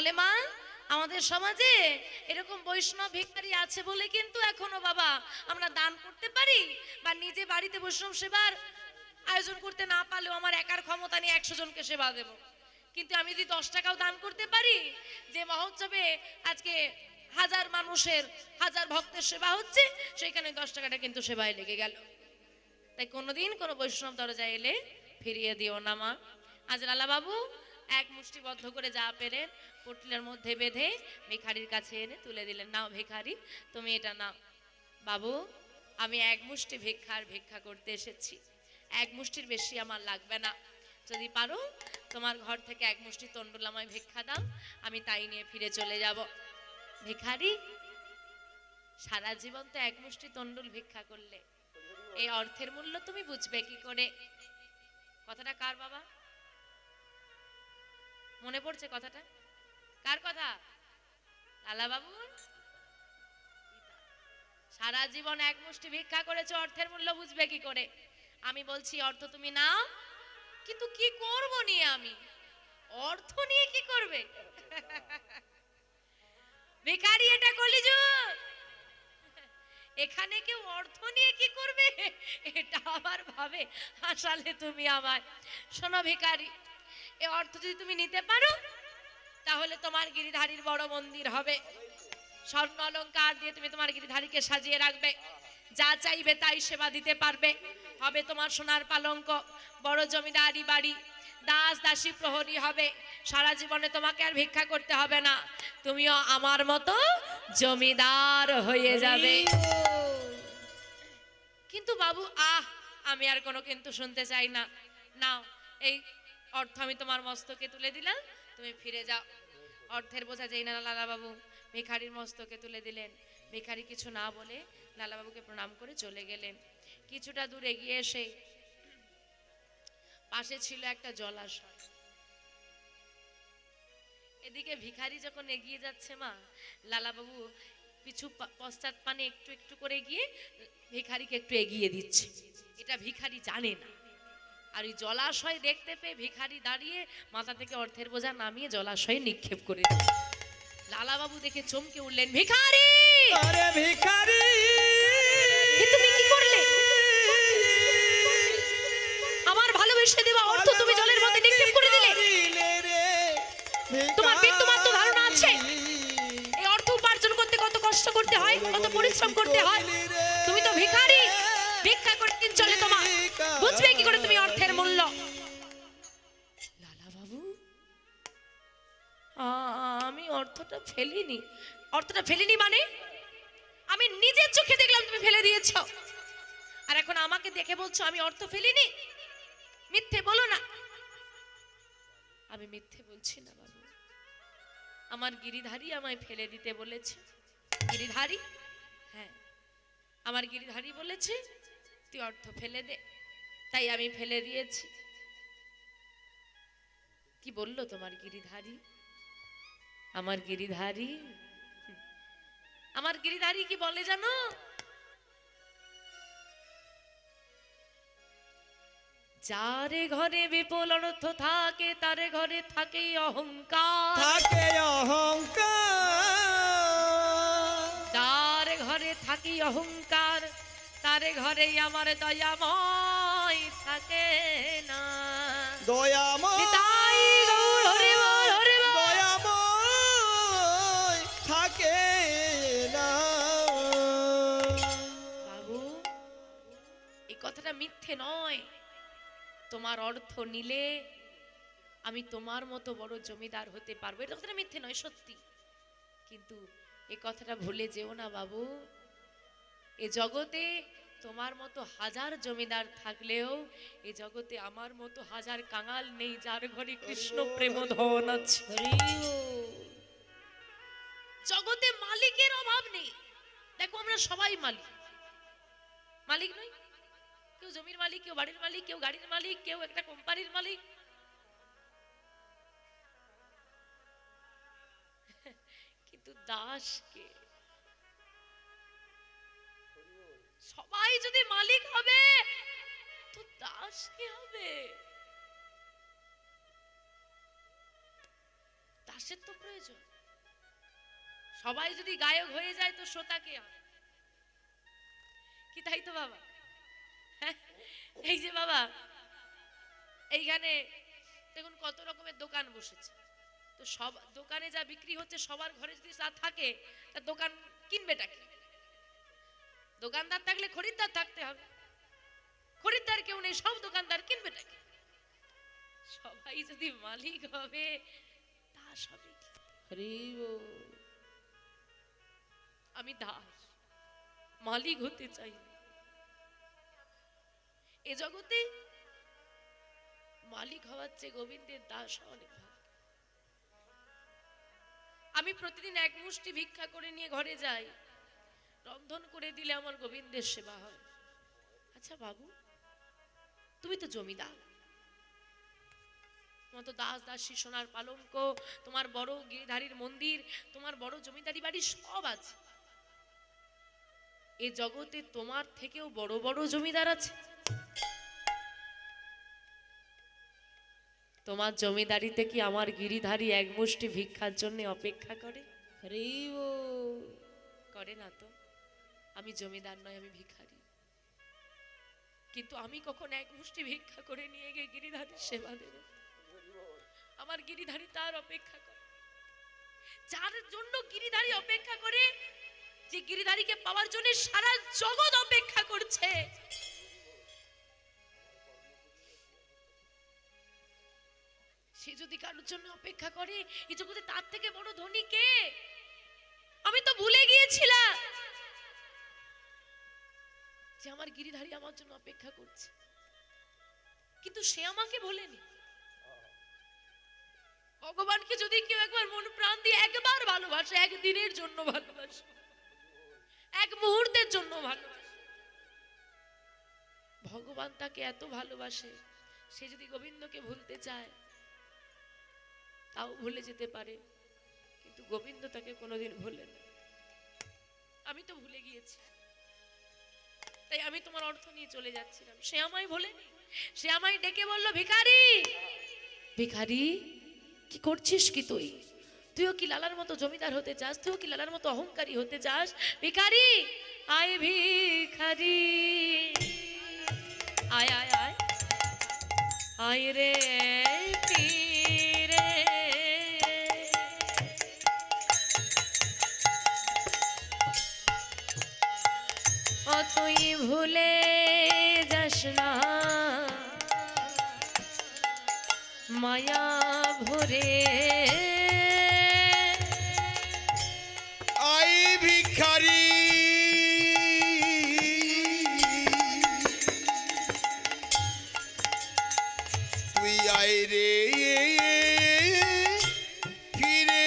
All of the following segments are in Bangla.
বলে মা আমাদের সমাজে এরকম বৈষ্ণব ভিখারি আছে বলে কিন্তু এখনো বাবা আমরা দান করতে পারি বা নিজে বাড়িতে বৈষ্ণব সেবার আয়োজন করতে না পারলেও আমার একার ক্ষমতা নিয়ে 100 জনকে সেবা দেব, কিন্তু আমি যদি 10 টাকাও দান করতে পারি যে মহোৎসবে আজকে 1000 মানুষের 1000 ভক্তের সেবা হচ্ছে সেইখানে 10 টাকাটা কিন্তু সেবায় লেগে গেল। তাই কোনোদিন কোনো বৈষ্ণব দরজায় এলে ফিরিয়ে দিও না মা। আজ লালা বাবু এক মুষ্টিবদ্ধ করে যা পেলেন পুটলির মধ্যে বেঁধে ভিখারির কাছে এনে তুলে দিলেন, নাও ভিখারি তুমি এটা নাও। বাবু আমি এক মুষ্টি ভিক্ষা করতে এসেছি, এক মুষ্টির বেশি আমার লাগবে না, যদি পারো তোমার ঘর থেকে এক মুষ্টি তন্ডুল আমায় ভিক্ষা দাও, আমি তাই নিয়ে ফিরে চলে যাব। ভিখারি সারা জীবন তো এক মুষ্টি তন্ডুল ভিক্ষা করলে এই অর্থের মূল্য তুমি বুঝবে কি করে? কথাটা কার বাবা? মনে পড়ছে কথাটা? কার কথা? লালা বাবু। সারা জীবন এক মুষ্টি ভিক্ষা করেছো, অর্থের মূল্য বুঝবে কি করে? আমি বলছি অর্থ তুমি নাও, কিন্তু কি করব নিয়ে? আমি অর্থ নিয়ে কি করবে? ভিখারি এটা কলিযুগ, এখানে কেউ অর্থ নিয়ে কি করবে এটা আবার ভাবে। আসলে তুমি আমায় শোনো ভিখারি, এই অর্থ যদি তুমি নিতে পারো তাহলে তোমার গিরিধারীর বড় মন্দির হবে, স্বর্ণ অলংকার দিয়ে তুমি তোমার গিরিধারীকে সাজিয়ে রাখবে, যা চাইবে তাই সেবা দিতে পারবে, হবে তোমার সোনার পালঙ্ক, বড় জমিদারি বাড়ি, দাস দাসী প্রহরী হবে, সারা জীবনে তোমাকে আর ভিক্ষা করতে হবে না, তুমিও আমার মতো জমিদার হয়ে যাবে। কিন্তু বাবু আমি আর কোনো কিন্তু শুনতে চাই না, নাও এই অর্থ আমি তোমার মস্তকে তুলে দিলাম, তুমি ফিরে যাও। অর্থের বোঝা যেই না লালা বাবু ভিখারির মস্তকে তুলে দিলেন, ভিখারি কিছু না বলে লালা বাবুকে প্রণাম করে চলে গেলেন। কিছুটা দূর এগিয়ে এসে পাশে ছিল একটা জলাশয়, এদিকে ভিখারি যখন এগিয়ে যাচ্ছে মা, লালা বাবু পিছু পশ্চাৎ পানে একটু একটু করে গিয়ে ভিখারিকে একটু এগিয়ে দিচ্ছে, এটা ভিখারি জানে না। আর ওই জলাশয় দেখতে পেয়ে ভিখারি দাঁড়িয়ে মাথা থেকে অর্থের বোঝা নামিয়ে জলাশয়ে নিক্ষেপ করে দিল। লালা বাবু দেখে চমকে উঠলেন, ভিখারি! আরে ভিখারি তুমি কি করলে? আমার ভালোবেসে দেওয়া অর্থ তুমি জলের মধ্যে নিক্ষেপ করে দিলে। তোমার বিন্দুমাত্র ধারণা আছে এই অর্থ উপার্জন করতে কত কষ্ট করতে হয়, কত পরিশ্রম করতে হয়? তুমি তো ভিখারি, ভিক্ষা করে দিন চলে তোমার, বুঝবে কি করে তুমি অর্থের মূল্য? লালা বাবু আমি অর্থটা ফেলিনি। অর্থটা ফেলিনি মানে আমি নিজের চোখে দেখলাম তুমি ফেলে দিয়েছো, আর এখন আমাকে দেখে বলছো আমি অর্থ ফেলিনি? মিথ্যে বলো না। আমি মিথ্যে বলছি না বাবু, আমার গিরিধারী আমায় ফেলে দিতে বলেছে। গিরিধারী? হ্যাঁ, আমার গিরিধারী বলেছে তুই অর্থ ফেলে দে, তাই আমি ফেলে দিয়েছি। কি বললো তোমার গিরিধারী? আমার গিরিধারী, আমার গিরিধারী কি বলে জানো? যারে ঘরে বিপুল অর্থ থাকে তারে ঘরে থাকে অহংকার, থাকে অহংকার, যার ঘরে থাকি অহংকার তারে ঘরে আমার দয়াময় থাকে না। দয়াময় তাই গৌর হরি বল, হরি বল। দয়াময় থাকে না। বাবু এই কথাটা মিথ্যে নয়, তোমার অর্থ নিলে আমি তোমার মতো বড় জমিদার হতে পারবো, এটা কথাটা মিথ্যে নয়, সত্যি। কিন্তু এই কথাটা ভুলে যেও না বাবু, এ জগতে তোমার মতো 1000 জমিদার থাকলেও এ জগতে আমার মতো 1000 কাঙাল নেই যার ঘরে কৃষ্ণ প্রেম ধন আছে। জগতে মালিকের অভাব নেই। দেখো আমরা সবাই মালিক, মালিক নই? কেউ জমির মালিক, কেউ বাড়ির মালিক, কেউ গাড়ির মালিক, কেউ একটা কোম্পানির মালিক। কিন্তু দাস কে? সবাই যদি মালিক হবে তো দাস কে হবে? দাসের নাচের তো প্রয়োজন। সবাই যদি গায়ক হয়ে যায় তো শ্রোতা কে হবে? কি তাই তো বাবা? হ্যাঁ? এই যে বাবা এইখানে দেখুন কত রকমের দোকান বসেছে, তো সব দোকানে যা বিক্রি হচ্ছে সবার ঘরে যদি তা থাকে তা দোকান কিনবেটা কি? দোকানদার থাকলে খরিদ্দার থাকতে হবে, খরিদ্দার কেউ নেই, সব দোকানদার কিনবেটা কি? সবাই যদি মালিক হবে তা সবই কি? হরি বল। আমি দাস, মালিক হতে চাই না। এ জগতে মালিক হওয়ার চেয়ে গোবিন্দের দাস হওয়া অনেক ভালো। আমি প্রতিদিন এক মুষ্টি ভিক্ষা করে নিয়ে ঘরে যাই, রন্ধন করে দিলে আমার গোবিন্দের সেবা হয়। আচ্ছা বাবু, তুমি তো জমিদার, তোমার তো দাস দাসী সোনার পালঙ্ক, তোমার বড় গিরিধারীর মন্দির, তোমার বড় জমিদারি বাড়ি সব আছে। এ জগতে তোমার থেকেও বড় বড় জমিদার আছে। তোমার জমিদারিতে কি আমার গিরিধারী এক মুষ্টি ভিক্ষার জন্য অপেক্ষা করে? করে না তো। আমি জমিদার নয়, আমি ভিখারি, কিন্তু আমি কখন এক মুষ্টি ভিক্ষা করে নিয়ে গিয়ে গিরিধারীর সেবা দেব? আমার গিরিধারী তার অপেক্ষা করে, যার জন্য গিরিধারী অপেক্ষা করে, যে গিরিধারীকে পাওয়ার জন্য সারা জগৎ অপেক্ষা করছে। সে যদি কারোর জন্য অপেক্ষা করে, এই জগতে তার থেকে বড় ধনী কে? আমি তো ভুলে গিয়েছিলাম যে আমার গিরিধারী আমার জন্য অপেক্ষা করছে, কিন্তু সে আমাকে ভোলেনি। ভগবানকে যদি কেউ একবার মন প্রাণ দিয়ে একবার ভালোবাসে, একদিনের জন্য ভালোবাসে, এক মুহূর্তের জন্য ভালোবাসে, ভগবান তাকে এত ভালোবাসে, সে যদি গোবিন্দকে ভুলতে চায় তাও ভুলে যেতে পারে, কিন্তু গোবিন্দ তাকে কোনোদিন ভোলে না। আমি তো ভুলে গিয়েছি, তাই আমি তোমার অর্থ নিয়ে চলে যাচ্ছিলাম। সে আমায় ভোলেনি, সে আমায় ডেকে বলল, ভিখারি ভিখারি, কি করছিস কি তুই? তুইও কি লালার মতো জমিদার হতে চাস? তুইও কি লালার মতো অহংকারী হতে চাস? ভিখারি আয়, ভিখারি আয় আয় আয় আয় রে পীরে, ও তুই ভুলে যাস না মায়া ভরে, আই ভিখারি তুই আয় রে ফিরে,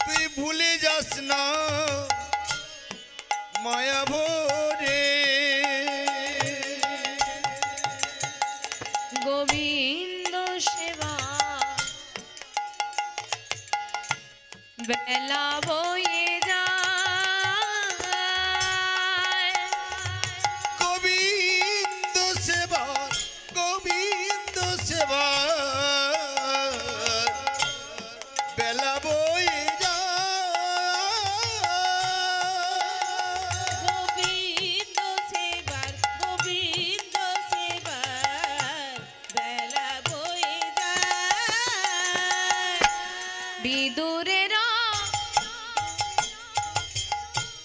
তুই ভুলে যাস না মায়া ভরে, গোবিন্দ সেবা বেলা বয়ে যায়, গোবিন্দ সেবা গোবিন্দ সেবা বেলা বয়ে গোবিন্দ সেবার গোবিন্দ সেবার বেলা বয়ে যায়, বিদুরের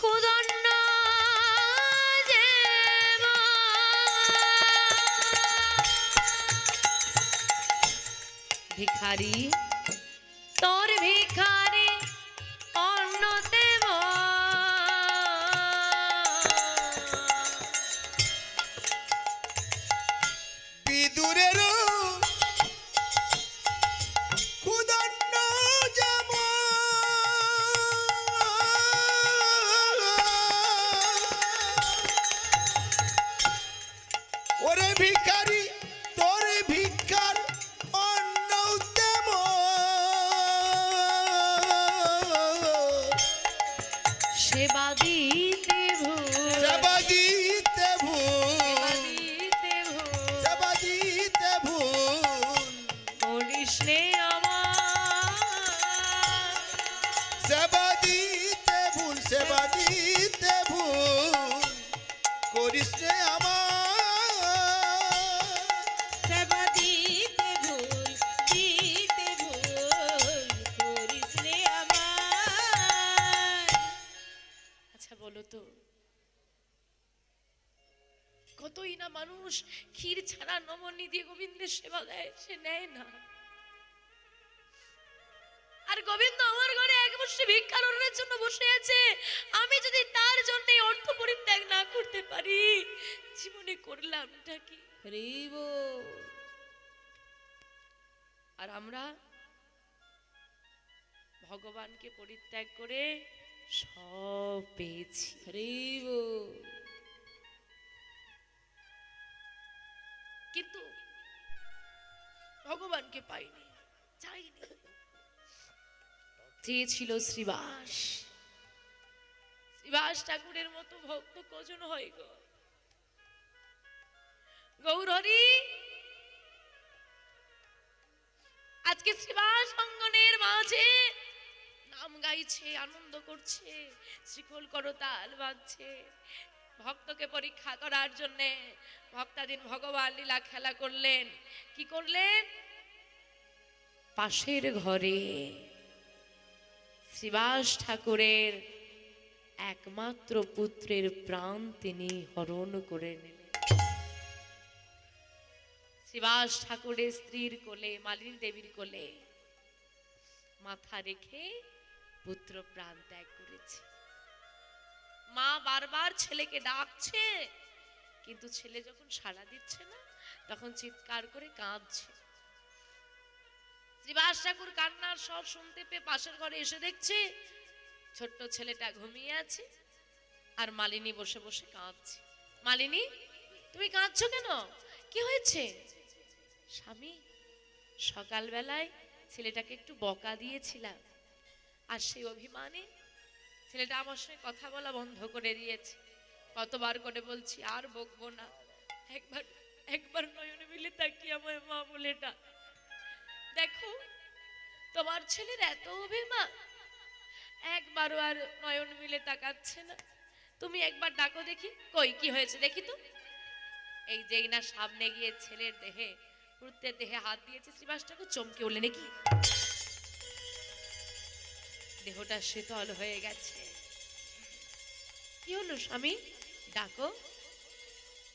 কুদণ্ড ভিখারি, তোর ভিখারি অন্ন দেব, বিদুরের কুদণ্ড যেমন, ওরে ভিখারি তোর ভিক্ষার অন্ন তেমন, সেবা দিতে ভুল, সেবা দিতে ভুল, দিতে ভুল, সেবা দিতে বলো তো? কতই না মানুষ ক্ষীর ছাড়া নমনি দিয়ে গোবিন্দের সেবা দেয়, সে নেয় না। আর গোবিন্দ আমার ঘরে এক মুষ্টি ভিক্ষার অন্নের জন্য বসে আছে, আমি যদি তার জন্য অর্থ পরিত্যাগ না করতে পারি, জীবনে করলামটা কি? আর আমরা ভগবানকে পরিত্যাগ করে সব পেয়েছি। কিন্তু ভগবানকে পাইনি, চাইনি। চেয়েছিল শ্রীবাস। শ্রীবাস ঠাকুরের মতো ভক্ত কজন হয় গো? গৌরহরি আজকে শ্রীবাস অঙ্গনের মাঝে নাম গাইছে, আনন্দ করছে, শ্রীখোল করতাল বাজছে। ভক্তকে পরীক্ষা করার জন্য ভক্তাদিন ভগবান লীলা খেলা করলেন। কি করলেন? পাশের ঘরে শ্রীবাস ঠাকুরের একমাত্র পুত্রের প্রাণ তিনি হরণ করে নিলেন। শ্রীবাস ঠাকুরের স্ত্রীর কোলে, মালিনী দেবীর কোলে মাথা রেখে পুত্র প্রাণ ত্যাগ করেছে। মা বারবার ছেলেকে ডাকছে, কিন্তু ছেলে যখন সাড়া দিচ্ছে না, তখন চিৎকার করে কাঁদছে। শ্রীবাস ঠাকুর কান্নার স্বর শুনতে পেয়ে পাশের ঘরে এসে দেখছে ছোট্ট ছেলেটা ঘুমিয়ে আছে, আর মালিনী বসে বসে কাঁদছে। মালিনী, তুমি কাঁদছো কেন? কি হয়েছে? স্বামী, সকালবেলায় ছেলেটাকে একটু বকা দিয়েছিলাম, আর সেই অভিমানে ছেলেটা আমার সঙ্গে কথা বলা বন্ধ করে দিয়েছে। কতবার করে বলছি আর বকবো না, একবার একবার নয়নে মিলে তাকিয়ে আমার মা বলে ডাক। দেখো, তোমার ছেলের এত অভিমান, একবারও আর নয়ন মিলে তাকাচ্ছে না। তুমি একবার ডাকো দেখি, কই কি হয়েছে দেখি তো। এই যেই না সামনে গিয়ে ছেলের দেহে, পুত্রের দেহে হাত দিয়েছে, শ্রীবাস ঠাকুর চমকে উঠলেন। কি দেহটা শীতল হয়ে গেছে। কি হলো স্বামী? ডাকো।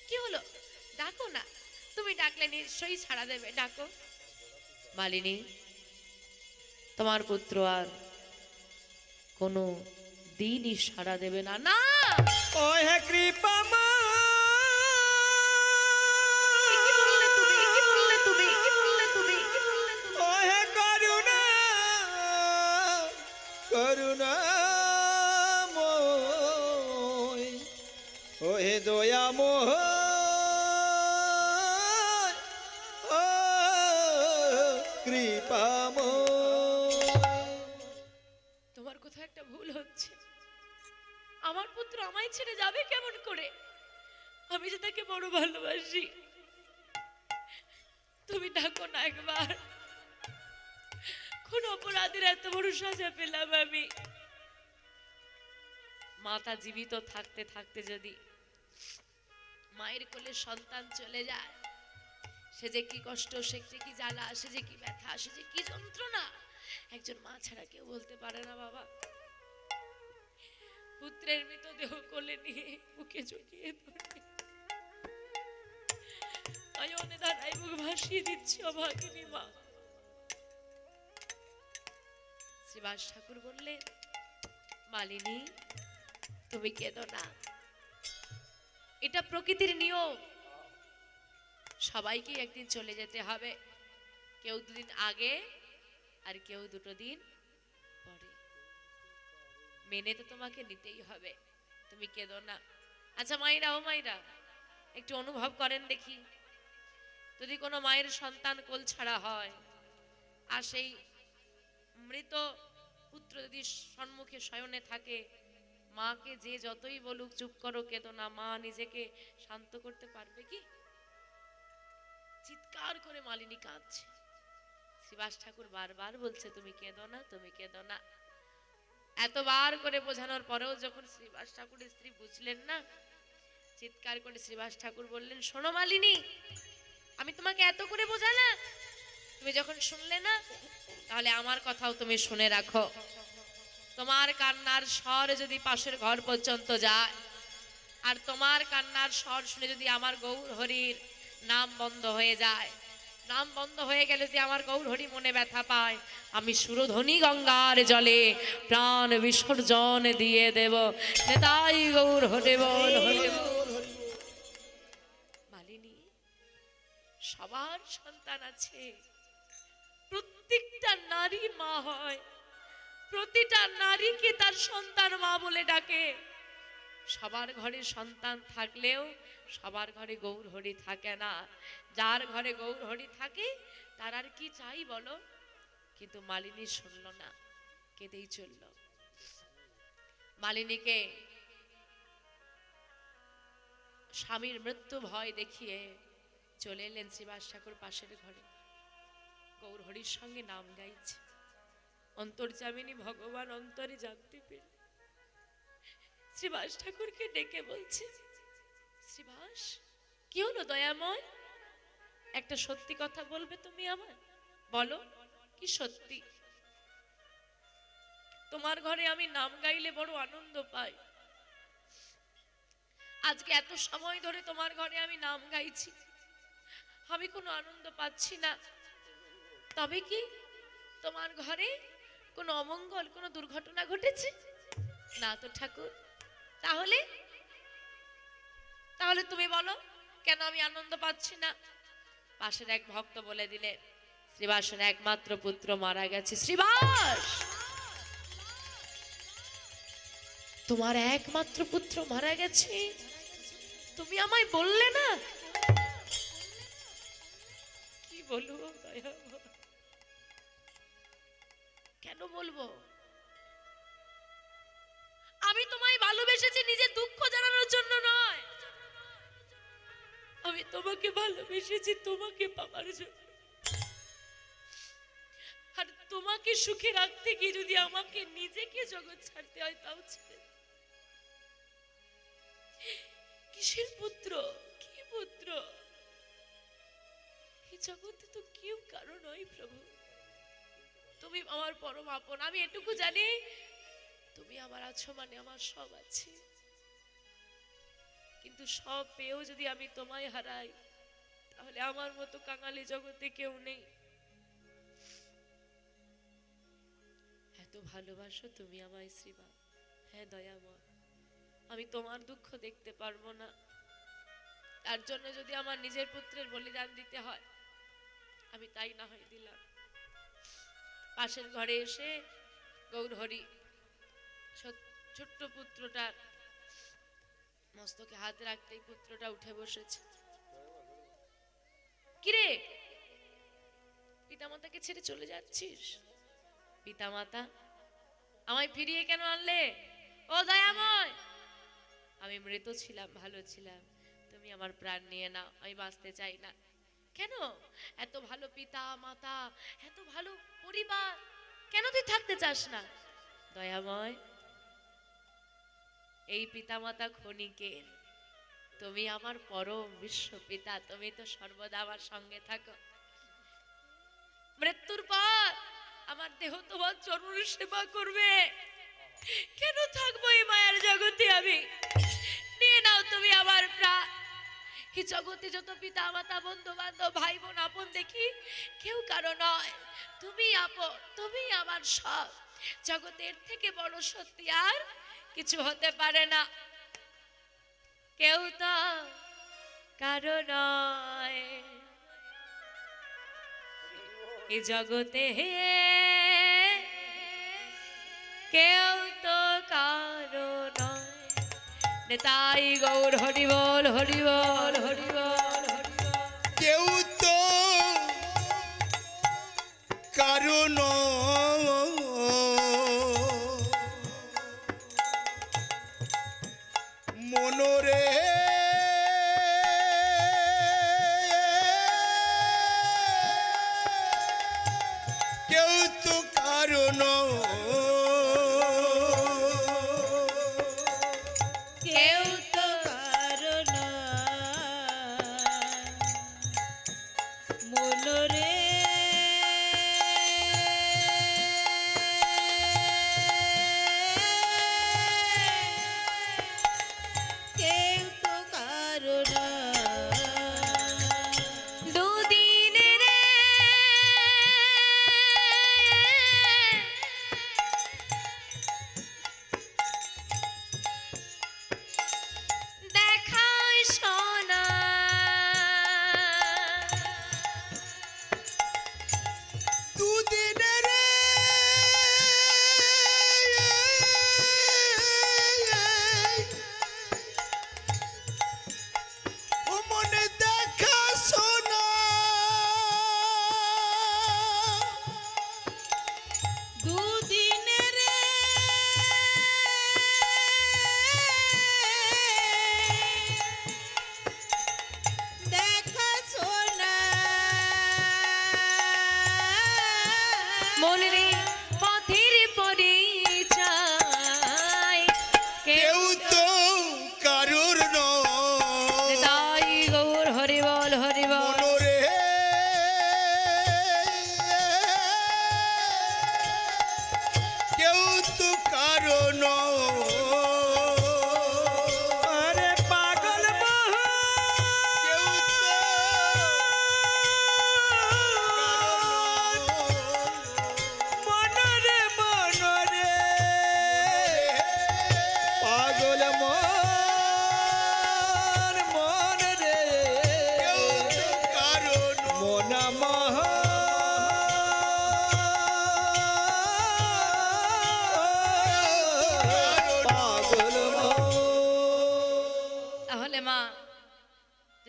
কি হলো? ডাকো না, তুমি ডাকলে নিশ্চয়ই ছাড়া দেবে, ডাকো। মালিনী, তোমার পুত্র আর কোনো দিনই সাড়া দেবে না। না, ও হে কৃপাময়, ও হে করুণা, করুণাময়, ও হে দয়াময়, ও কৃপাময়। তোমার কোথাও একটা ভুল হচ্ছে। আমার পুত্র আমায় ছেড়ে যাবে কেমন করে? আমি যে তাকে বড় ভালোবাসি। তুমি ডাকো না একবার। কোন অপরাধের এত বড় সাজা পেলাম আমি? মাতা জীবিত থাকতে থাকতে যদি মায়ের কোলে সন্তান চলে যায়, সে যে কি কষ্ট, সে যে কি জ্বালা, সে যে কি ব্যথা, সে যে কি যন্ত্রণা, একজন মা ছাড়া কেউ বলতে পারে না বাবা। পুত্রের মৃতদেহ কোলে নিয়ে বুকে জড়িয়ে ধরে নয়নে ধারায় বুক ভাসিয়ে দিচ্ছে অভাগিনী মা। শ্রীবাস ঠাকুর বললেন, মালিনী, তুমি কেঁদো না, এটা প্রকৃতির নিয়ম। সবাইকে একদিন চলে যেতে হবে, কেউ দুদিন আগে আর কেউ দুটো দিন পরে। মেনে তো তোমাকে নিতেই হবে, তুমি কেঁদো না। আচ্ছা মায়েরা, ও মায়েরা, একটু অনুভব করেন দেখি, যদি কোনো মায়ের সন্তান কোল ছাড়া হয়, আর সেই মৃত পুত্র যদি সম্মুখে শয়নে থাকে, মাকে যে যতই বলুক চুপ করো, কেঁদো না, মা নিজেকে শান্ত করতে পারবে কি? চিৎকার করে মালিনী কাঁদছে। শ্রীবাস ঠাকুর বারবার বলছে, তুমি কেঁদো না, তুমি কেঁদো না। এতবার করে বোঝানোর পরেও যখন শ্রীবাস ঠাকুরের স্ত্রী বুঝলেন না, চিৎকার করে শ্রীবাস ঠাকুর বললেন, শোনো মালিনী, আমি তোমাকে এত করে বোঝালাম, তুমি যখন শুনলে না, তাহলে আমার কথাও তুমি শুনে রাখো। তোমার কান্নার স্বর যদি পাশের ঘর পর্যন্ত যায়, আর তোমার কান্নার স্বর শুনে যদি আমার গৌর হরির নাম বন্ধ হয়ে যায়, নাম বন্ধ হয়ে গেলে যদি আমার গৌর হরি মনে ব্যথা পায়, আমি সুরধ্বনি গঙ্গার জলে প্রাণ বিসর্জন দিয়ে দেব। নেতাই গৌর হরি বল হরি বল। মালিনী, সবার সন্তান আছে, প্রত্যেকটা নারী মা হয়, প্রতিটা নারীকে তার সন্তান মা বলে ডাকে। সবার ঘরে সন্তান থাকলেও সবার ঘরে গৌর হরি থাকে না। যার ঘরে গৌর হরি থাকে তার আর কি চাই বলো? কিন্তু মালিনী শুনল না, কেঁদেই চলল। মালিনীকে স্বামীর মৃত্যু ভয় দেখিয়ে চলে এলেন শ্রীবাস ঠাকুর পাশের ঘরে। গৌর হরির সঙ্গে নাম গাইছে। অন্তর্যামিনী ভগবান অন্তরে জানতে পেরে শ্রীবাস ঠাকুরকে ডেকে বলছে, শ্রীবাস, কি হলো দয়াময়? একটা সত্যি কথা বলবে তুমি আমায়? বলো, কি সত্যি? তোমার ঘরে আমি নাম গাইলে বড় আনন্দ পাই। আজকে এত সময় ধরে তোমার ঘরে আমি নাম গাইছি, আমি কোনো আনন্দ পাচ্ছি না। তবে কি তোমার ঘরে কোনো অমঙ্গল, কোনো দুর্ঘটনা ঘটেছে? না তো ঠাকুর। তাহলে তাহলে তুমি বলো কেন আমি আনন্দ পাচ্ছি না? পাশের এক ভক্ত বলে দিলে, শ্রীবাসের একমাত্র পুত্র মারা গেছে। শ্রীবাস, তোমার একমাত্র পুত্র মারা গেছে, তুমি আমায় বললে না? কি বলবো দয়া, কেন বলবো? আমি তোমায় ভালোবেসেছি নিজের দুঃখ জানানোর জন্য নয়, আমি তোমাকে ভালোবেসেছি তোমাকে পাওয়ার জন্য। আর তোমাকে সুখে রাখতে গিয়ে যদি আমাকে নিজেকে জগৎ ছাড়তে হয়, তাও ছেড়ে। কিসের পুত্র, কি পুত্র? এই জগতে তো কেউ কারো নয় প্রভু, তুমি আমার পরম আপন। আমি এটুকু জানি, তুমি আমার আছো মানে আমার সব আছে। কিন্তু সব পেয়েও যদি আমি তোমায় হারাই, তাহলে আমার মতো কাঙালি জগতে কেউ নেই। এত ভালোবাসো তুমি আমায় শ্রীবা। হ্যাঁ দয়াময়, আমি তোমার দুঃখ দেখতে পারবো না। তার জন্য যদি আমার নিজের পুত্রের বলিদান দিতে হয়, আমি তাই না হয় দিলাম। পাশের ঘরে এসে গৌর হরি ছোট্ট পুত্রটার মস্তকে হাত রাখতেই পুত্রটা উঠে বসেছে। কিরে, পিতামাতাকে ছেড়ে চলে যাচ্ছিস? পিতামাতা, আমায় ফিরিয়ে কেন আনলে? ও দয়াময়, আমি মৃত ছিলাম, ভালো ছিলাম, তুমি আমার প্রাণ নিয়ে নাও, আমি বাঁচতে চাই না। কেন? এত ভালো পিতা মাতা, এত ভালো পরিবার, কেন তুই থাকতে চাস না? দয়াময়, এই পিতামাতা ক্ষণিকের, তুমি আমার পরম বিশ্ব পিতা, তুমি তো সর্বদা আমার সঙ্গে থাকো। মৃত্যুর পর আমার দেহ তোমার চরণ সেবা করবে, কেন থাকবো এই মায়ার জগতে? আমি নিয়ে নাও তুমি আমার প্রাণ। এই জগতে যত পিতা মাতা, বন্ধু বান্ধব, ভাই বোন, আপন দেখি, কেউ কারো নয়, তুমি আপন, তুমি আমার সব। জগতের থেকে বড় সত্যি আর কিছু হতে পারে না। কেউ তো কারো নয় এ জগতে, কেউ তো কারো নয়। নেতাই গৌর হরি বল হরি বল হরি বল হরি বল। কেউ তো কারণ মনোরে কেউ তো কারণ কেউ তো কারো মনোরে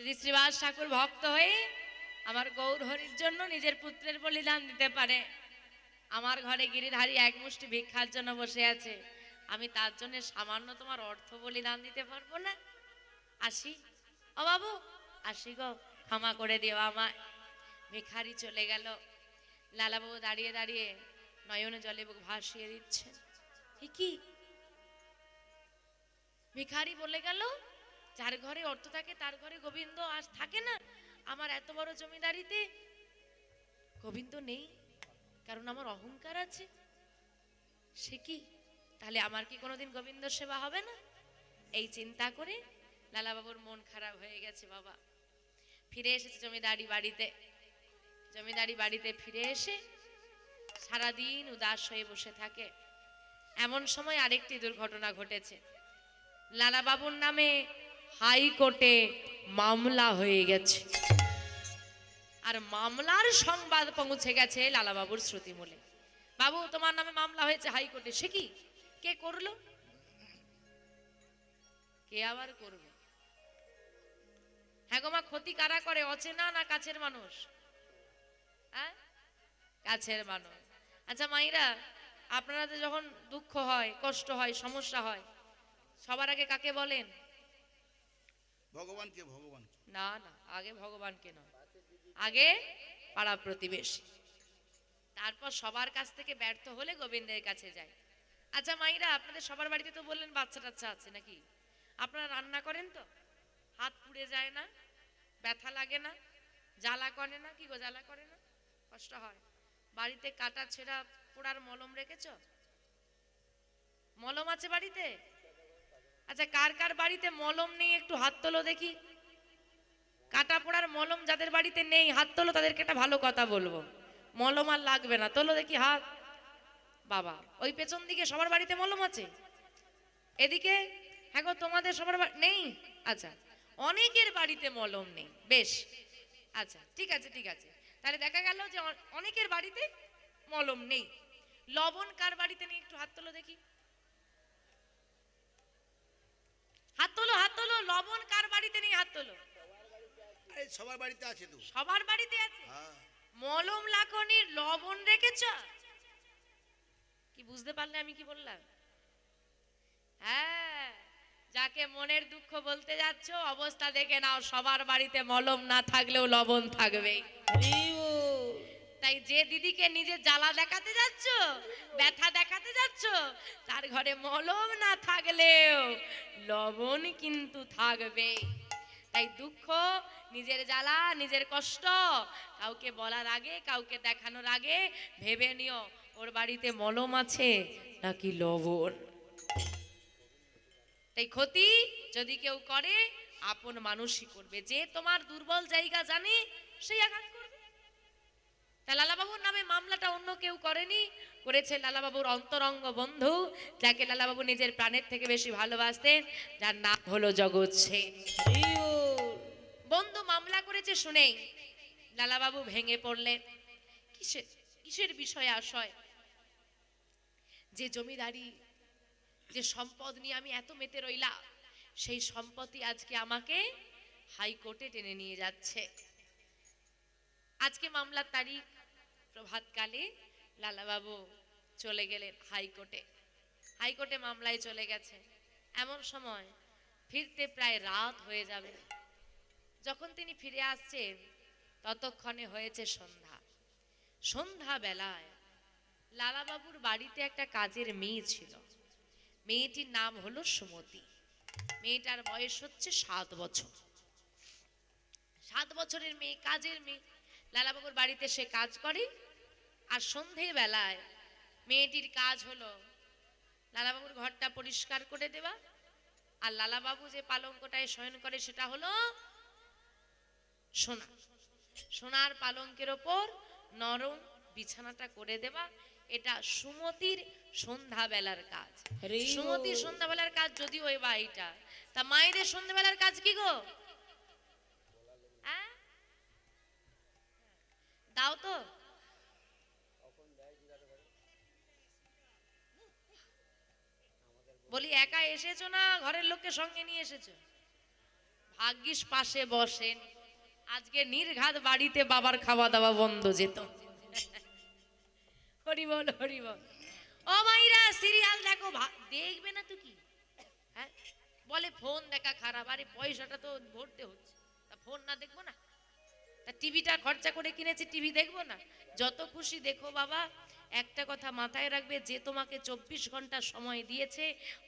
যদি শ্রীবাস ঠাকুর ভক্ত হয়ে আমার গৌর হরির জন্য নিজের পুত্রের বলিদান দিতে পারে, আমার ঘরে গিরিধারী এক মুষ্টি ভিক্ষার জন্য বসে আছে, আমি তার জন্য সামান্য তোমার অর্থ বলিদান দিতে পারবো না? আসি ও বাবু, আসি গো, ক্ষমা করে দিও আমায়। ভিখারি চলে গেল। লালাবাবু দাঁড়িয়ে দাঁড়িয়ে নয়নে জলে বুক ভাসিয়ে দিচ্ছে। কি ভিখারি বলে গেল, যার ঘরে অর্থ থাকে তার ঘরে গোবিন্দ আজ থাকে না। আমার এত বড় জমিদারিতে গোবিন্দ নেই, কারণ আমার অহংকার আছে। সে কি, তাহলে আমার কি কোনোদিন গোবিন্দ সেবা হবে না? এই চিন্তা করে লালাবাবুর মন খারাপ হয়ে গেছে। বাবা ফিরে এসেছে জমিদারি বাড়িতে। জমিদারি বাড়িতে ফিরে এসে সারাদিন উদাস হয়ে বসে থাকে। এমন সময় আরেকটি দুর্ঘটনা ঘটেছে। লালাবাবুর নামে হাইকোর্টে মামলা হয়ে গেছে, আর মামলার সংবাদ পৌঁছে গেছে লালাবাবুর শ্রুতিমূলে। বাবু, তোমার নামে মামলা হয়েছে হাইকোর্টে। সে কি, কে করলো? কে আবার করবে? হ্যাঁ গো মা, ক্ষতি কারা করে, অচেনা না কাছের মানুষ? হ্যাঁ, কাছের মানুষ। আচ্ছা মাইরা, আপনারা যখন দুঃখ হয়, কষ্ট হয়, সমস্যা হয়, সবার আগে কাকে বলেন? ভগবানকে। ভগবান না না, আগে ভগবানকে নয়, আগে পাড়া প্রতিবেশী, তারপর সবার কাছ থেকে ব্যর্থ হলে গোবিন্দের কাছে যায়। আচ্ছা মাইরা, আপনাদের সবার বাড়িতে তো বললেন বাচ্চা টাচ্চা আছে নাকি? আপনারা রান্না করেন তো? হাত পুড়ে যায় না? ব্যথা লাগে না? জ্বালা করে না? কি গো, জ্বালা করে না? কষ্ট হয়? বাড়িতে কাটা ছেঁড়া পোড়ার মলম রেখেছ? মলম আছে বাড়িতে? আচ্ছা, কার কার বাড়িতে মলম নেই একটু হাত তোলো দেখি। কাটা পোড়ার মলম যাদের বাড়িতে নেই হাত তোলো, তাদেরকে একটা ভালো কথা বলবো, মলম আর লাগবে না। তোলো দেখি হাত। বাবা, ওই পেছন দিকে সবার বাড়িতে মলম আছে? এদিকে? হ্যাঁ গো, তোমাদের সবার নেই? আচ্ছা, অনেকের বাড়িতে মলম নেই। বেশ, আচ্ছা ঠিক আছে ঠিক আছে, তাহলে দেখা গেল যে অনেকের বাড়িতে মলম নেই। লবণ কার বাড়িতে নেই একটু হাত তোলো দেখি। হাত তোলো, হাত তোলো। লবণ কার বাড়িতে নেই হাত তোলো। আরে সবার বাড়িতে আছে তো। সবার বাড়িতে আছে। হ্যাঁ। মলম লাখনি, লবণ রেখেছ? কি বুঝতে পারলে আমি কি বললাম? হ্যাঁ, যাকে মনের দুঃখ বলতে যাচ্ছ অবস্থা দেখে নাও, সবার বাড়িতে মলম না থাকলেও লবণ থাকবে। তাই যে দিদিকে নিজের জ্বালা দেখাতে যাচ্ছ, ব্যথা দেখাতে যাচ্ছ, তার ঘরে মলম না থাকলেও লবণ কিন্তু থাকবে। তাই দুঃখ, নিজের জ্বালা, নিজের কষ্ট কাউকে বলার আগে, কাউকে দেখানোর আগে ভেবে নিও ওর বাড়িতে মলম আছে নাকি লবণ। তাই ক্ষতি যদি কেউ করে, আপন মানুষই করবে। যে তোমার দুর্বল জায়গা জানে সেই আঘাত করবে। তা লালাবাবুর নামে মামলাটা অন্য কেউ করেনি, করেছে লালাবাবুর অন্তরঙ্গ বন্ধু, যাকে লালাবাবু নিজের প্রাণের থেকে বেশি ভালোবাসতেন, যার নাম হলো জগৎ সেন। বন্ধু মামলা করেছে শুনেই লালাবাবু ভেঙে পড়লেন। কিসের কিসের বিষয় আশয়? যে জমিদারি, যে সম্পদ নিয়ে আমি এত মেতে রইলাম, সেই সম্পত্তি আজকে আমাকে হাইকোর্টে টেনে নিয়ে যাচ্ছে। আজকে মামলার তারিখ, প্রভাতকালে লালাবাবু চলে গেলেন হাইকোর্টে। হাইকোর্টে মামলায় চলে গেছে। এমন সময় ফিরতে প্রায় রাত হয়ে যাবে। যখন তিনি ফিরে আসছেন ততক্ষণে হয়েছে সন্ধ্যা। সন্ধ্যা বেলায় লালাবাবুর বাড়িতে একটা কাজের মেয়ে ছিল। মেয়েটির নাম হলো সুমতি। মেয়েটার বয়স হচ্ছে 7 বছর। 7 বছরের মেয়ে, কাজের মেয়ে। লালাবাবুর বাড়িতে সে কাজ করে। আর সন্ধে বেলায় মেয়েটির কাজ হলো লালাবাবুর ঘরটা পরিষ্কার করে দেওয়া। আর লালাবাবু যে পালঙ্কটায় শয়ন করে সেটা হলো সোনা। সোনার পালঙ্কের ওপর নরম বিছানাটা করে দেওয়া। এটা সুমতির সন্ধ্যাবেলার কাজ। সুমতির সন্ধ্যাবেলার কাজ যদিও ওই বাড়িটা। তা মায়েদের সন্ধ্যাবেলার কাজ কি গো? দাও তো। বলি একা এসেছো না ঘরের লোককে সঙ্গে নিয়ে এসেছো? ভাগ্যিস পাশে বসেন, আজকে নির্ঘাত বাড়িতে বাবার খাওয়া দাওয়া বন্ধ যেত। হরি বল হরি বল। ও মাইরা সিরিয়াল দেখো, দেখবে না তো কি, হ্যাঁ বলে ফোন দেখা খারাপ। আরে পয়সাটা তো ভরতে হচ্ছে, তা ফোন না দেখবো না? তা টিভিটা খরচা করে কিনেছি, টিভি দেখবো না? যত খুশি দেখো বাবা, একটা কথা মাথায় রাখবে, যে তোমাকে 24 ঘন্টা সময় দিয়েছে,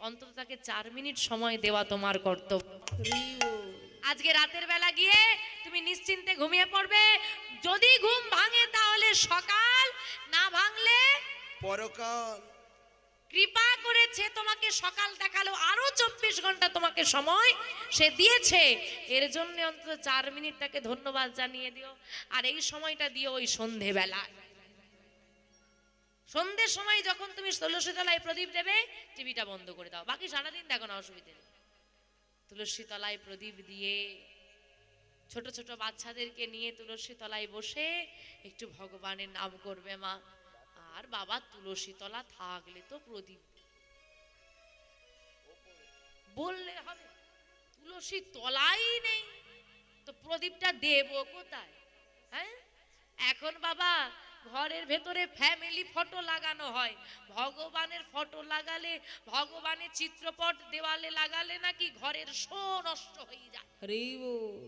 অন্তত তাকে 4 মিনিট সময় দেওয়া তোমার কর্তব্য। হরি বল। আজকে রাতের বেলা গিয়ে তুমি নিশ্চিন্তে ঘুমিয়ে পড়বে। যদি ঘুম ভাঙে তাহলে সকাল, না ভাঙলে পরকাল। কৃপা করেছে তোমাকে সকাল দেখালো, আরো 24 ঘন্টা তোমাকে সময় সে দিয়েছে। এর জন্য অন্তত 4 মিনিট তাকে ধন্যবাদ জানিয়ে দিও। আর এই সময়টা দিও ওই সন্ধেবেলা। সন্ধ্যের সময় যখন তুমি তুলসী তলায় প্রদীপ দেবে, টিভিটা বন্ধ করে দাও, বাকি সারাদিন দেখো না, অসুবিধে নেই। তুলসী তলায় প্রদীপ দিয়ে ছোট ছোট বাচ্চাদেরকে নিয়ে তুলসী তলায় বসে একটু ভগবানের নাম করবে মা। আর বাবা তুলসী তলা থাকলে তো প্রদীপ বললে হবে, তুলসী তলাই নেই তো প্রদীপটা দেব কোথায়? হ্যাঁ, এখন বাবা ঘরের ভেতরে ফ্যামিলি ফটো লাগানো হয়। ভগবানের ফটো লাগালে, ভগবানের চিত্রপট দেওয়ালে লাগালে নাকি ঘরের শো নষ্ট হয়ে যায়। হরি বল।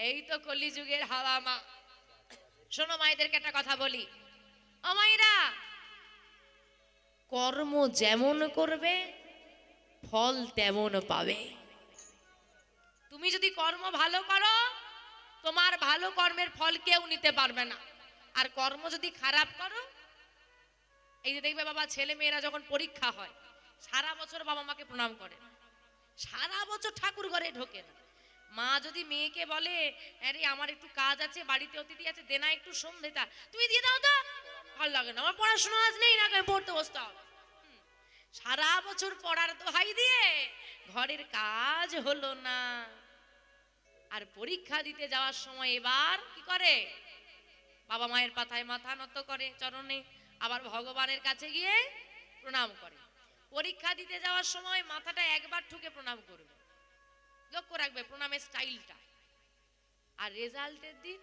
এই তো কলিযুগের হাওয়া মা। শোনো মায়েদেরকে একটা কথা বলি, আমাইরা কর্ম যেমন করবে ফল তেমন পাবে। তুমি যদি কর্ম ভালো করো, তোমার ভালো কর্মের ফল কেউ নিতে পারবে না। আর কর্ম যদি খারাপ করো, এই যে দেখবে বাবা ছেলে মেয়েরা যখন পরীক্ষা হয়, সারা বছর বাবা মাকে প্রণাম করে না, সারা বছর ঠাকুর ঘরে ঢোকে না। মা যদি মেয়েকে বলে, আরে আমার একটু কাজ আছে, বাড়িতে অতিথি আছে, দেনা একটু সন্ধ্যেটা তুমি দিয়ে দাও তো, ভালো লাগে না, আমার পড়াশোনা আজ নেই, না পড়তে বসতে হবে। সারা বছর পড়ার দোহাই দিয়ে ঘরের কাজ হলো না। আর পরীক্ষা দিতে যাওয়ার সময় এবার কি করে, বাবা মায়ের পাতায় মাথা নত করে, চরণে, আবার ভগবানের কাছে গিয়ে প্রণাম করে। পরীক্ষা দিতে যাওয়ার সময় মাথাটা একবার ঠুকে প্রণাম করবে, লক্ষ্য রাখবে প্রণামের স্টাইলটা। আর রেজাল্টের দিন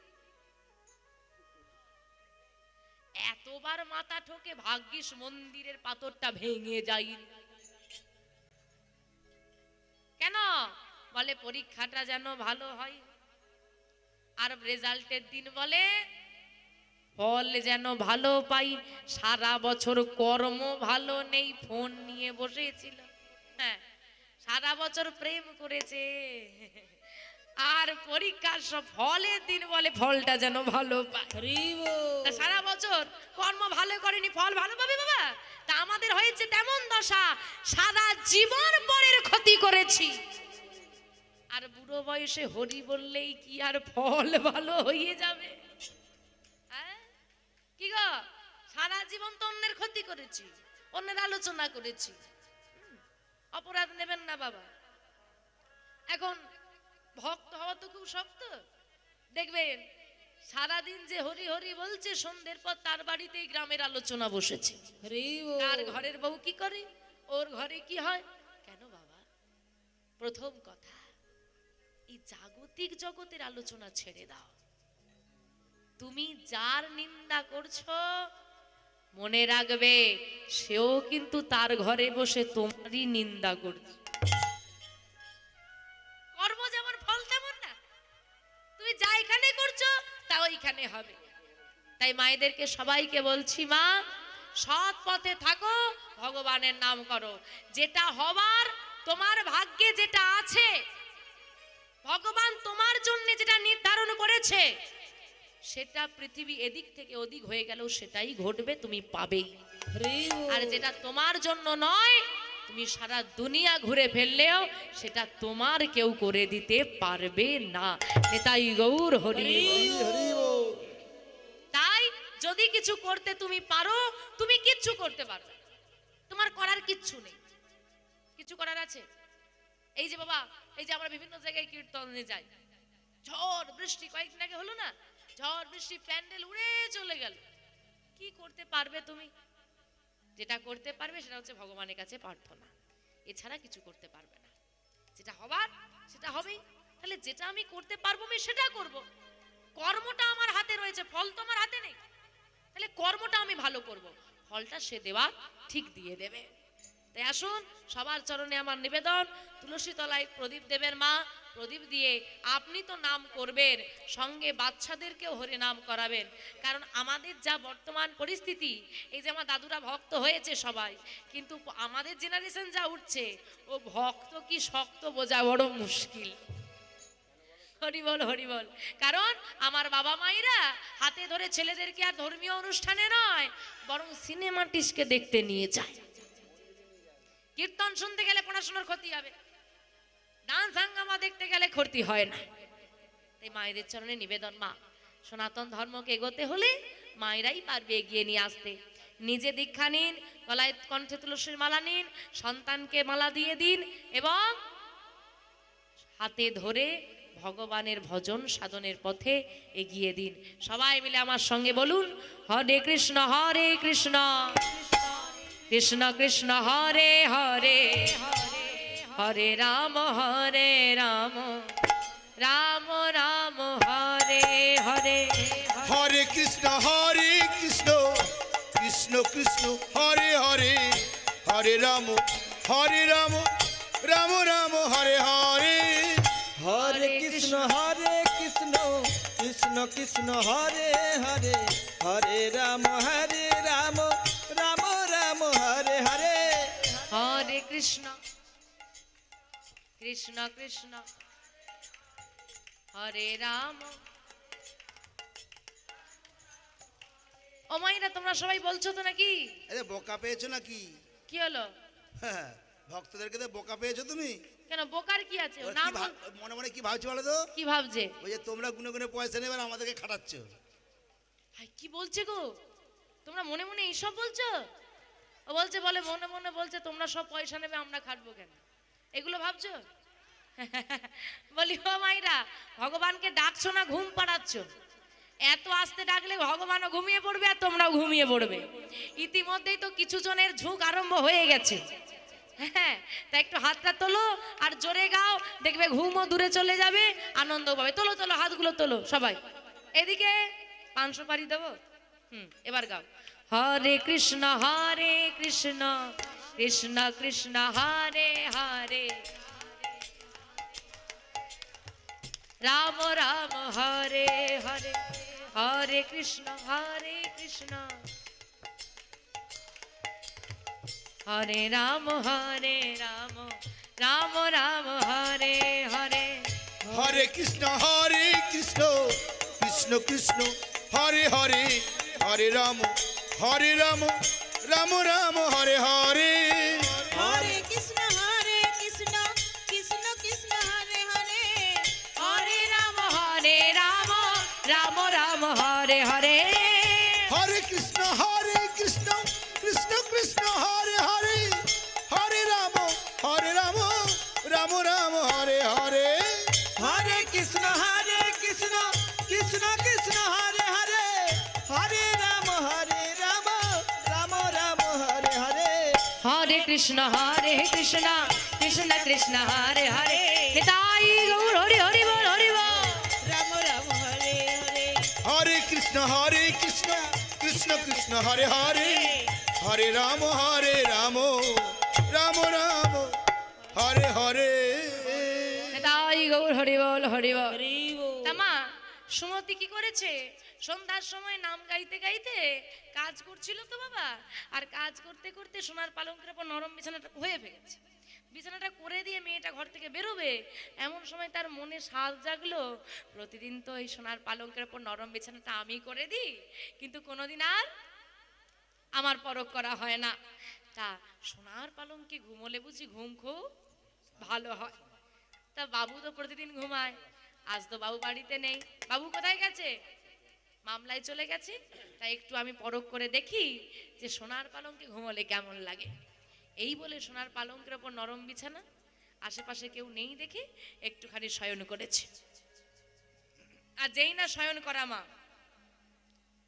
এতবার মাথা ঠোকে, ভাগ্যিস মন্দিরের পাথরটা ভেঙে যায়। কেন বলে, পরীক্ষাটা যেন ভালো হয়। আর রেজাল্টের দিন বলে, ফল যেন ভালো পাই। সারা বছর কর্ম ভালো নেই, ফোন নিয়ে বসেছিল। হ্যাঁ, সারা বছর প্রেম করেছে, আর পরীক্ষার সব ফলের দিন বলে ফলটা যেন ভালো পায়। হরি বল। তা সারা বছর কর্ম ভালো করেনি, ফল ভালো পাবে বাবা? তা আমাদের হয়েছে তেমন দশা, সারা জীবন পরের ক্ষতি করেছি। আর বুড়ো বয়সে হরি বললেই কি আর ফল ভালো হয়ে যাবে? হ্যাঁ কি গো, সারা জীবন তো অন্যের ক্ষতি করেছি, অন্যের আলোচনা করেছি। অপরাধ নেবেন না বাবা। এখন ভক্ত হওয়া তো খুব শক্ত। দেখবেন সারাদিন যে হরি হরি বলছে, সন্ধ্যের পর তার বাড়িতেই গ্রামের আলোচনা বসেছে। হরি বল। তার ঘরের বউ কি করে, ওর ঘরে কি হয়। কেন বাবা? প্রথম কথা, এই জাগতিক জগতের আলোচনা ছেড়ে দাও। তুমি যার নিন্দা করছো, মনে রাখবে সেও কিন্তু তার ঘরে বসে তোমারই নিন্দা করছে। কর্ম যেমন ফল তেমন না, তুমি যা এখানে করছো তা ওইখানে হবে। তাই মায়েদেরকে সবাইকে বলছি, মা সৎ পথে থাকো, ভগবানের নাম করো। যেটা হবার, তোমার ভাগ্যে যেটা আছে, ভগবান তোমার জন্য যেটা নির্ধারণ করেছে, সেটা পৃথিবী এদিক থেকে ওদিক হয়ে গেলেও সেটাই ঘটবে, তুমি পাবেই। হরি বল। আর যেটা তোমার জন্য নয়, তুমি সারা দুনিয়া ঘুরে ফেললেও সেটা তোমার কেউ করে দিতে পারবে না। নেতাই গৌর হরি বল। তাই যদি কিছু করতে তুমি পারো, তুমি কিচ্ছু করতে পারবে, তোমার করার কিচ্ছু নেই। কিছু করার আছে? এই যে বাবা, এই যে আমরা বিভিন্ন জায়গায় কীর্তনে যাই, ঝড় বৃষ্টি কয়েকদিন আগে হলো না, ঝড় বৃষ্টি, প্যান্ডেল উড়ে চলে গেল। কি করতে পারবে তুমি? যেটা করতে পারবে সেটা হচ্ছে ভগবানের কাছে প্রার্থনা। এছাড়া কিছু করতে পারবে না। যেটা হবার সেটা হবেই। তাহলে যেটা আমি করতে পারবো আমি সেটা করব। কর্মটা আমার হাতে রয়েছে, ফল তো আমার হাতে নেই। তাহলে কর্মটা আমি ভালো করব, ফলটা সে দেওয়া ঠিক দিয়ে দেবে। তাই আসুন, সবার চরণে আমার নিবেদন, তুলসী তলায় প্রদীপ দেবেন মা, প্রদীপ দিয়ে আপনি তো নাম করবেন, সঙ্গে বাচ্চাদেরকেও হরি নাম করাবেন। কারণ আমাদের যা বর্তমান পরিস্থিতি, এই যে আমার দাদুরা ভক্ত হয়েছে সবাই, কিন্তু আমাদের জেনারেশন যা উঠছে, ও ভক্ত কি শক্ত বোঝা বড় মুশকিল। হরি বল, হরি বল। কারণ আমার বাবা মায়েরা হাতে ধরে ছেলেদেরকে আর ধর্মীয় অনুষ্ঠানে নয়, বরং সিনেমা টিসকে দেখতে নিয়ে যায়। কীর্তন শুনতে গেলে পড়াশোনার ক্ষতি হবে, ডান্স হাঙ্গামা দেখতে গেলে ক্ষতি হয় না। তাই মায়েদের চরণে নিবেদন, মা, সনাতন ধর্মকে এগোতে হলে মায়েরাই পারবে এগিয়ে নিয়ে আসতে। নিজে দীক্ষা নিন, গলায় কণ্ঠে তুলসীর মালা নিন, সন্তানকে মালা দিয়ে দিন এবং হাতে ধরে ভগবানের ভজন সাধনের পথে এগিয়ে দিন। সবাই মিলে আমার সঙ্গে বলুন, হরে কৃষ্ণ কৃষ্ণ কৃষ্ণ হরে হরে, হরে রাম রাম রাম হরে হরে। হরে কৃষ্ণ কৃষ্ণ কৃষ্ণ হরে হরে, হরে রাম রাম রাম হরে হরে। হরে কৃষ্ণ কৃষ্ণ কৃষ্ণ হরে হরে, হরে রাম রাম রাম হরে হরে। হরে কৃষ্ণ কৃষ্ণ কৃষ্ণ হরে রাম। ও মাইরা, তোমরা সবাই বলছো তো নাকি? আরে বোকা পেয়েছো নাকি? কি হলো? হ্যাঁ, ভক্তদেরকে তো বোকা পেয়েছো তুমি। কেন, বোকার কি আছে? ওরা নাম কি মনে মনে কি ভাবছো বলো তো? কি ভাবছে? ওই যে তোমরা গুনে গুনে পয়সা নেবে আর আমাদেরকে খাটাচ্ছ। হাই, কি বলছে গো? তোমরা মনে মনে এইসব বলছো? ও বলছে, বলে মনে মনে বলছে তোমরা সব পয়সা নেবে, আমরা খাটবো কেন? এগুলো ভাবছো? বলি ও মাইরা, ভগবানকে ডাকছো না ঘুম পাড়াচ্ছ? এত আস্তে ডাকলে ভগবানও ঘুমিয়ে পড়বে আর তোমরাও ঘুমিয়ে পড়বে। ইতিমধ্যেই তো কিছু জনের ঝুঁক আরম্ভ হয়ে গেছে। হ্যাঁ, তা একটু হাতটা তোলো আর জোরে গাও, দেখবে ঘুমও দূরে চলে যাবে, আনন্দ পাবে। তোলো তোলো, হাতগুলো তোলো সবাই। এদিকে 500 পারি দেবো। এবার গাও, হরে কৃষ্ণ কৃষ্ণ কৃষ্ণ হরে হরে, রাম রাম হরে হরে, হরে কৃষ্ণ হরে রাম রাম রাম হরে হরে। হরে কৃষ্ণ কৃষ্ণ কৃষ্ণ হরে হরে, হরে রাম রাম রাম হরে হরে। হরে কৃষ্ণ কৃষ্ণ কৃষ্ণ হরে হরে, হরে রাম রাম রাম হরে হরে। হরে কৃষ্ণ কৃষ্ণ কৃষ্ণ হরে হরে, হরে রাম রাম রাম হরে হরে। হরে কৃষ্ণ কৃষ্ণ কৃষ্ণ হরে হরে, হরে রাম রাম রাম হরে হরে। হরে কৃষ্ণ কৃষ্ণ কৃষ্ণ হরে হরে, নিতাই গৌর হরি হরি বল, হরি বল। রাম রাম হরে হরে। হরে কৃষ্ণ কৃষ্ণ হরে হরে, হরে রাম রাম রাম হরে হরে। নিতাই গৌর হরি বল, হরি বল। হরি বল। তামা সুমতি কি করেছে? সন্ধ্যার সময় নাম গাইতে গাইতে কাজ করছিল তো বাবা, আর কাজ করতে করতে সোনার পালঙ্কের উপর নরম বিছানাটা হয়ে ফেলেছে। বিছানাটা করে দিয়ে মেয়েটা ঘর থেকে বেরোবে, এমন সময় তার মনে সাজ জাগলো, প্রতিদিন তো এই সোনার পালঙ্কের উপর নরম বিছানাটা আমি করে দিই, কিন্তু কোনোদিন আর আমার পরখ করা হয় না। তা সোনার পালঙ্কে ঘুমোলে বুঝি ঘুম খুব ভালো হয়। তা বাবু তো প্রতিদিন ঘুমায়, আজ তো বাবু বাড়িতে নেই। বাবু কোথায় গেছে? মামলায় চলে গেছে। তাই একটু আমি পরখ করে দেখি যে সোনার পালঙ্কে ঘুমোলে কেমন লাগে। এই বলে সোনার পালঙ্কের ওপর নরম বিছানা, আশেপাশে কেউ নেই দেখে একটুখানি শয়ন করেছে। আর যেই না শয়ন করা মা,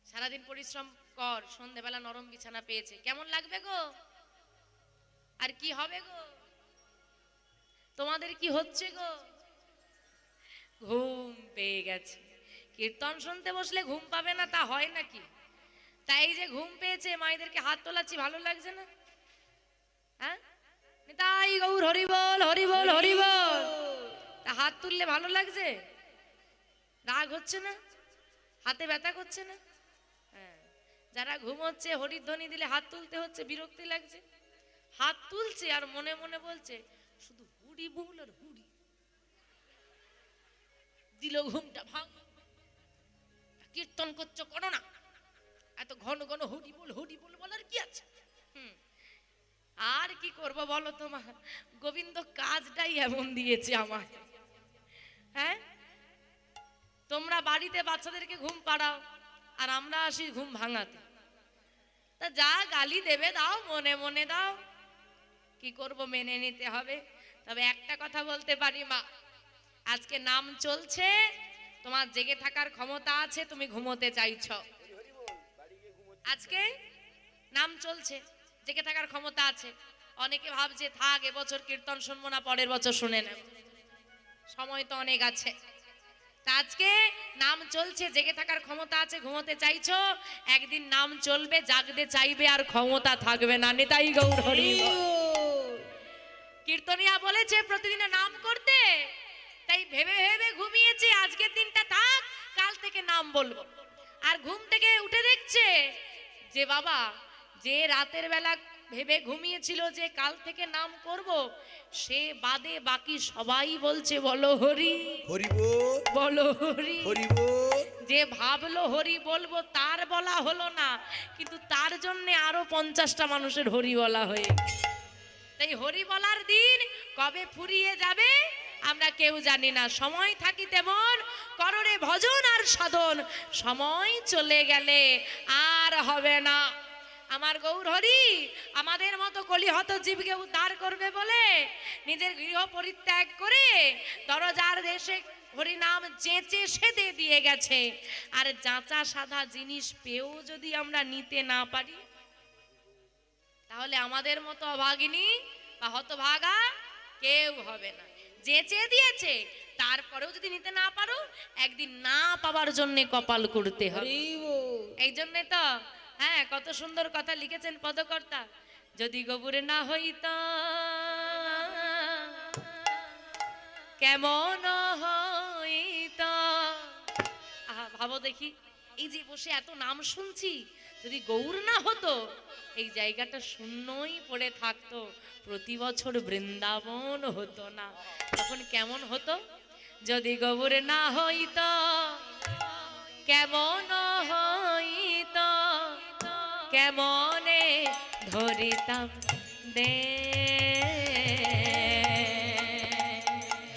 সারাদিন পরিশ্রম কর, সন্ধেবেলা নরম বিছানা পেয়েছে, কেমন লাগবে গো? আর কি হবে গো? তোমাদের কি হচ্ছে গো? ঘুম পেয়ে গেছে। কীর্তন শুনতে বসলে ঘুম পাবে না তা হয় নাকি? তাই যে ঘুম পেয়েছে মায়েদেরকে হাত তোলাচ্ছি, ভালো লাগছে না? হ্যাঁ, তাই গৌর হরি বল, হরি বল, হরি বল। তা হাত তুললে ভালো লাগছে? রাগ হচ্ছে না? হাতে ব্যথা করছে না? হ্যাঁ, যারা ঘুমোচ্ছে হরিধ্বনি দিলে হাত তুলতে হচ্ছে, বিরক্তি লাগছে। হাত তুলছে আর মনে মনে বলছে শুধু হুড়ি বল আর হুড়ি, দিল ঘুমটা ভাঙ। কীর্তন করছো করো না, এত ঘন ঘন হুড়ি বল বলার কি আছে? আর কি করব বলো, তোমার গোবিন্দ কাজটাই এমন দিয়েছে আমার। হ্যাঁ, তোমরা বাড়িতে বাচ্চাদেরকে ঘুম পাড়াও আর আমরা আসি ঘুম ভাঙাতে। তা যা গালি দেবে দাও, মনে মনে দাও, কি করব মেনে নিতে হবে। তবে একটা কথা বলতে পারি মা, আজকে নাম চলছে, তোমার জেগে থাকার ক্ষমতা আছে, তুমি ঘুমোতে চাইছ। আজকে নাম চলছে, জেগে থাকার ক্ষমতা আছে। অনেকে ভাবছে থাক এবছর কীর্তন শুনবো না, পরের বছর শুনে নেব, সময় তো অনেক আছে। তা আজকে নাম চলছে, জেগে থাকার ক্ষমতা আছে, ঘুমোতে চাইছো, একদিন নাম চলবে, জাগতে চাইবে আর ক্ষমতা থাকবে না। নিতাই গৌর হরি বল। কীর্তনিয়া বলেছে প্রতিদিনের নাম করতে, তাই ভেবে ভেবে ঘুমিয়েছে আজকের দিনটা থাক, কাল থেকে নাম বলবো। আর ঘুম থেকে উঠে দেখছে যে বাবা, যে রাতের বেলা ভেবে ঘুমিয়েছিল যে কাল থেকে নাম করব, সে বাদে বাকি সবাই বলছে বলো হরি, হরি বল, বলো হরি, হরি বল। যে ভাবলো হরি বলবো তার বলা হলো না, কিন্তু তার জন্য আরো 50টা মানুষের হরি বলা হয়ে। তাই হরি বলার দিন কবে ফুরিয়ে যাবে আমরা কেউ জানি না। সময় থাকিতে মন কররে ভজন আর সাধন, সময় চলে গেলে আর হবে না। আমার গৌর হরি আমাদের মতো কলিহত জীবকে উদ্ধার করবে বলে নিজের গৃহ পরিত্যাগ করে দরজার দেশে হরিনাম চেঁচে সেদে দিয়ে গেছে। আর যাঁচা সাদা জিনিস পেয়েও যদি আমরা নিতে না পারি, তাহলে আমাদের মতো অভাগিনী বা হতভাগা কেউ হবে না। যেচে দিয়েছে তারপরেও যদি নিতে না পারো, একদিন না পাওয়ার জন্য কপাল করতে হবে। এই জন্যে তো হ্যাঁ, কত সুন্দর কথা লিখেছেন পদকর্তা, যদি গোবরে না হইতা কেমন হইতা। আহা, ভাবো দেখি, এই যে বসে এত নাম শুনছি, যদি গৌর না হতো এই জায়গাটা শূন্যই পড়ে থাকতো, প্রতি বছর বৃন্দাবন হতো না, তখন কেমন হতো? যদি গৌর না হইতো কেমন হইতো, কেমনে ধরিতাম দে।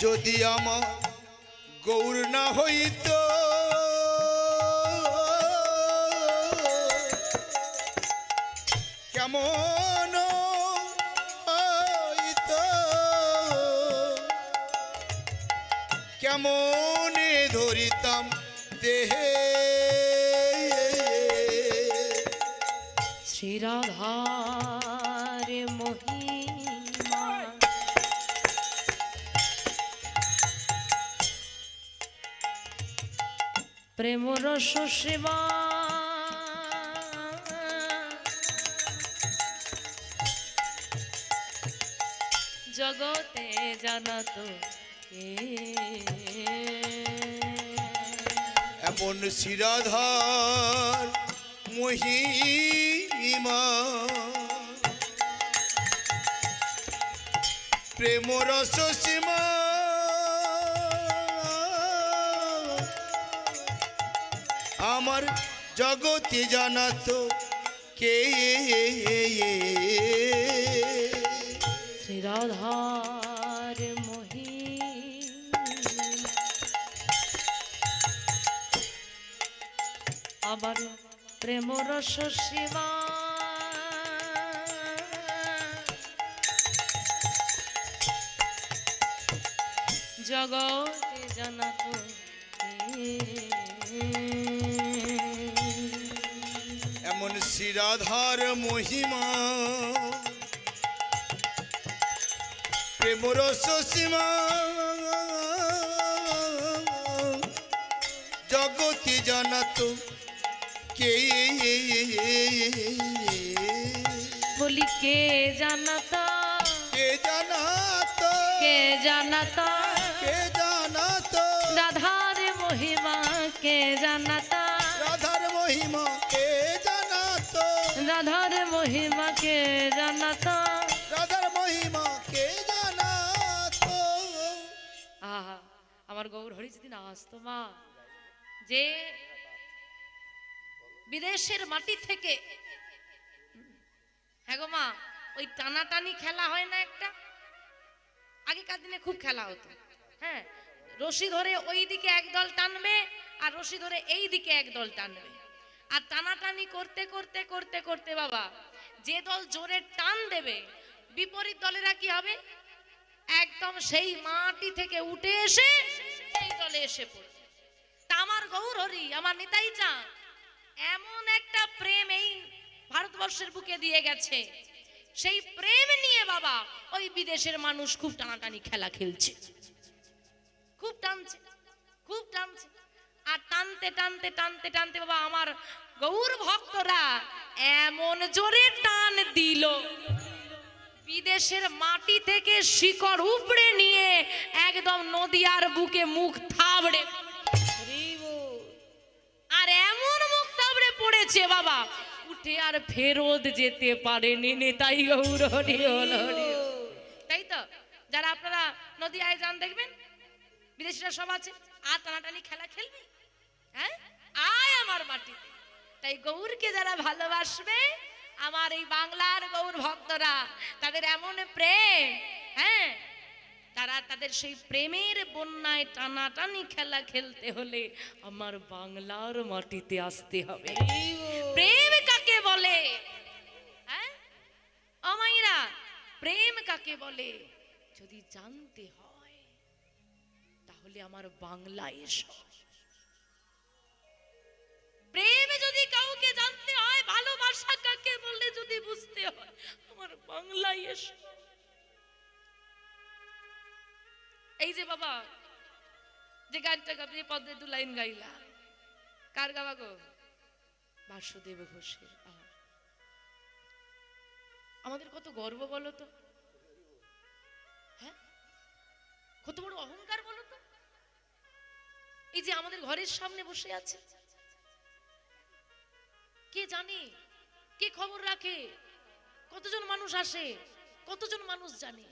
যদি আমার গৌর না হইতো কেমন হইতো, কেমনে ধরিতাম দেহে। শ্রীরাধার মহিমা প্রেম রস সেবা, জগতে জানাত কে। এমন শ্রীরাধার মহিমা প্রেম রস সীমা, আমার জগতে জানাতো কে। শ্রীরাধার মহিমা আবার প্রেম রস শিবা, জগতে জানাতো এমন শ্রীরাধার মহিমা প্রেমর সীমা জগতি জানাতো কে বলি কে জানাতো, কে জানাতো কে জানাতো কে জানাতো রাধার মহিমা, কে জানাতো রাধার মহিমা কে জানাতো রাধার মহিমা, কে জানাতো। রাধার মহিমা কে জানাতো আহা, আমার গৌর হরি যদি না আসতো মা, যে বিদেশের মাটি থেকে, হ্যাঁ গো মা, ওই টানাটানি খেলা হয় না একটা, আগেকার দিনে খুব খেলা হতো। হ্যাঁ, রশি ধরে ওই দিকে এক দল টানবে আর রশি ধরে এই দিকে এক দল টানবে, আর টানাটানি করতে করতে করতে করতে বাবা, যে দল জোরে টান দেবে বিপরীত দলেরা কি হবে, একদম সেই মাটি থেকে উঠে এসে এই দলে এসে পড়বে। তা আমার গৌর হরি, আমার নিতাই চাঁদ এমন একটা প্রেম এই ভারতবর্ষের বুকে দিয়ে গেছে, সেই প্রেম নিয়ে বাবা ওই বিদেশের মানুষ খুব টানাটানি খেলা খেলছে, খুব টানছে, খুব টানছে। আর টানতে টানতে টানতে টানতে বাবা আমার গৌর ভক্তরা এমন জোরে টান দিল, বিদেশের মাটি থেকে শিকড় উপড়ে নিয়ে একদম নদীয়ার বুকে মুখ থাবড়ে, আর এমন মুখ থাবড়ে পড়েছে বাবা, উঠে আর ফেরত যেতে পারেনি নেতাই গৌর হরি হল হরি। তাই তো যারা আপনারা নদীয়ায় যান দেখবেন বিদেশিরা সব আছে, আর টানাটানি খেলা খেলবে, হ্যাঁ আয় আমার মাটিতে। তাই গৌরকে যারা ভালোবাসবে, আমার এই বাংলার গৌর ভক্তরা, তাদের এমন প্রেম, হ্যাঁ তারা তাদের সেই প্রেমের বন্যায় টানাটানি খেলা খেলতে হলে আমার বাংলার মাটিতে আসতে হবে। প্রেম কাকে বলে, হ্যাঁ আমাইরা, প্রেম কাকে বলে যদি জানতে হয় তাহলে আমার বাংলায় এসো। প্রেম যদি কাউকে জানতে হয়, ভালোবাসা কাকে বলে যদি বুঝতে হয়, আমার বাংলায় এসো। এই যে বাবা যে গানটা গাবি পদ্মে দু লাইন গাইলা, কার গাওয়া গো? বাসুদেব ঘোষের। আমাদের কত গর্ব বলো তো, হ্যাঁ কত বড় অহংকার বলো তো, এই যে আমাদের ঘরের সামনে বসে আছে, কে জানে, কে খবর রাখে, কতজন মানুষ আসে, কতজন মানুষ জানে।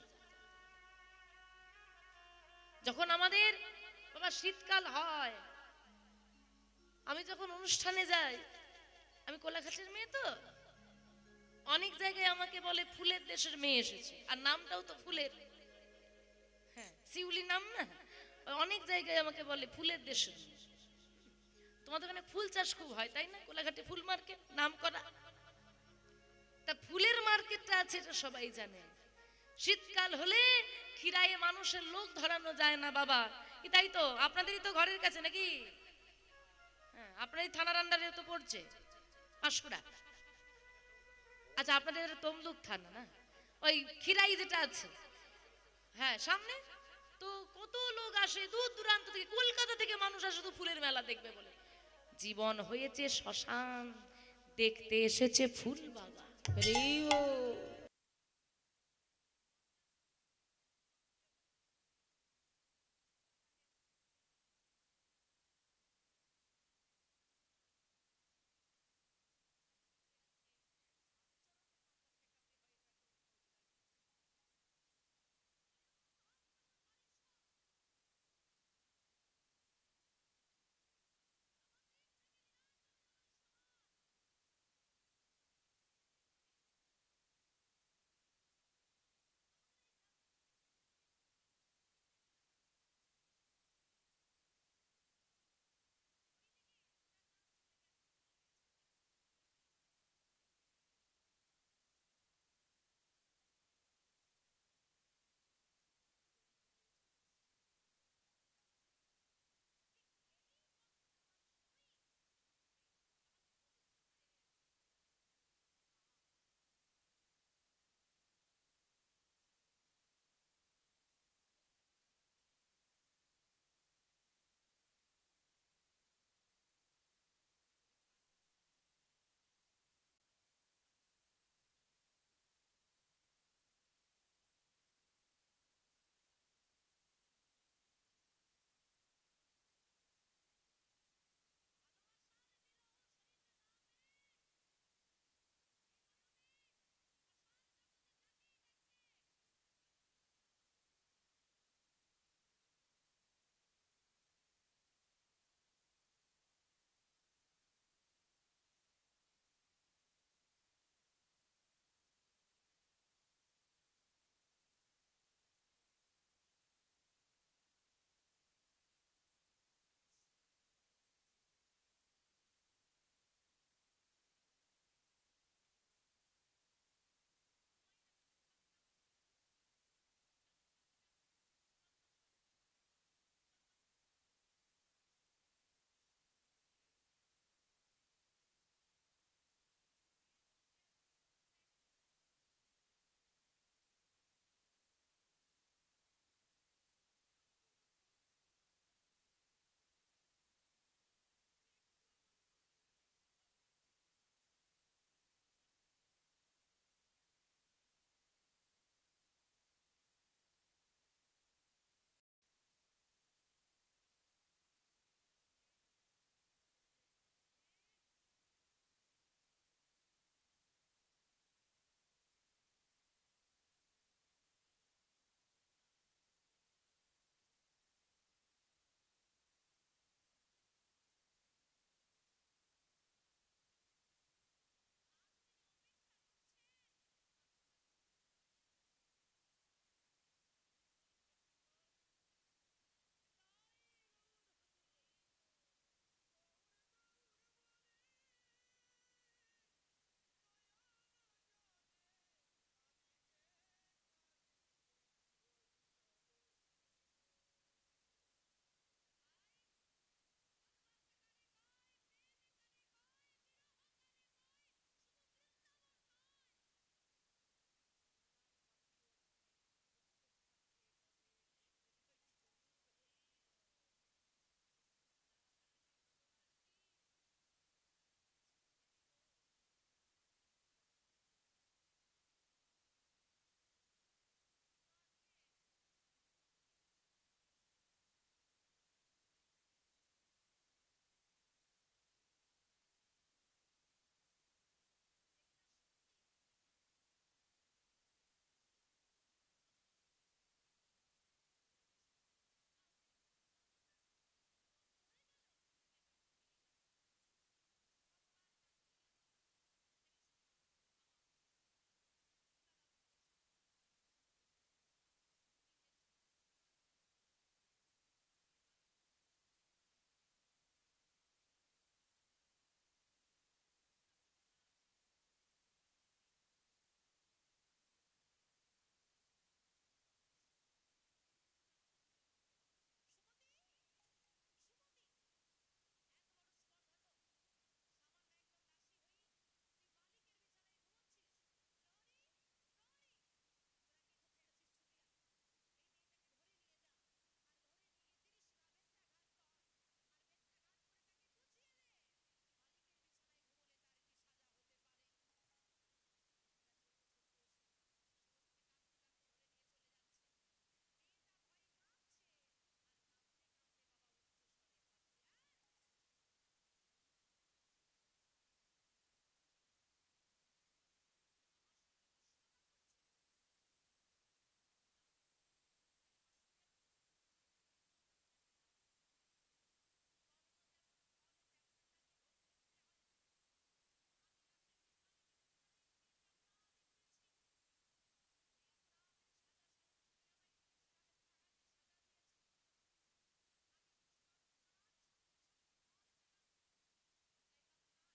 যখন আমাদের বাবা শীতকাল হয়, আমি যখন অনুষ্ঠানে যাই, আমি কোলাঘাটের মেয়ে তো, অনেক জায়গায় আমাকে বলে ফুলের দেশের মেয়ে এসেছে, আর নামটাও তো ফুলের, হ্যাঁ শিউলি নাম না, অনেক জায়গায় আমাকে বলে ফুলের দেশের। তোমাদের ওখানে ফুল চাষ খুব হয় তাই না, কোলাঘাটে ফুল মার্কেট নাম করা, তা ফুলের মার্কেটটা আছে এটা সবাই জানে। শীতকাল হলে খিরায়ে মানুষের লোক ধরানো যায় না বাবা, কি তাই তো? আপনাদেরই তো ঘরের কাছে নাকি, হ্যাঁ আপনারই থানার আন্ডারে তো পড়ছে পাঁশকুড়া। আচ্ছা আপনাদের তমলুক থানা না, ওই খিরাই যেটা আছে, হ্যাঁ সামনে তো কত লোক আসে দূর দূরান্ত থেকে, কলকাতা থেকে মানুষ আসে তো ফুলের মেলা দেখবে বলে। জীবন হয়েছে শ্মশান, দেখতে এসেছে ফুল বাগান।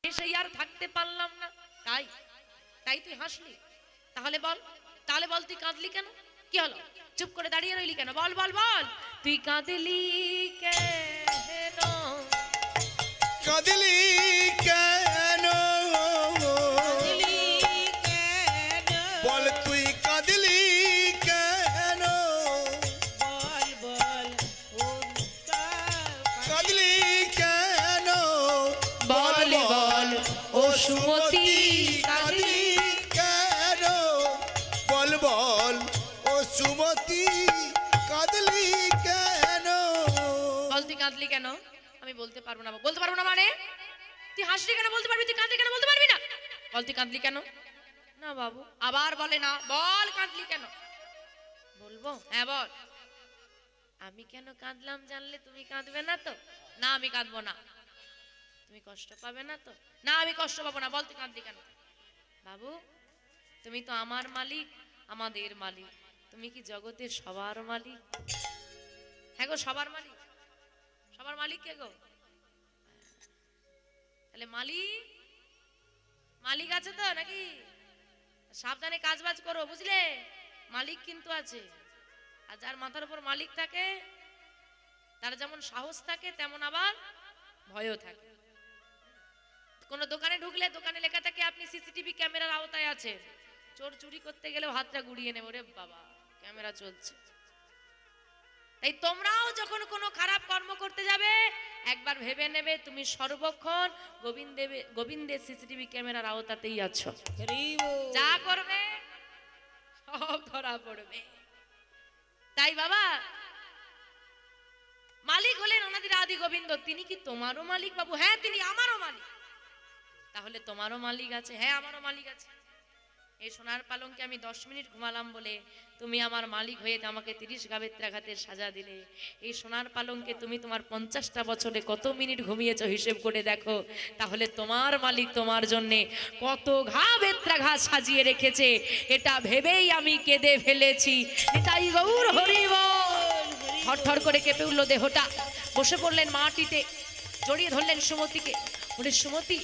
সেই আর থাকতে পারলাম না। তাই তাই তুই হাসলি? তাহলে বল তুই কাঁদলি কেন? কি হলো? চুপ করে দাঁড়িয়ে রইলি কেন? বল বল বল, তুই কাঁদলি কেন? কাঁদলি কেন? কাঁদলি কেন? বল তুই কাঁদলি কেন? বল বল ও কাঁদলি কেন? বল বল ও সুমতি, কাঁদলি কেন? বল বল ও সুমতি, কাঁদলি কেন? বল তুই কাঁদলি কেন? আমি বলতে পারবো না। বলতে পারবো না মানে? তুই হাসলি কেন বলতে পারবি, তুই কাঁদলি কেন বলতে পারবি না? বল তুই কাঁদলি কেন? না বাবু, আবার বলে না, বল কাঁদলি কেন? বলবো? হ্যাঁ বল। আমি কেন কাঁদলাম জানলে তুমি কাঁদবে না তো? না আমি কাঁদবো না। তুমি কষ্ট পাবে না তো? না আমি কষ্ট পাবো না। বল তুই কাঁদলি কেন? বাবু, তুমি তো আমার মালিক, আমাদের মালিক। তুমি কি জগতের সবার মালিক? হ্যাঁ গো, সবার মালিক। সবার মালিক কে গো? তাহলে মালিক আছে তো নাকি? সাবধানে কাজবাজ করো, বুঝলে? মালিক কিন্তু আছে। আর যার মাথার উপর মালিক থাকে তার যেমন সাহস থাকে তেমন আবার ভয়ও থাকে। কোন দোকানে ঢুকলে দোকানে লেখা থাকে আপনি সিসিটিভি ক্যামেরার আওতায় আছেন। চোর চুরি করতে গেলেও হাতটা গুড়িয়ে নেব, রে বাবা ক্যামেরা চলছে। তাই তোমরাও যখন কোনো খারাপ কর্ম করতে যাবে একবার ভেবে নেবে তুমি সর্বক্ষণ গোবিন্দের সিসিটিভি ক্যামেরার আওতাতেই আছো। যা করবে সব ধরা পড়বে। তাই বাবা, মালিক হলেন অনাদির আদি গোবিন্দ। তিনি কি তোমারও মালিক বাবু? হ্যাঁ তিনি আমারও মালিক। তাহলে তোমারও মালিক আছে? হ্যাঁ আমারও মালিক আছে। এই সোনার পালঙ্কে আমি 10 মিনিট ঘুমালাম বলে তুমি আমার মালিক হয়ে আমাকে 30 গাবেত্রাঘাতের সাজা দিলে। এই সোনার পালঙ্কে তুমি তোমার 50টা বছরে কত মিনিট ঘুমিয়েছো হিসেব করে দেখো। তাহলে তোমার মালিক তোমার জন্যে কত গাবেত্রাঘাত সাজিয়ে রেখেছে এটা ভেবেই আমি কেঁদে ফেলেছি। নিতাই গৌর হরি বল। থরথর করে কেঁপে উঠল দেহটা। বসে পড়লেন মাটিতে, জড়িয়ে ধরলেন সুমতিকে। বলে সুমতি,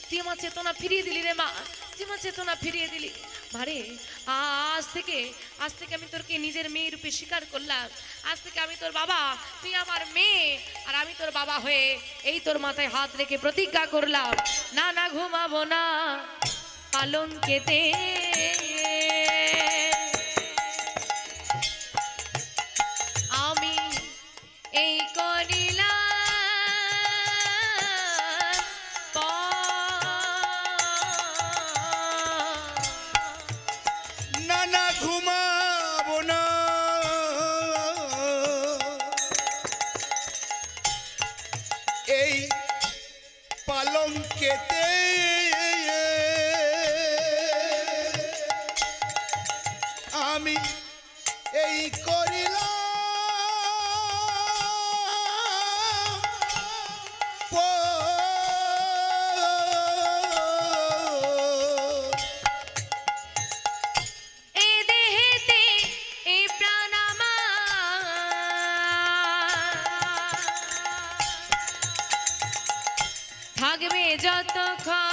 তুই আমার চেতনা ফিরিয়ে দিলি রে মা, তুই আমার চেতনা ফিরিয়ে দিলি। ভারে আজ থেকে আমি তোরকে নিজের মেয়ে রূপে স্বীকার করলাম। আজ থেকে আমি তোর বাবা, তুই আমার মেয়ে, আর আমি তোর বাবা হয়ে এই তোর মাথায় হাত রেখে প্রতিজ্ঞা করলাম, না না ঘুমাবো না পালঙ্কেতে। আমি এই করিলাম না না ঘুমাবো না, এই পালঙ্কেতে আমি এই করিলাম এ দেহেতে এ প্রাণ আমার থাকবে যতক্ষণ।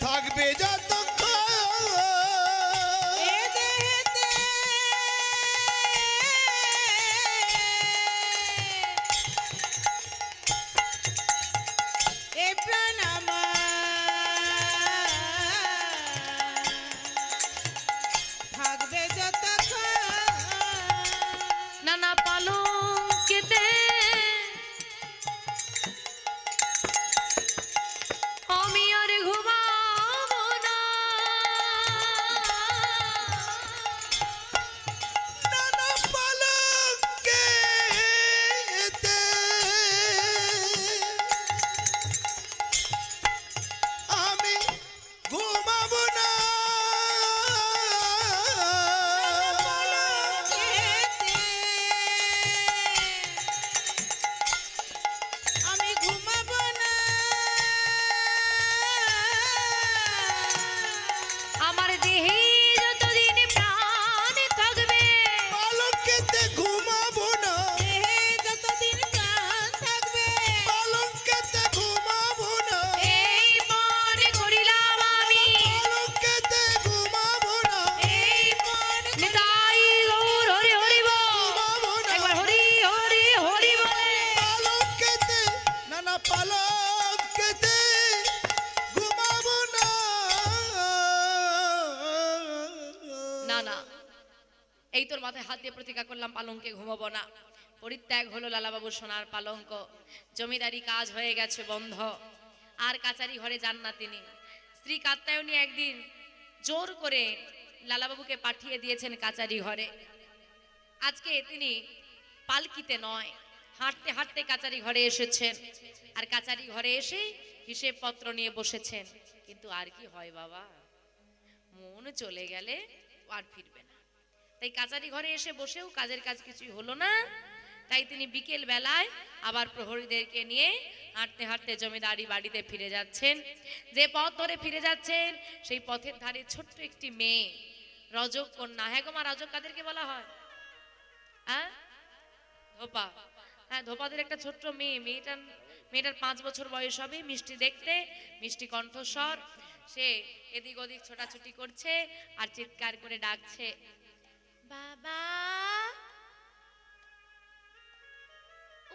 থাকবে যতক্ষণ এ দেহেতে না না, এই তোর মাথায় হাত দিয়ে প্রতিজ্ঞা করলাম পালঙ্কে ঘুমাবো না। পরিত্যাগ হলো লালাবাবুর সোনার পালঙ্ক। জমিদারি কাজ হয়ে গেছে বন্ধ, আর কাচারি ঘরে যান না তিনি। স্ত্রী কাত্যায়নী একদিন জোর করে লালাবাবুকে পাঠিয়ে দিয়েছেন কাচারি ঘরে। আজকে তিনি পালকিতে নয়, হাঁটতে হাঁটতে কাচারি ঘরে এসেছেন, আর কাচারি ঘরে এসে হিসেব পত্র নিয়ে বসেছেন। কিন্তু আর কি হয় বাবা, মন চলে গেলে আর ফিরবে না। তাই কাচারি ঘরে এসে বসেও কাজের কাজ কিছুই হলো না। তাই তিনি বিকেল বেলায় আবার প্রহরীদেরকে নিয়ে হাঁটতে হাঁটতে জমিদারি বাড়িতে ফিরে যাচ্ছেন। যে পথ ধরে ফিরে যাচ্ছেন সেই পথের ধারে ছোট্ট একটি মেয়ে, রজক কন্যা। হ্যাঁ গো মা, রজক কাদেরকে বলা হয়? হ্যাঁ, ধোপা। হ্যাঁ, ধোপাদের একটা ছোট্ট মেয়ে। মেয়েটার 5 বছর বয়স হবে, মিষ্টি দেখতে, মিষ্টি কণ্ঠস্বর। সে এদিক ওদিক ছোটাছুটি করছে আর চিৎকার করে ডাকছে, বাবা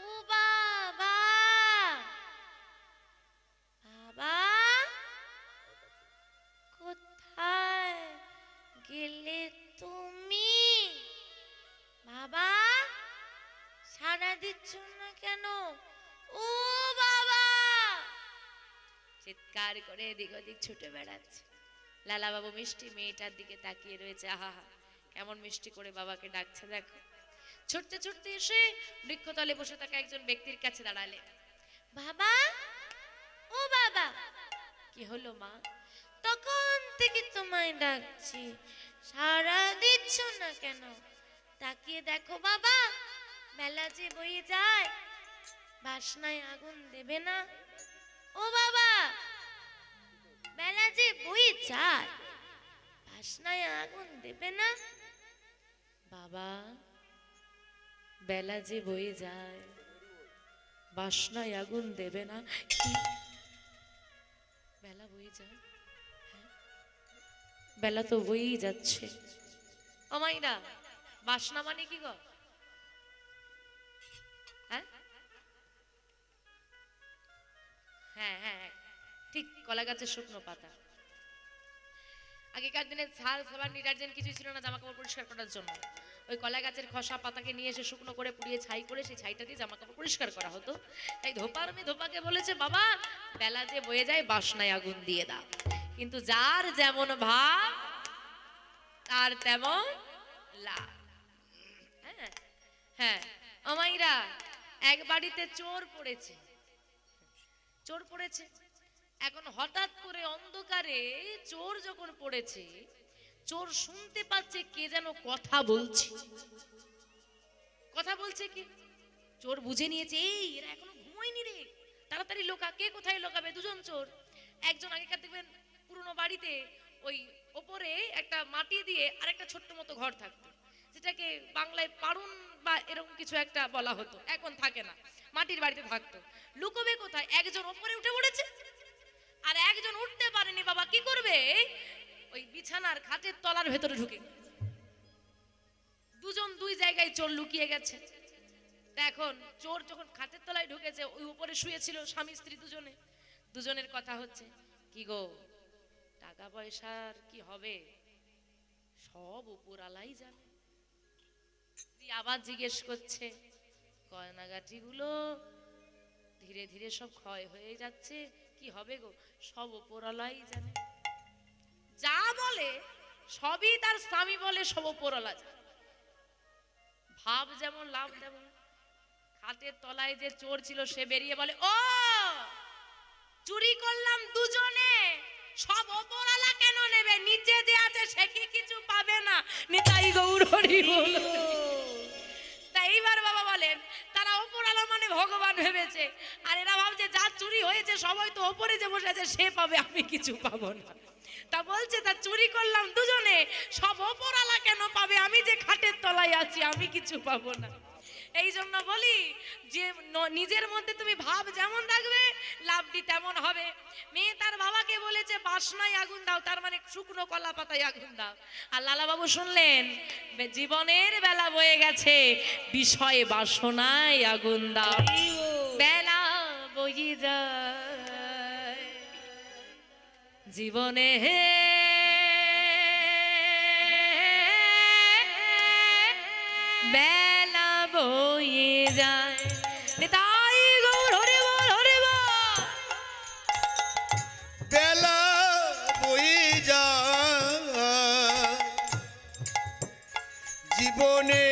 ও বাবা, বাবা কোথায় গেলে তুমি? বাবা সাড়া দিচ্ছ না কেন? ও বাবা, চিৎকার করে এদিক ওদিক ছুটে বেড়াচ্ছে। লালাবাবু মিষ্টি মেয়েটার দিকে তাকিয়ে রয়েছে। আহা, কেমন মিষ্টি করে বাবাকে ডাকছে দেখো। ছুটতে ছুটতে এসে বৃক্ষতলে বসে থাকা একজন ব্যক্তির কাছে দাঁড়ালে। বাবা ও বাবা। কি হলো মা? তখন থেকে তোমায় ডাকছি, সাড়া দিচ্ছ না কেন? তাকিয়ে দেখো বাবা, বেলা যে বয়ে যায়, বাসনায় আগুন দেবে না? ও বাবা, বেলা যে বয়ে যায়, বাসনায় আগুন দেবে না? বাবা, বেলা যে বয়ে যায়, বাসনায় আগুন দেবে না? কি বেলা বয়ে যায়? হ্যাঁ, বেলা তো বয়েই যাচ্ছে। ও মাইরা, বাসনা মানে কি গো? হ্যাঁ হ্যাঁ হ্যাঁ, ঠিক, কলা গাছের শুকনো পাতা। আগেকার দিনে সাবান ডিটারজেন্ট কিছু ছিল না জামা কাপড় পরিষ্কার করার জন্য। ওই কলা গাছের খসা পাতাকে নিয়ে এসে শুকনো করে পুড়িয়ে ছাই করে সেই ছাইটা দিয়ে জামা কাপড় পরিষ্কার করা হতো। তাই ধোপার মেয়ে ধোপাকে বলেছে, বাবা বেলা যে বয়ে যায়, বাসনায় আগুন দিয়ে দাও। কিন্তু যার যেমন ভাব তার তেমন লাভ। হ্যাঁ হ্যাঁ, আমাইরা এক বাড়িতে চোর পড়েছে। চোর পড়েছে, এখন হঠাৎ করে অন্ধকারে চোর যখন পড়েছে, চোর শুনতে পাচ্ছে কে যেন কথা বলছে। কথা বলছে কি? চোর বুঝে নিয়েছে, এই এরা এখনো ঘুমায়নি রে, তাড়াতাড়ি লোকা। কে কোথায় লোকাবে? দুজন চোর। একজন আগেকার দেখবেন পুরনো বাড়িতে ওই ওপরে একটা মাটি দিয়ে আর একটা ছোট্ট মতো ঘর থাকতো, যেটাকে বাংলায় পারুন বা এরকম কিছু একটা বলা হতো, এখন থাকে না, মাটির বাড়িতে থাকতো। লুকোবে কোথায়? একজন ওপরে উঠে পড়েছে, আর একজন উঠতে পারেনি। বাবা কি করবে? ওই বিছানার খাটের তলার ভেতরে ঢুকে। দুজন দুই জায়গায় চোর লুকিয়ে গেছে। তা এখন চোর যখন খাটের তলায় ঢুকেছে, ওই উপরে শুয়েছিল স্বামী স্ত্রী দুজনে। দুজনের কথা হচ্ছে, কি গো টাকা পয়সার কি হবে? সব উপরালাই জানে। স্ত্রী আবার জিজ্ঞেস করছে, গয়নাগাটি গুলো ধীরে ধীরে সব ক্ষয় হয়ে যাচ্ছে, কি হবে গো? সব উপরালাই জানে। যা বলে সবই তার স্বামী বলে সব উপরালা জানে। ভাব যেমন লাভ তেমন। খাটের তলায় যে চোর ছিল সে বেরিয়ে বলে, ও চুরি করলাম দুজনে, সব ওপরালা কেন নেবে? নিচে যে আছে সে কি কিছু পাবে না? নিতাই গৌর হরি বল। তাই এইবার বাবা বলেন, তারা ওপরালা মানে ভগবান ভেবেছে, আর এরা ভাবছে যা চুরি হয়েছে সবাই তো ওপরে যে বসে আছে সে পাবে, আমি কিছু পাবো না। তা বলছে, তা চুরি করলাম দুজনে, সব ওপরালা কেন পাবে? আমি যে খাটের তলায় আছি আমি কিছু পাবো না। এই জন্য বলি যে নিজের মধ্যে তুমি ভাব যেমন রাখবে লাভটি তেমন হবে। মেয়ে তার বাবাকে বলেছে বাসনায় আগুন দাও, তার মানে শুকনো কলা পাতায় আগুন দাও। আর লালাবাবু শুনলেন, জীবনের বেলা বয়ে গেছে, বিষয়ে বাসনায় আগুন দাও। বেলা বয়ে যায় জীবনে বেলা বয়ে যায় নিতাই গৌর হরি বল হরি বল। বেলা বই যা জীবনে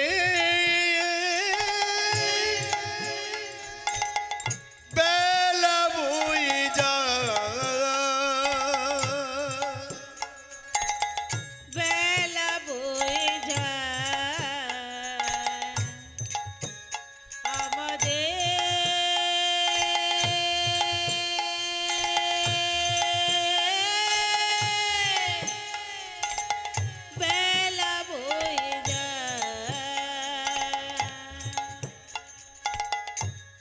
বেলা বই যা বেলা বয়ে যায় আমাদের বেলা বয়ে যায়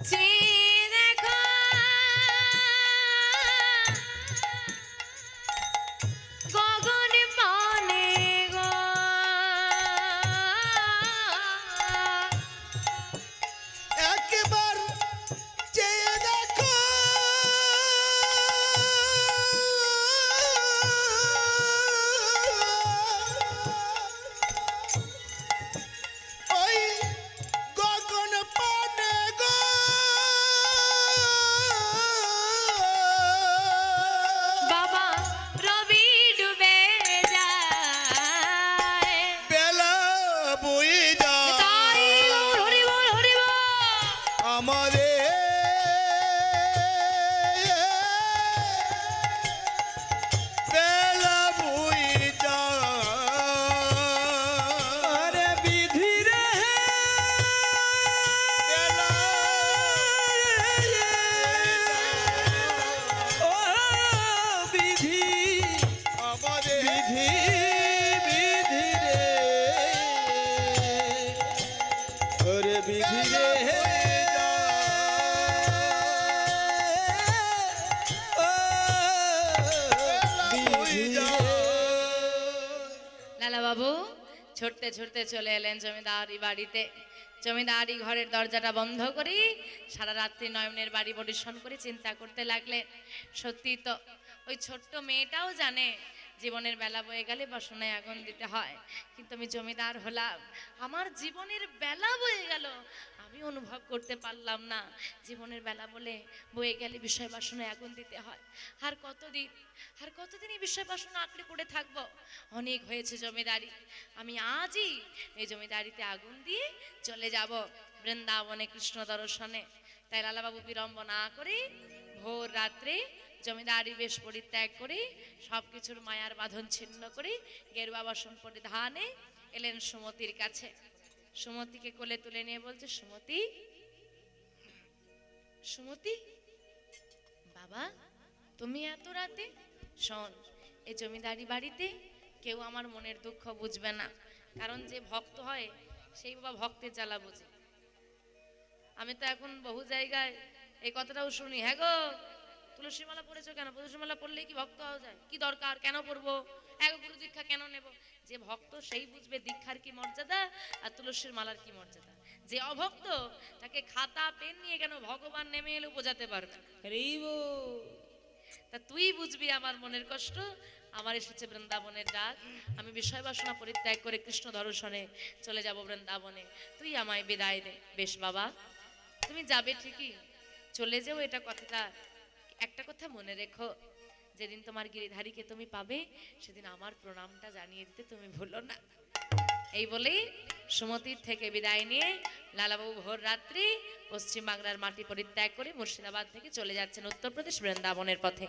চেয়ে দেখো গগন পানে গো একবার চেয়ে দেখো ওই গগন পানে গো বাবা রবি ডুবে যায় বেলা বই তাই যায় গৌর হরি বল হরি বল। আমাদের বেলা বই যায় বিধি রে বেলা ও বিধি আমাদের বিধি বিধি রে ওরে বিধি রে লালা বাবু ছুটতে ছুটতে চলে এলেন জমিদারি বাড়িতে। জমিদারি ঘরের দরজাটা বন্ধ করি সারা রাত্রি নয়নের বাড়ি পরিশন করে চিন্তা করতে লাগলেন। সত্যি তো ওই ছোট্ট মেয়েটাও জানে জীবনের বেলা বয়ে গেলে বাসনায় আগুন দিতে হয়, কিন্তু আমি জমিদার হলাম, আমার জীবনের বেলা বয়ে গেল, আমি অনুভব করতে পারলাম না জীবনের বেলা বলে বয়ে গেলে বিষয় বাসনায় আগুন দিতে হয়। আর কতদিন এই বিষয় বাসনা আঁকড়ে পড়ে থাকবো? অনেক হয়েছে জমিদারি, আমি আজই এই জমিদারিতে আগুন দিয়ে চলে যাব বৃন্দাবনে কৃষ্ণ দর্শনে। তাই লালাবাবু বিলম্ব না করে ভোর রাত্রে জমিদারি বেশ পরিত্যাগ করে সবকিছুর মায়ার বাঁধন ছিন্ন করে গেরুয়া বসন পরিধানে এলেন সুমতির কাছে। সুমতিকে কোলে তুলে নিয়ে বলছে, সুমতি সুমতি বাবা তুমি এত রাতে? শোন, এই জমিদারি বাড়িতে কেউ আমার মনের দুঃখ বুঝবে না, কারণ যে ভক্ত হয় সেই বাবা ভক্তের জ্বালা বুঝে। আমি তো এখন বহু জায়গায় এই কথাটাও শুনি, হ্যাঁ গো তুলসী মালা পড়েছো কেন? তুলসী মালা পড়লেই কি ভক্ত হওয়া যায়? কি দরকার, কেন পড়বো, এক গুরু দীক্ষা কেন নেব? যে ভক্ত সেই বুঝবে দীক্ষার কি মর্যাদা আর তুলসীর মালার কি মর্যাদা। যে অভক্ত তাকে খাতা পেন নিয়ে কেন ভগবান নেমে এলেও বোঝাতে পারবে না। তা তুই বুঝবি আমার মনের কষ্ট। আমার এসেছে বৃন্দাবনের ডাক, আমি বিষয় বাসনা পরিত্যাগ করে কৃষ্ণ দর্শনে চলে যাব বৃন্দাবনে, তুই আমায় বিদায় দে। বেশ বাবা, তুমি যাবে ঠিকই, চলে যাও, এটা কথাটা একটা কথা মনে রেখো, যেদিন তোমার গিরিধারীকে তুমি পাবে সেদিন আমার প্রণামটা জানিয়ে দিতে তুমি ভুলো না। এই বলেই সুমতির থেকে বিদায় নিয়ে লালাবাবু ভোর রাত্রি পশ্চিম বাংলার মাটি পরিত্যাগ করে মুর্শিদাবাদ থেকে চলে যাচ্ছেন উত্তরপ্রদেশ বৃন্দাবনের পথে।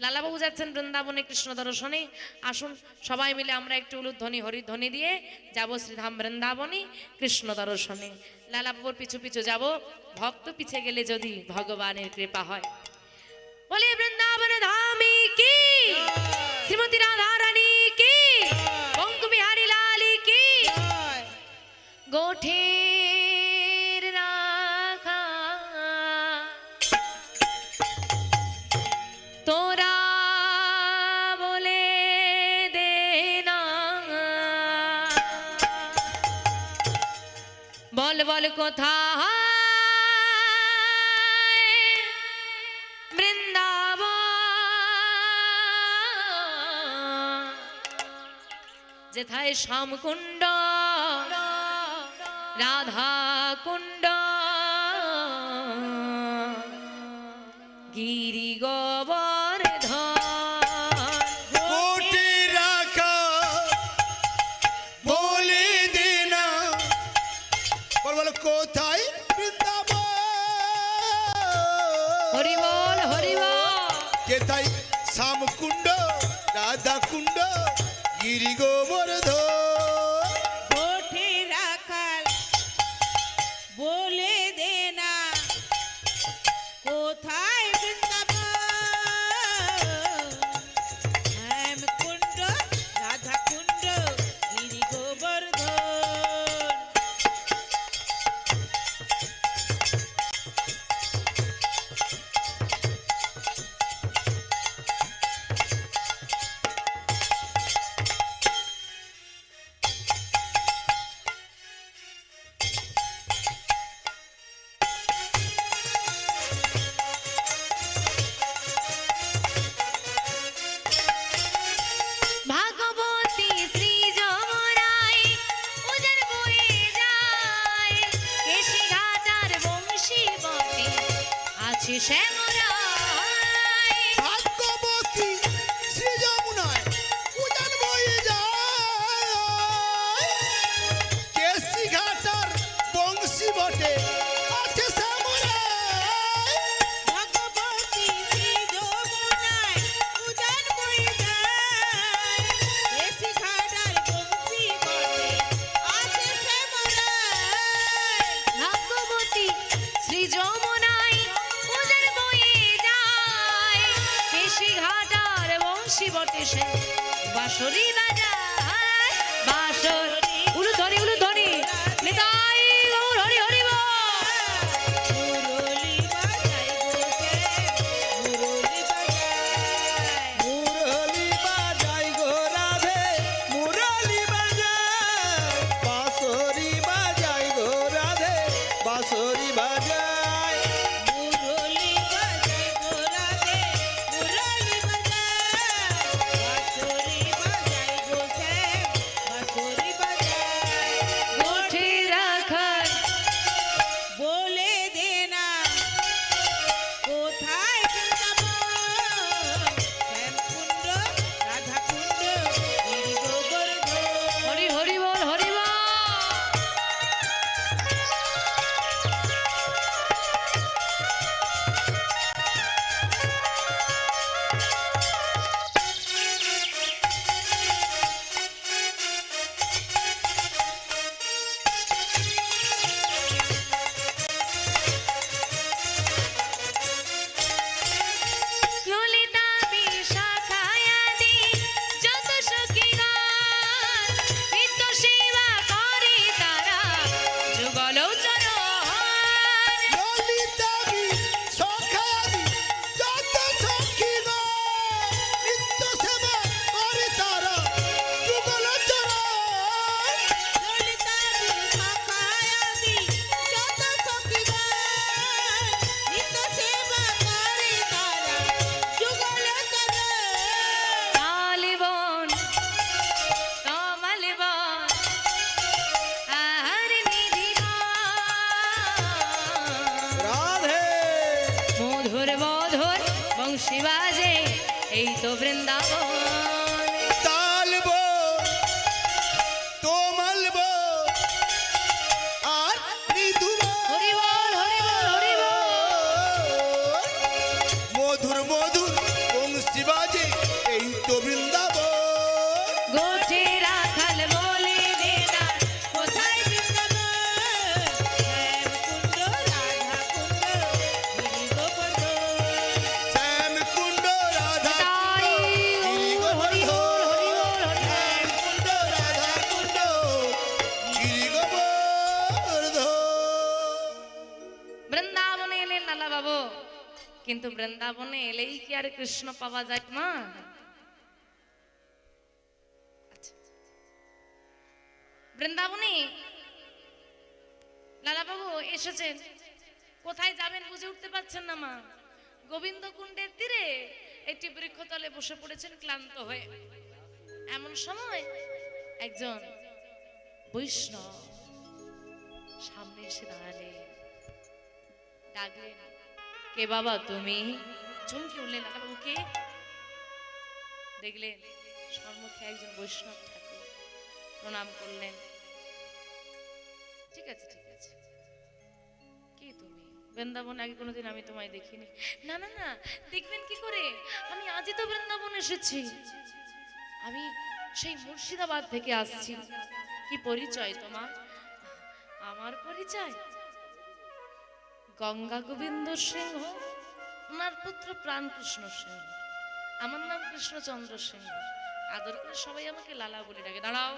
লালাবাবু যাচ্ছেন বৃন্দাবনে কৃষ্ণ দর্শনে। আসুন সবাই মিলে আমরা একটু উলুধ্বনি হরিধ্বনি দিয়ে যাব শ্রীধাম বৃন্দাবনে কৃষ্ণ দর্শনে। লালাবাবুর পিছু পিছু যাব, ভক্ত পিছে গেলে যদি ভগবানের কৃপা হয়। বলে বৃন্দাবন ধামে কি, শ্রীমতী রাধা রানী কি, বঙ্কু বিহারী লাল কি, গোঠের রাখা তোরা বলে দে না, বল বল কোথায় যেথায় শ্যামকুণ্ড রাধা কুণ্ড গিরি গোবর্ধন কোটি রাখা বলে দে না বলো কোথায় বৃন্দাবন হরি বল হরি বল কোথায় শ্যামকুণ্ড রাধা কুণ্ড গিরি গোবর্ধন কোঠে রাখাল বলে দে না কোথায় বৃন্দাবন হেমকুণ্ড রাধা কুণ্ড গিরি গোবর্ধন ভাগবতী শ্রী যমরাই উজার বয়ে যায় কেশি ঘাটার বংশী বটে আছে শ্যামরাই ভাগ্যবতী শ্রী যমুনায় উজান বয়ে যায় কেশি ঘাটার বংশী বটে আছে শ্যামরায় ভগবতী শ্রী যমুনায় উজান বয়ে যায় এসি ঘাটার বংশী বটে আছে শ্যামরায় ভাগবতী শ্রী যমুনাই উজার বয়ে যায় কেশি ঘাটার বংশী বটে সে বাঁশরি বাজায় বাঁশর উলুধ্বনি উলুধ্বনি নিতাই গৌর হরি হরি বল মুরলি বাজাই গোসে মুরলি বাজায় মুরলি বাজাই গো রাধে মুরলি বাজাই বাঁশরি বাজাই গো রাধে বাঁশরি বাজাই মুরলি বাজাই গোরাধে মুরলি বাজায় বাঁশরি বাজাই গোসে বাঁশরি বাজায় গোঠে রাখার বলে দে না কোথায় বৃন্দাবন শ্যামকুণ্ড রাধাকুণ্ড গিরি গোবর্ধন হরি হরি বল হরি বল ললিতা বিশাখায়াদি যত সখীগণ নিত্য সেবা করে তারা যুগল চরণ ললিতাবি সখায়াদি যত সখীগণ নিত্য সেবা করে তারা যুগল চরণ ললিতা বিশাখায়াদি যত সখীগণ নিত্য সেবা করে তারা যুগল চরণ তালিবন কমলবন আহার নিধিবন রাধে মধুর মধুর বংশী বাজে এই তো বৃন্দাবন তালবো তোমালবো আর মৃদুবো হরি বল হরি বল হরি বল মধুর মধুর বংশী বাজে এই তো বৃন্দাবন গোঠে রাখাল বলে দে না কোথায় বৃন্দাবন হেমকুণ্ড রাধাকুণ্ড গিরি গোবর্ধন শ্যামকুণ্ড রাধা তাই গিরি হরি বল হরি বল হরি বল শ্যামকুণ্ড রাধা কুণ্ড গিরি গোবর্ধন বৃন্দাবনে এলেন লালা বাবু কিন্তু বৃন্দাবনে এলেই কি আর কৃষ্ণ পাওয়া যায় মা আচ্ছা। বৃন্দাবনে লালা বাবু এসেছেন কোথায় যাবেন বুঝে উঠতে পারছেন না মা গোবিন্দ কুণ্ডের তীরে একটি বৃক্ষতলে বসে পড়েছেন ক্লান্ত হয়ে এমন সময় একজন বৈষ্ণব সামনে এসে দাঁড়ালে, ডাকলেন, কে বাবা তুমি? চমকে উঠলেন লালাবাবু, কে? দেখলেন সম্মুখে একজন বৈষ্ণব ঠাকুর, প্রণাম করলেন। ঠিক আছে ঠিক আছে, কি তুমি? বৃন্দাবন আগে কোনোদিন আমি তোমায় দেখিনি। না না না, দেখবেন কি করে, আমি আজই তো বৃন্দাবন এসেছি। আমি সেই মুর্শিদাবাদ থেকে আসছি। কি পরিচয় তোমার? আমার পরিচয় গঙ্গা গোবিন্দ সিংহ, ওনার পুত্র প্রাণকৃষ্ণ সিংহ। আমার নাম কৃষ্ণচন্দ্র সিংহ। আদর করে সবাই আমাকে লালা বলে ডাকে। দাঁড়াও,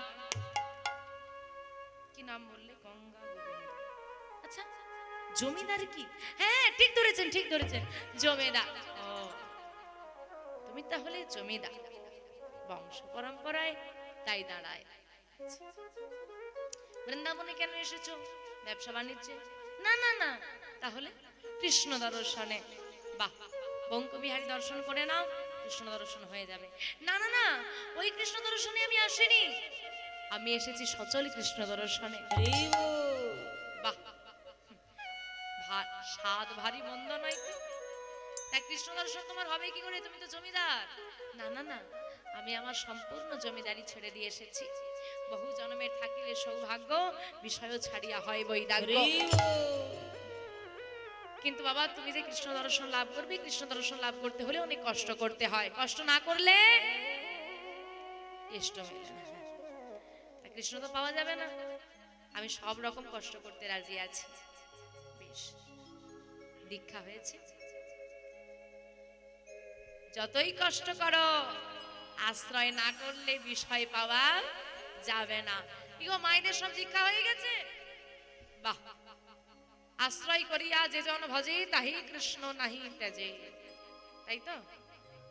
কি নাম বললে? গঙ্গা গোবিন্দ। আচ্ছা, জমিদার কি? হ্যাঁ ঠিক ধরেছেন, ঠিক ধরেছেন, জমিদার। ও, তুমি তাহলে জমিদার, বংশ পরম্পরায় তাই দাঁড়ায়। বৃন্দাবনে কেন এসেছো? ব্যবসা বাণিজ্যে? না না না, তাহলে কৃষ্ণ দর্শনে। বাহ, বঙ্কবিহারী দর্শন করে নাও, কৃষ্ণ দর্শন হয়ে যাবে। না না না, ওই কৃষ্ণ দর্শনে আমি আসিনি, আমি এসেছি সচল কৃষ্ণ দর্শনে। বাহ, স্বাদ ভারী মন্দ নয় তো। তা কৃষ্ণ দর্শন তোমার হবে কি করে? তুমি তো জমিদার। না না না, আমি আমার সম্পূর্ণ জমিদারি ছেড়ে দিয়ে এসেছি। বহু জন্মের থাকিলে সৌভাগ্য, বিষয় ছাড়িয়া হয় বৈরাগ্য। কিন্তু বাবা, তুমি যে কৃষ্ণ দর্শন লাভ করবে, কৃষ্ণ দর্শন লাভ করতে হলে অনেক কষ্ট করতে হয়। কষ্ট না করলে ইষ্ট মেলে না। তা কৃষ্ণ তো পাওয়া যাবে না, আমি সব রকম কষ্ট করতে রাজি আছি। বেশ, দীক্ষা হয়েছে, যতই কষ্ট করো, আশ্রয় না করলে বিষয় পাওয়া যাবে না। কি গো, মায়েদের সব দীক্ষা হয়ে গেছে? বাহ, আশ্রয় করিয়া যে জন ভজে তাহি কৃষ্ণ নাহি তেজে। তাই তো,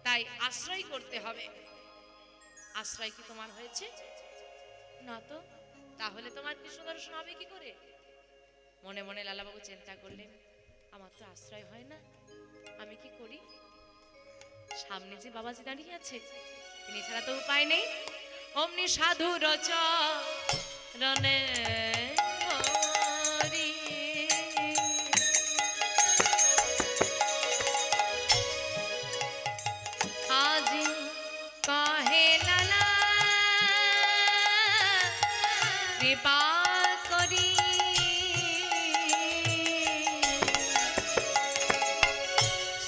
তাই আশ্রয় করতে হবে। আশ্রয় কি তোমার হয়েছে? না তো, তাহলে তোমার কৃষ্ণ দর্শন হবে কি করে? মনে মনে লালাবাবু চিন্তা করলেন, আমার তো আশ্রয় হয় না, আমি কি করি? সামনে যে বাবাজি দাঁড়িয়ে আছে, তিনি ছাড়া তো উপায় নেই। অমনি সাধু রচরণে হরি, আজি কহে লালা কৃপা করি,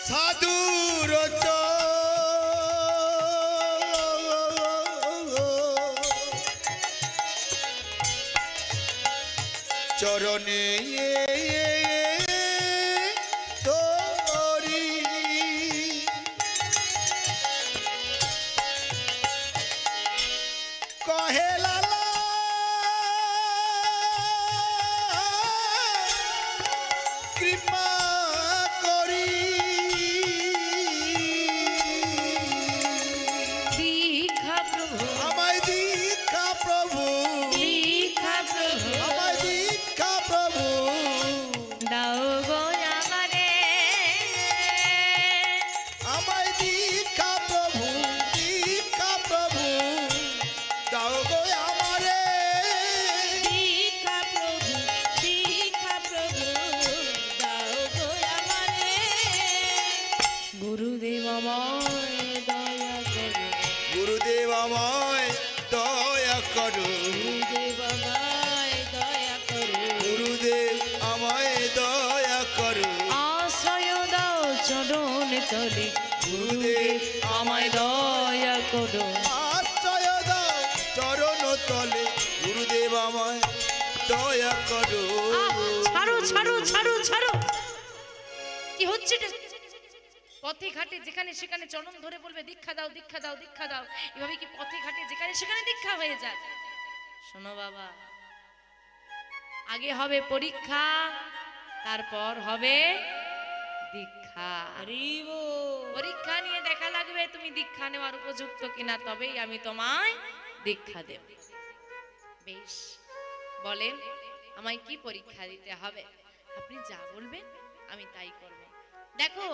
সাধুর চরণে তোরি কহে লালা কৃপা করি, দীক্ষা প্রভু, আমায় দীক্ষা প্রভু, দীক্ষা প্রভু, আমায় দীক্ষা প্রভু, দাও গো আমারে, আমায় দীক্ষা প্রভু, দীক্ষা প্রভু, দাও গো আমারে, দীক্ষা প্রভু, দীক্ষা প্রভু, দাও গো আমারে। গুরুদেব আমায় দয়া করো, গুরুদেব আমায় দয়া করো, গুরুদেব আমায় দয়া করো, গুরুদেব আমায় দয়া করো, আশ্রয় দাও চরণ তলে, গুরুদেব আমায় দয়া করো। আশ্রয় দাও চরণ তলে, গুরুদেব আমায় দয়া করো। ছাড়ো ছাড়ো ছাড়ো ছাড়ো, কি হচ্ছে এটা? পথে ঘাটে যেখানে সেখানে চরণ ধরে বলবে দীক্ষা দাও, দীক্ষা দাও, দীক্ষা দাও। এভাবে কি পথে ঘাটে যেখানে সেখানে দীক্ষা হয়ে যায়? শোনো বাবা, আগে হবে পরীক্ষা, তারপর হবে দীক্ষা। পরীক্ষা নিয়ে দেখা লাগবে তুমি দীক্ষা নেওয়ার উপযুক্ত কিনা, তবেই আমি তোমায় দীক্ষা দেব। বেশ, বলেন আমায় কি পরীক্ষা দিতে হবে? আপনি যা বলবেন আমি তাই করব। দেখো,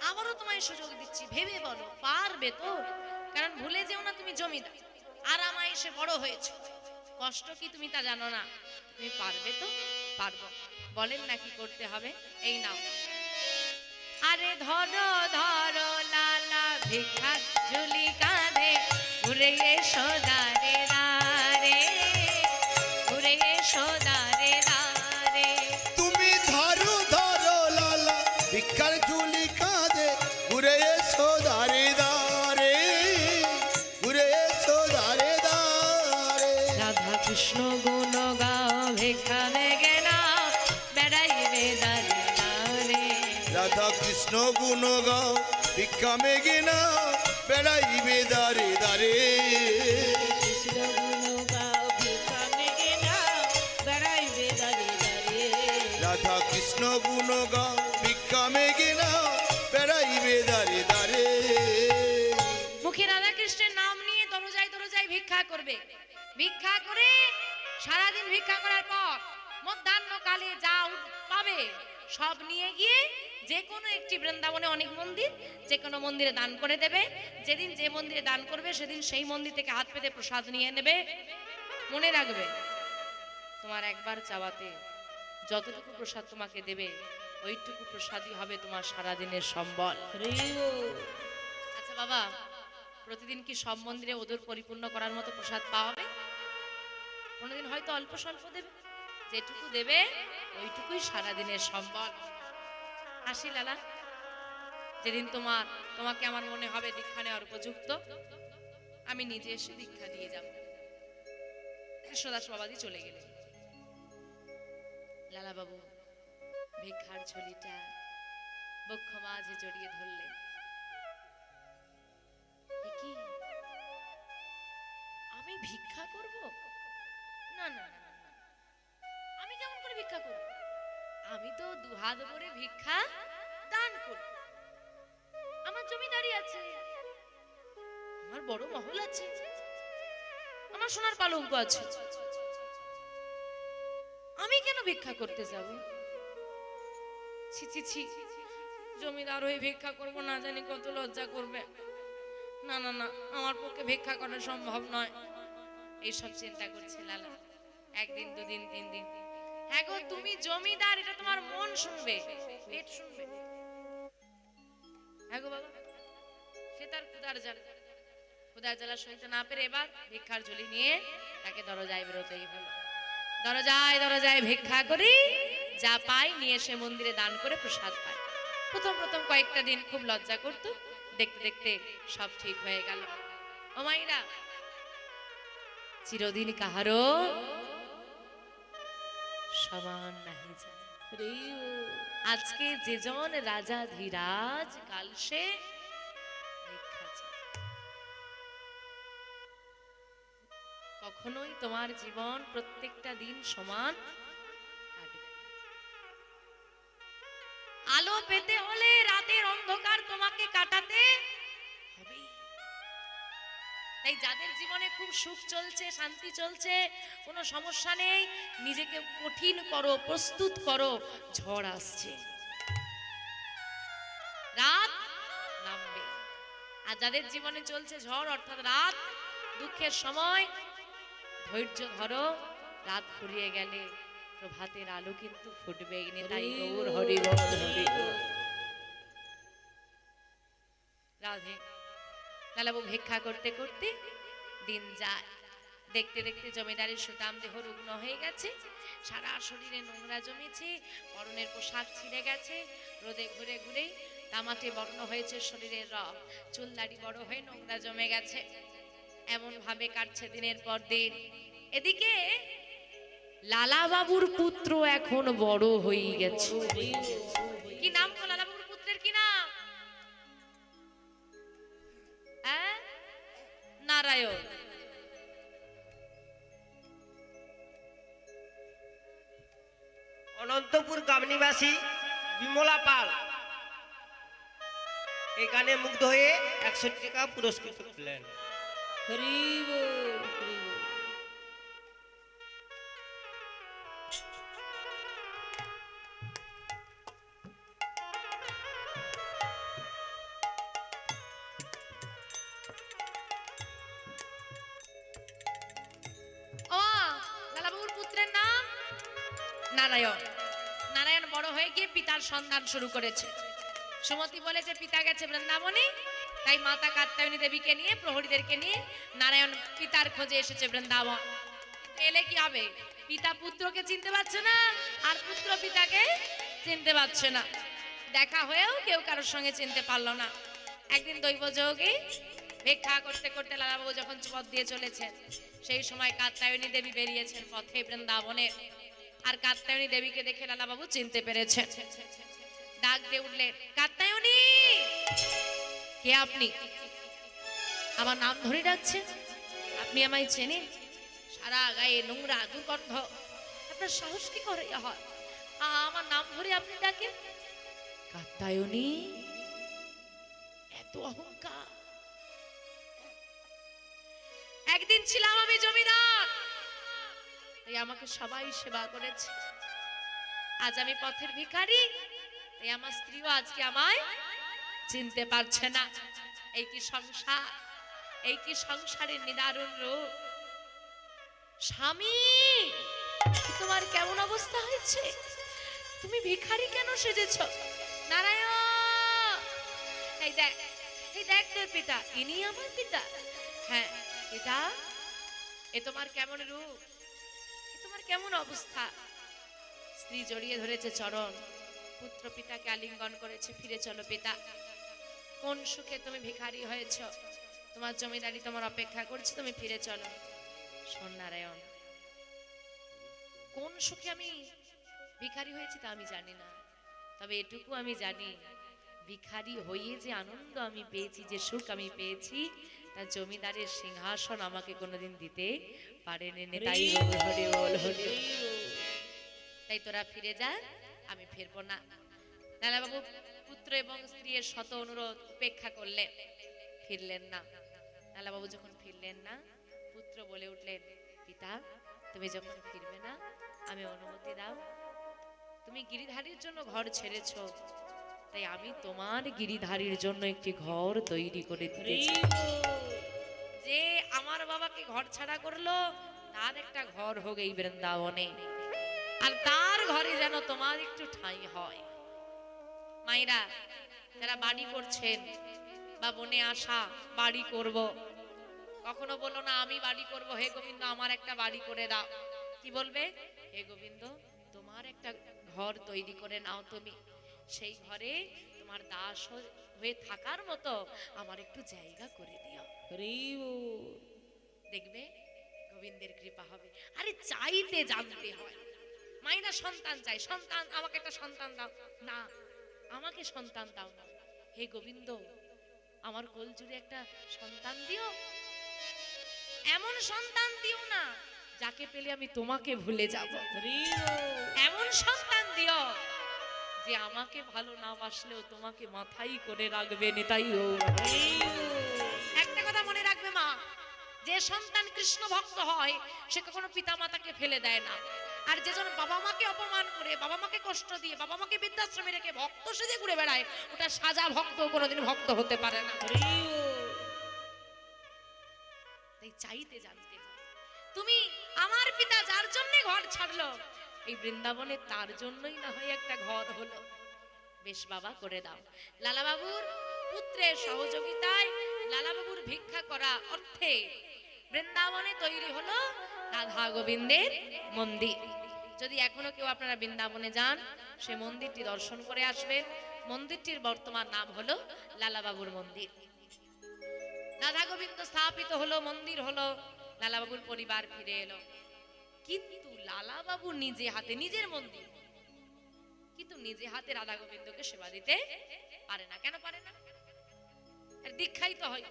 আবারও তোমায় সুযোগ দিচ্ছি, ভেবে বলো পারবে তো? কারণ ভুলে যেও না তুমি জমিদার, আর আমায় এসে বড় হয়েছে, কষ্ট কি তুমি তা জানো না। তুমি পারবে তো? পারবো। বলেন না কি করতে হবে? এই নাও। আরে ধরো ধরো লালা ভিক্ষা ঝুলি কাঁধে, ঘুরে এসো দাঁড়ে দাঁড়ে, ঘুরে এসো দাঁড়ে দাঁড়ে। তুমি ধরো ধরো লালা ভিক্ষার ঝুলি কাঁধে, ঘুরে এসো দাঁড়ে দাঁড়ে, ঘুরে এসো দাঁড়ে দাঁড়ে। রাধা কৃষ্ণ গুণ গাও ভিক্ষা মেগে না, বেড়াইবে দাঁড়ে দাঁড়ে। রাধা কৃষ্ণ গুণ গাও ভিক্ষা মেঘে না, বেড়াইবে দাঁড়ে দাঁড়ে। কৃষ্ণ গুণ গাও ভিক্ষা মেঘে নাও, বেড়াইবে দাঁড়ে দাঁড়ে। রাধা কৃষ্ণ গুণ গাও ভিক্ষা মেঘে না, বেড়াইবে দাঁড়ে দাঁড়ে। মুখে রাধা কৃষ্ণের নাম নিয়ে দরজায় দরজায় ভিক্ষা করবে। ভিক্ষা করে সারাদিন ভিক্ষা করার পর মধ্যাহ্নকালে যা পাবে সব নিয়ে গিয়ে যে কোনো একটি বৃন্দাবনে অনেক মন্দির, যে কোনো মন্দিরে দান করে দেবে। যেদিন যে মন্দিরে দান করবে সেদিন সেই মন্দির থেকে হাত পেতে প্রসাদ নিয়ে নেবে। মনে রাখবে, তোমার একবার চাওয়াতে যতটুকু প্রসাদ তোমাকে দেবে ওইটুকু প্রসাদই হবে তোমার সারাদিনের সম্বল। আচ্ছা বাবা, প্রতিদিন কি সব মন্দিরে ওদের পরিপূর্ণ করার মতো প্রসাদ পাওয়াবে? কোনোদিন হয়তো অল্প স্বল্প দেবে, যেটুকু দেবে ওইটুকুই সারাদিনের সম্বল। আসি লালা, যেদিন তোমাকে আমার মনে হবে দীক্ষা নেওয়ার উপযুক্ত, আমি নিজে এসে দীক্ষা দিয়ে যাব। কৃষ্ণদাস বাবাজি চলে গেলেন। লালা বাবু ভিক্ষার ঝুলিটা বক্ষ মাঝে জড়িয়ে ধরলেন। কি আমি ভিক্ষা করব? না না না না, আমি কেমন করে ভিক্ষা করব? আমি তো দুহাত ভরে ভিক্ষা দান করব। আমার জমিদারি আছে, আমার বড় মহল আছে, আমার সোনার পালঙ্ক আছে, আমি কেন ভিক্ষা করতে যাব? ছি ছি ছি, জমিদার হয়ে ভিক্ষা করব, না জানি কত লজ্জা করবে। না না না, আমার পক্ষে ভিক্ষা করা সম্ভব নয়। এইসব চিন্তা করছে লালা। একদিন দুদিন তিন দিন, হ্যাঁ গো তুমি জমিদার, এটা তোমার মন শুনবে, পেট শুনবে? হ্যাঁ গো বাবা, সে তার ক্ষুধার জ্বালা সইতে না পেরে এবার ভিক্ষার ঝুলি নিয়ে তাকে দরজায় বেরোতেই হলো। দরজায় দরজায় ভিক্ষা করি, যা পাই নিয়ে এসে মন্দিরে দান করে প্রসাদ পায়। প্রথম প্রথম কয়েকটা দিন খুব লজ্জা করতো, দেখতে দেখতে সব ঠিক হয়ে গেল। ও মাইরা, চিরদিন কাহারো সমান নাহি যায়। আজকে যেজন রাজা ধীরাজ, কাল সে ভিক্ষা চায়। কখনোই তোমার জীবন প্রত্যেকটা দিন সমান কাটবে না। আলো পেতে হলে রাতের অন্ধকার তোমাকে কাটাতে হবে। তাই যাদের জীবনে খুব সুখ চলছে, শান্তি চলছে, কোনো সমস্যা নেই, নিজেকে কঠিন করো, প্রস্তুত করো, ঝড় আসছে, রাত নামবে। আর যাদের জীবনে চলছে ঝড় অর্থাৎ রাত, দুঃখের সময়, ধৈর্য ধরো, রাত ফুরিয়ে গেলে প্রভাতের আলো কিন্তু ফুটবে। তাই গৌর হরি বল, হরি বল। রাধে। লালাবু ভিক্ষা করতে করতে দিন যায়। দেখতে দেখতে জমিদারের সুতাম দেহ রুগ্ন হয়ে গেছে, সারা শরীরে নোংরা জমেছে, পরনের পোশাক ছিঁড়ে গেছে, রোদে ঘুরে ঘুরে তামাটে বর্ণ হয়েছে শরীরের রং, চুল দাড়ি বড় হয়ে নোংরা জমে গেছে। এমন ভাবে কাটছে দিনের পর দিন। এদিকে লালা বাবুর পুত্র এখন বড় হয়ে গেছে। কি নাম তো লালা বাবুর পুত্রের? কি নাম? নারায়ণ। অনন্তপুর গ্রামনিবাসী বিমলা পাল এই গানে মুগ্ধ হয়ে 100 টাকা পুরস্কৃত করলেন। হরি বল, হরি বল। ও লালা বাবুর পুত্রের নাম নারায়ণ। নারায়ণ বড় হয়ে গিয়ে পিতার সন্ধান শুরু করেছে। সুমতি বলেছে পিতা গেছে বৃন্দাবনে, তাই মাতা কাত্যায়নী দেবীকে নিয়ে, প্রহরীদেরকে নিয়ে নারায়ণ পিতার খোঁজে এসেছে বৃন্দাবন। এলে কি হবে? পিতা পুত্রকে চিনতে পারছে না, আর পুত্র পিতাকে চিনতে পারছে না। দেখা হয়েও কেউ কারোর সঙ্গে চিনতে পারলো না। একদিন দৈব যোগে ভিক্ষা করতে করতে লালাবাবু যখন পথ দিয়ে চলেছেন, সেই সময় কাত্যায়নী দেবী বেরিয়েছেন পথে বৃন্দাবনে। আর কাত্যায়নী দেবীকে দেখে লালাবাবু চিনতে পেরেছেন। ডাক দিয়ে উঠলেন, কাত্যায়নী! কে আপনি? আমার নাম ধরে ডাকছেন? আপনি আমায় চেনেন? সারা গায়ে নোংরা দুর্গন্ধ, আপনার সাহস কি করে হয় আমার নাম ধরে আপনি ডাকেন? কাত্যায়নী, এত অহংকার! একদিন ছিলাম আমি জমিদার, তাই আমাকে সবাই সেবা করেছে। আজ আমি পথের ভিখারি, তাই আমার স্ত্রীও আজকে আমায় চিনতে পারছে না। এই কি সংসার, এই কি সংসারের নিদারুণ রূপ! স্বামী, তোমার কেমন অবস্থা হয়েছে? তুমি ভিখারি কেন সেজেছ? নারায়ণ, এই দেখ, এই দেখ তোর পিতা। ইনি আমার পিতা? হ্যাঁ পিতা। এ তোমার কেমন রূপ, এ তোমার কেমন অবস্থা? স্ত্রী জড়িয়ে ধরেছে চরণ, পুত্র পিতাকে আলিঙ্গন করেছে। ফিরে চলো পিতা, কোন সুখে তুমি ভিখারি হয়েছ? তোমার জমিদারি তোমার অপেক্ষা করছে, তুমি ফিরে চলো। শোন নারায়ণ, কোন সুখে আমি ভিখারি হয়েছি তা আমি জানি না, তবে এটুকু আমি জানি, ভিখারি হয়ে যে আনন্দ আমি পেয়েছি, যে সুখ আমি পেয়েছি, তা জমিদারের সিংহাসন আমাকে কোনোদিন দিতে পারেনি। তাই হরি বল, হরি বল। তাই তোরা ফিরে যা, আমি ফিরবো না। লালাবাবু পুত্র এবং স্ত্রীর শত অনুরোধ উপেক্ষা করলেন, ফিরলেন না। লালাবাবু যখন ফিরলেন না, পুত্র বলে উঠলেন, পিতা তুমি যখন ফিরবে না, আমি অনুমতি দাও। তুমি গিরিধারীর জন্য ঘর ছেড়েছ, তাই আমি তোমার গিরিধারীর জন্য একটি ঘর তৈরি করে দিয়েছি। যে আমার বাবাকে ঘর ছাড়া করলো, তার একটা ঘর হোক এই বৃন্দাবনে, আর তার ঘরে যেন তোমার একটু ঠাঁই হয়। মায়েরা যারা বাড়ি করছেন বা বনে আসা, বাড়ি করব, কখনো বলো না আমি বাড়ি করব, হে গোবিন্দ আমার একটা বাড়ি করে দাও। কি বলবে? হে গোবিন্দ তোমার একটা ঘর তৈরি করে নাও তুমি, সেই ঘরে তোমার দাস হয়ে থাকার মতো আমার একটু জায়গা করে দিও। দেখবে গোবিন্দের কৃপা হবে। আরে চাইতে জানতে হয়। মায়েরা সন্তান চাই, সন্তান, আমাকে একটা সন্তান দাও। না, আমাকে সন্তান দাও না, হে গোবিন্দ আমার কোল জুড়ে একটা সন্তান দিও। এমন সন্তান দিও না যাকে পেলে আমি তোমাকে ভুলে যাব। এমন সন্তান দিও যে আমাকে ভালো না বাসলেও তোমাকে মাথায় করে রাখবে। নিতাই ও একটা কথা মনে রাখবে মা, যে সন্তান কৃষ্ণ ভক্ত হয় সে কখনো পিতা মাতাকে ফেলে দেয় না। আর যেজন বাবা মাকে অপমান করে, বাবা মাকে কষ্ট দিয়ে, বাবা মাকে বৃদ্ধাশ্রমে রেখে ভক্ত সেজে ঘুরে বেড়ায়, ওটা সাজা ভক্ত, কোনোদিন ভক্ত হতে পারে না। তাই চাইতে জানতে হয়। তুমি আমার পিতা যার জন্য ঘর ছাড়লো, এই বৃন্দাবনে তার জন্যই না হয় একটা ঘর হলো। বেশ বাবা করে দাও। লালাবাবুর পুত্রের সহযোগিতায়, লালাবাবুর ভিক্ষা করা অর্থে বৃন্দাবনে তৈরি হলো রাধা গোবিন্দের মন্দির। যদি এখনো কেউ আপনারা বৃন্দাবনে যান, সে মন্দিরটি দর্শন করে আসবেন। মন্দিরটির বর্তমান নাম হলো লালাবাবুর মন্দির। রাধা গোবিন্দ স্থাপিত হলো, মন্দির হলো, লালাবাবুর পরিবার ফিরে এলো। কিন্তু লালাবাবু নিজে হাতে, নিজের মন্দির, কিন্তু নিজে হাতে রাধা গোবিন্দকে সেবা দিতে পারে না। কেন পারে না? দীক্ষাই তো হয়,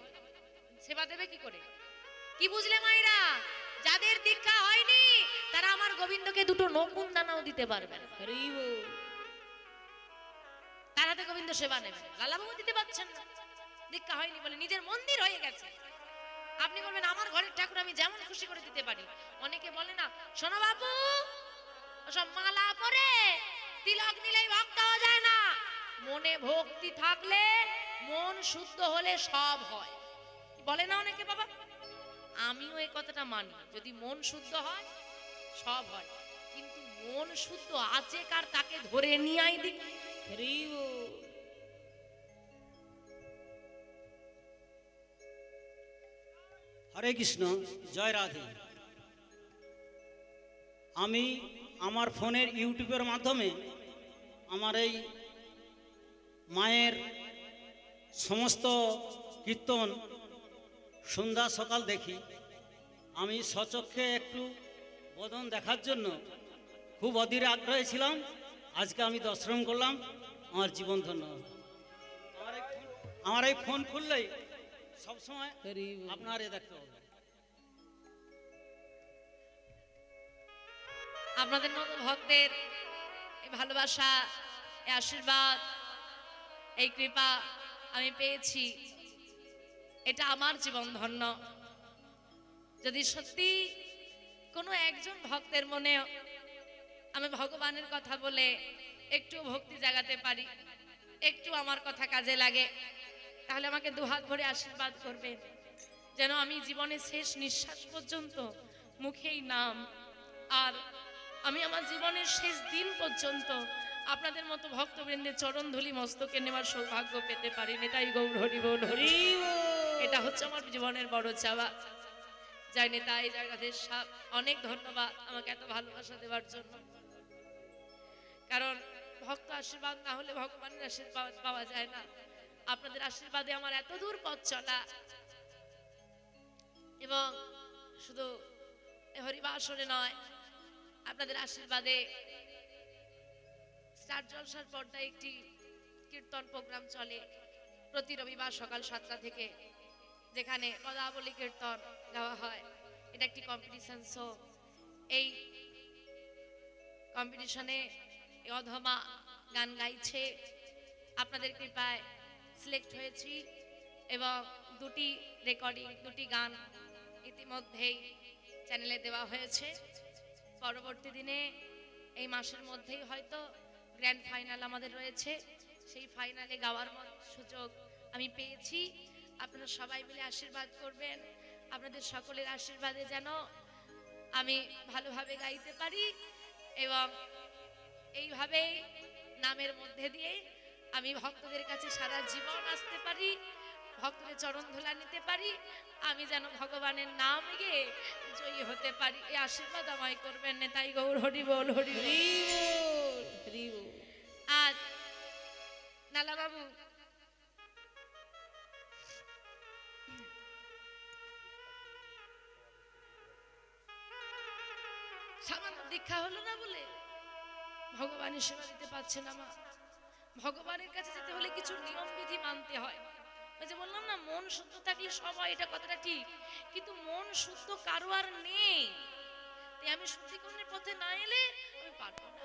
সেবা দেবে কি করে? কি বুঝলে মায়েরা? যাদের দীক্ষা হয়নি তারা আমার গোবিন্দকে দুটো নকুন দানাও দিতে পারবে না। তার হাতে গোবিন্দ সেবা নেবে, লালাবাবু দিতে পারছেন না, দীক্ষা হয়নি বলে। নিজের মন্দির হয়ে গেছে। আপনি বলবেন আমার ঘরের ঠাকুর আমি যেমন খুশি করে দিতে পারি। অনেকে বলে না, শোনো বাবু, ওসব মালা পরে তিলক নিলেই ভক্ত হওয়া যায় না। মনে ভক্তি থাকলে, মন শুদ্ধ হলে সব হয়, বলে না অনেকে বাবা। আমিও এই কথাটা মানি, যদি মন শুদ্ধ হয় সব হয়, কিন্তু মন শুদ্ধ আছে কার তাকে ধরে নিয়ে আই দিক। হরি বল। হরে কৃষ্ণ, জয় রাধে। আমি আমার ফোনের ইউটিউবের মাধ্যমে আমার এই মায়ের সমস্ত কীর্তন সন্ধ্যা সকাল দেখি। আমি স্বচক্ষে একটু বদন দেখার জন্য খুব অধীরে আগ্রহী ছিলাম। আজকে আমি দর্শন করলাম, আমার জীবন ধন্য হলো। আমার এই ফোন খুললেই সবসময় হরি বল। আপনার এ দেখতে হবে। আপনাদের মতো ভক্তের এই ভালোবাসা, এই আশীর্বাদ, এই কৃপা আমি পেয়েছি, এটা আমার জীবন ধন্য। যদি সত্যি কোনো একজন ভক্তের মনে আমি ভগবানের কথা বলে একটু ভক্তি জাগাতে পারি, একটু আমার কথা কাজে লাগে, তাহলে আমাকে দুহাত ভরে আশীর্বাদ করবেন যেন আমি জীবনের শেষ নিঃশ্বাস পর্যন্ত মুখেই নাম, আর আমি আমার জীবনের শেষ দিন পর্যন্ত আপনাদের মতো ভক্তবৃন্দের চরণ ধুলি মস্তকে নেওয়ার সৌভাগ্য পেতে পারি। নেতাই গৌর হরি বল হরি বল। এটা হচ্ছে আমার জীবনের বড় চাওয়া। যাই নেতাই জগতের সাপ, অনেক ধন্যবাদ আমাকে এত ভালোবাসা দেওয়ার জন্য। কারণ ভক্ত আশীর্বাদ না হলে ভগবানের আশীর্বাদ পাওয়া যায় না। আপনাদের আশীর্বাদে আমার এত দূর পথ চলা, এবং শুধু হরিবাসরে নয়, আপনাদের আশীর্বাদে স্টার জলসার পর্দায় একটি কীর্তন প্রোগ্রাম চলে প্রতি রবিবার সকাল 7টা থেকে, যেখানে পদাবলী কীর্তন গাওয়া হয়। এটা একটি কম্পিটিশন শো। এই কম্পিটিশনে অধমা গান গাইছে, আপনাদের কৃপায় সিলেক্ট হয়েছি, এবং দুটি রেকর্ডিং, দুটি গান ইতিমধ্যেই চ্যানেলে দেওয়া হয়েছে। পরবর্তী দিনে এই মাসের মধ্যেই হয়তো গ্র্যান্ড ফাইনাল আমাদের রয়েছে, সেই ফাইনালে গাওয়ার সুযোগ আমি পেয়েছি। আপনারা সবাই মিলে আশীর্বাদ করবেন, আপনাদের সকলের আশীর্বাদে যেন আমি ভালোভাবে গাইতে পারি, এবং এইভাবেই নামের মধ্যে দিয়ে আমি ভক্তদের কাছে সারা জীবন আসতে পারি, ভক্তদের চরণ ধুলা নিতে পারি, আমি যেন ভগবানের নাম গিয়ে জয়ী হতে পারি। এই আশীর্বাদ আমায় করবেন। নেতাই গৌর হরি বল হরি বল। হরি বল। হরি বল। আর নালা বাবু, সামান্য দীক্ষা হলো না বলে ভগবানের সেবা দিতে পারছে না মা। ভগবানের কাছে যেতে হলে কিছু নিয়ম বিধি মানতে হয়। ওই যে বললাম না, মন শুদ্ধ থাকলে সব হয়, এটা কথাটা ঠিক, কিন্তু মন শুদ্ধ কারো আর নেই। তাই আমি শুদ্ধিকরণের পথে না এলে আমি পারবো না।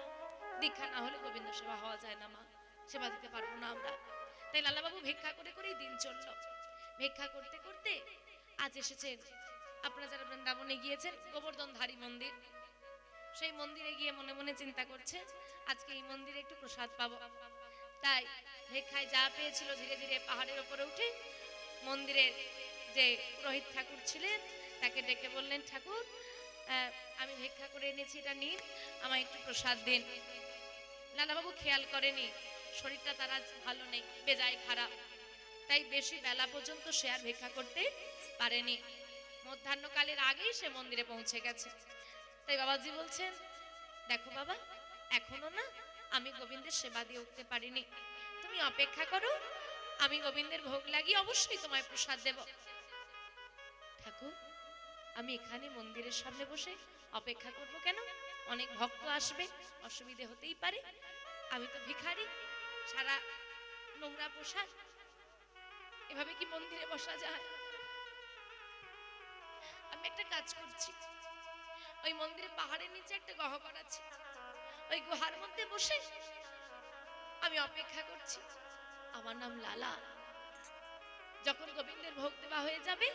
দীক্ষা না হলে গোবিন্দ সেবা হওয়া যায় না মা, সেবা দিতে পারবো না আমরা। তাই লালাবাবু ভিক্ষা করে করেই দিন চলল। ভিক্ষা করতে করতে আজ এসেছেন, আপনারা যারা বৃন্দাবনে গিয়েছেন, গোবর্ধনধারী মন্দির, সেই মন্দিরে গিয়ে মনে মনে চিন্তা করছে আজকে এই মন্দিরে একটু প্রসাদ পাবো। তাই ভিক্ষায় যা পেয়েছিল ধীরে ধীরে পাহাড়ের উপরে উঠে মন্দিরের যে পুরোহিত ঠাকুর ছিলেন তাকে ডেকে বললেন, ঠাকুর আমি ভিক্ষা করে এনেছি, এটা নিন, আমায় একটু প্রসাদ দিন। লালাবাবু খেয়াল করেনি শরীরটা তার আজ ভালো নেই, বেজায় খারাপ, তাই বেশি বেলা পর্যন্ত সে আর ভিক্ষা করতে পারেনি। মধ্যাহ্নকালের আগেই সে মন্দিরে পৌঁছে গেছে। তাই বাবাজি বলছেন, দেখো বাবা, এখনো না আমি গোবিন্দের সেবা দিয়ে উঠতে পারিনি, তুমি অপেক্ষা করো, আমি গোবিন্দের ভোগ লাগিয়ে অবশ্যই তোমায় প্রসাদ দেব। ঠাকুর, আমি এখানে মন্দিরের সামনে বসে অপেক্ষা করব কেন? অনেক ভক্ত আসবে, অসুবিধে হতেই পারে, আমি তো ভিখারি, সারা নোংরা পোশাক, এভাবে কি মন্দিরে বসা যায়? আমি একটা কাজ করছি, ওই মন্দিরে পাহাড়ের নিচে একটা গহ্বর আছে, ওই গুহার মধ্যে বসে আমি অপেক্ষা করছি। আমার নাম লালা, যখন গোবিন্দের ভোগ দেওয়া হয়ে যাবে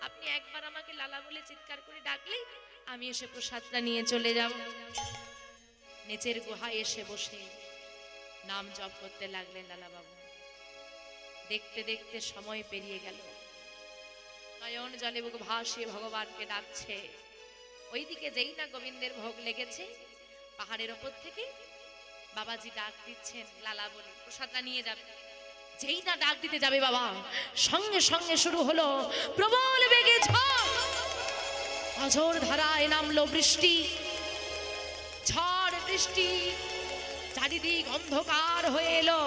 আপনি একবার আমাকে লালা বলে চিৎকার করে ডাকলেই আমি এসে প্রসাদটা নিয়ে চলে যাব। নিচের গুহায় এসে বসে নাম জপ করতে লাগলেন লালা বাবু। দেখতে দেখতে সময় পেরিয়ে গেল, নয়ন জলে বুক ভাসিয়ে ভগবানকে ডাকছে। ওইদিকে যেই না গোবিন্দের ভোগ লেগেছে, পাহাড়ের ওপর থেকে বাবাজি ডাক দিচ্ছেন লালা বলে প্রসাদটা নিয়ে যাবে। যেই না ডাক দিতে যাবে বাবা, সঙ্গে সঙ্গে শুরু হলো প্রবল বেগে ঝড়। অঝোর ধারায় নামলো বৃষ্টি, ঝড় বৃষ্টি, চারিদিক অন্ধকার হয়ে এলো।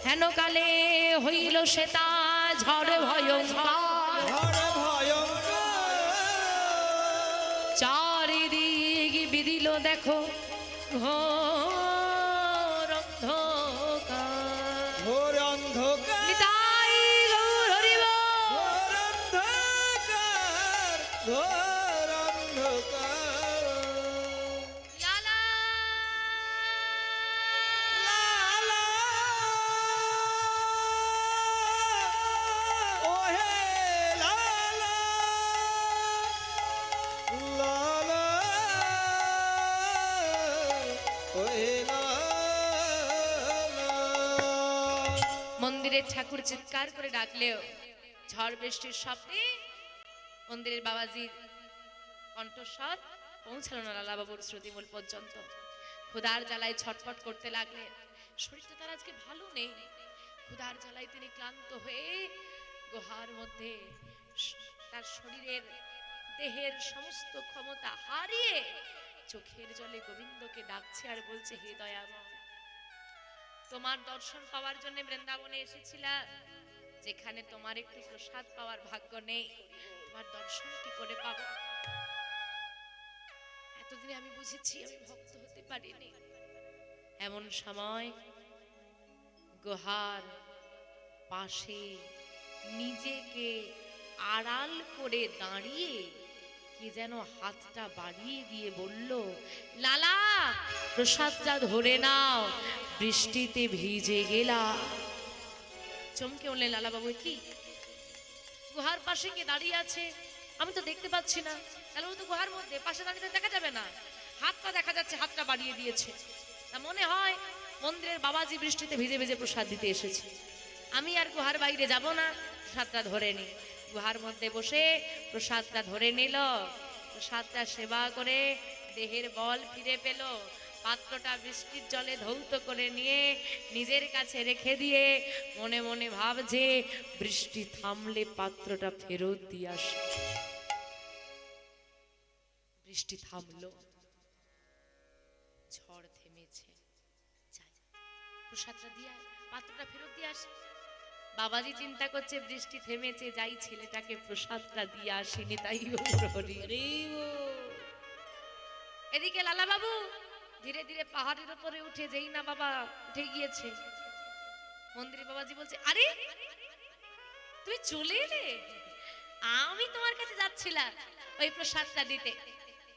হেন কালে হইল শ্বেতা ঝড় ভয়ঙ্কর, ঝড় ভয়ঙ্কর, চারিদিক বিদিল দেখো ঘোর অন্ধকার। ঘোর অন্ধকার, নিতাই গৌর হরি বল। ঘোর অন্ধকার, ঘোর অন্ধকার। লালা লালা, ওহে লালা, লালা, ওহে লালা। মন্দিরের ঠাকুর চিৎকার করে ডাকলেও ঝড় বৃষ্টির শব্দে মন্দিরের বাবাজির কণ্ঠস্বর পৌঁছালো না লালা বাবুর শ্রুতিমূল পর্যন্ত। ক্ষুধার জ্বালায় ছটফট করতে লাগলেন। শরীরটা তার আজকে ভালো নেই। ক্ষুধার জ্বালায় তিনি ক্লান্ত হয়ে গুহার মধ্যে তার শরীরের দেহের সমস্ত ক্ষমতা হারিয়ে চোখের জলে গোবিন্দকে ডাকছে আর বলছে, হে দয়াময়, তোমার দর্শন পাওয়ার জন্য বৃন্দাবনে এসেছিলাম, যেখানে তোমার একটু প্রসাদ পাওয়ার ভাগ্য নেই, তোমার দর্শন কি করে পাবো? এতদিনে আমি বুঝেছি আমি ভক্ত হতে পারিনি। এমন সময় গুহার পাশে নিজেকে আড়াল করে দাঁড়িয়ে কে যেন হাতটা বাড়িয়ে দিয়ে বলল, লালা প্রসাদটা ধরে নাও, বৃষ্টিতে ভিজে গেলা। চমকে উঠলেন লালা বাবু, কি গুহার পাশে কে দাঁড়িয়ে আছে? আমি তো দেখতে পাচ্ছি না। তাহলে ও তো গুহার মধ্যে, পাশে দাঁড়িয়ে দেখা যাবে না। হাতটা দেখা যাচ্ছে, হাতটা বাড়িয়ে দিয়েছে। তা মনে হয় মন্দিরের বাবাজি বৃষ্টিতে ভিজে ভিজে প্রসাদ দিতে এসেছে। আমি আর গুহার বাইরে যাব না, প্রসাদটা ধরে নি। গুহার মধ্যে বসে প্রসাদটা ধরে নিল। প্রসাদটা সেবা করে দেহের বল ফিরে পেল। পাত্রটা বৃষ্টির জলে ধৌত করে নিয়ে নিজের কাছে রেখে দিয়ে মনে মনে ভাবছে, বৃষ্টি থামলে পাত্রটা ফেরত দিয়ে আসে। বৃষ্টি থামলো, ঝড় থেমেছে, যাই প্রসাদটা দিয়ে পাত্রটা ফেরত দিয়ে আসে। বাবাজি চিন্তা করছে, বৃষ্টি থেমেছে, যাই ছেলেটাকে প্রসাদটা দিয়ে আসেনি, তাই হরি। হরি বল। এদিকে লালা বাবু ধীরে ধীরে পাহাড়ের উপরে উঠে, যেই না বাবা উঠে গিয়েছে, মন্দিরে বাবাজি বলছে, আরে তুমি চলে এলে? আমি তোমার কাছে যাচ্ছিলাম ওই প্রসাদটা দিতে।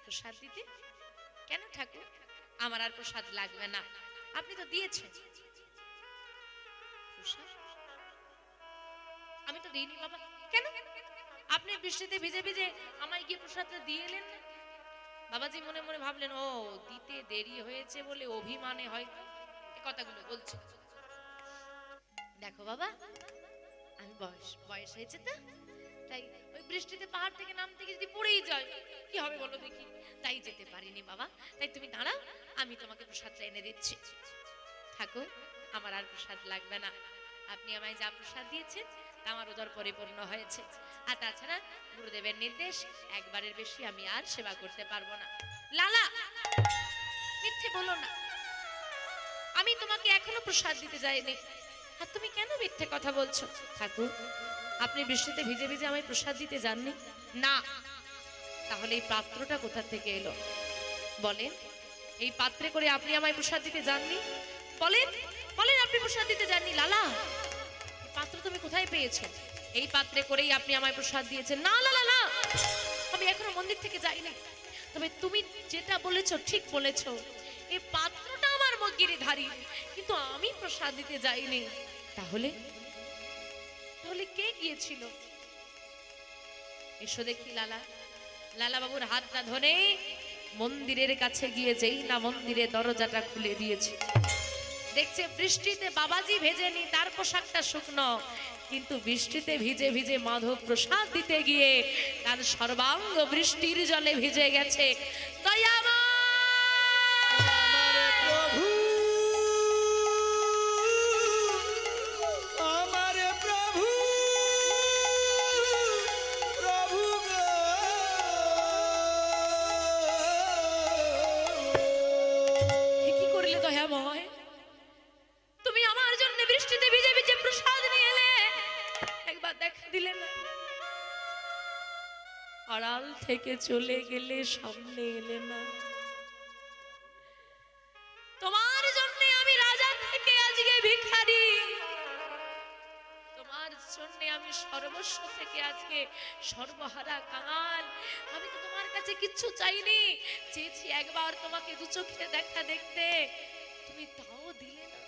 প্রসাদ দিতে? কেন ঠাকুর, আমার আর প্রসাদ লাগবে না, আপনি তো দিয়েছেন। প্রসাদ আমি তো দিইনি বাবা। কেন? আপনি বৃষ্টিতে ভিজে ভিজে আমায় গিয়ে প্রসাদটা দিয়ে এলেন না। বাবাজি মনে মনে ভাবলেন, ও দিতে দেরি হয়েছে বলে অভিমানে হয়তো এই কথাগুলো বলছে। দেখো বাবা, আমি বয়স হয়েছে তো, তাই ওই বৃষ্টিতে পাহাড় থেকে নামতে গিয়ে যদি পড়েই যায় কি হবে বলো দেখি, তাই যেতে পারিনি বাবা। তাই তুমি দাঁড়াও, আমি তোমাকে প্রসাদটা এনে দিচ্ছি। ঠাকুর আমার আর প্রসাদ লাগবে না, আপনি আমায় যা প্রসাদ দিয়েছেন তা আমার উদর পরিপূর্ণ হয়েছে। আর তাছাড়া গুরুদেবের নির্দেশ, একবারের বেশি আমি আর সেবা করতে পারবো না। লালা মিথ্যে বলো না, আমি তোমাকে এখনো প্রসাদ দিতে যাইনি, আর তুমি কেন মিথ্যে কথা বলছো? ঠাকুর আপনি বৃষ্টিতে ভিজে ভিজে আমায় প্রসাদ দিতে যাননি না, তাহলে এই পাত্রটা কোথা থেকে এলো বলেন? এই পাত্রে করে আপনি আমায় প্রসাদ দিতে যাননি? বলেন বলেন, আপনি প্রসাদ দিতে যাননি। লালা এই পাত্র তুমি কোথায় পেয়েছো? এই পাত্রে করেই আপনি আমায় প্রসাদ দিয়েছেন। না লালা না, আমি এখনো মন্দির থেকে যাইনি। তবে তুমি যেটা বলেছো ঠিক বলেছো, এই পাত্রটা আমার মগিরিধারী, কিন্তু আমি প্রসাদ দিতে যাইনি। তাহলে তাহলে কে গিয়েছিল? এসো দেখি। লালা লালা বাবুর হাতটা ধরে মন্দিরের কাছে গিয়ে, যেই না মন্দিরের দরজাটা খুলে দিয়েছে, দেখছে বৃষ্টিতে বাবাজি ভেজেনি, তার পোশাকটা শুকনো, কিন্তু বৃষ্টিতে ভিজে ভিজে মাধব প্রসাদ দিতে গিয়ে তার সর্বাঙ্গ বৃষ্টির জলে ভিজে গেছে। দয়াময় দয়াময়, তুমি আমার জন্য বৃষ্টিতে ভিজে ভিজে প্রসাদ নিয়ে এলে, একবার দেখা দিলে না। আড়াল থেকে চলে গেলে, সামনে এলে না। তোমার জন্য আমি রাজা থেকে আজকে ভিখারি, তোমার জন্য আমি সর্বস্ব থেকে আজকে সর্বহারা কাঙাল। আমি তো তোমার কাছে কিচ্ছু চাইনি, চেয়েছি একবার তোমাকে দু চোখে দেখা দেখতে, তুমি তাও দিলে না।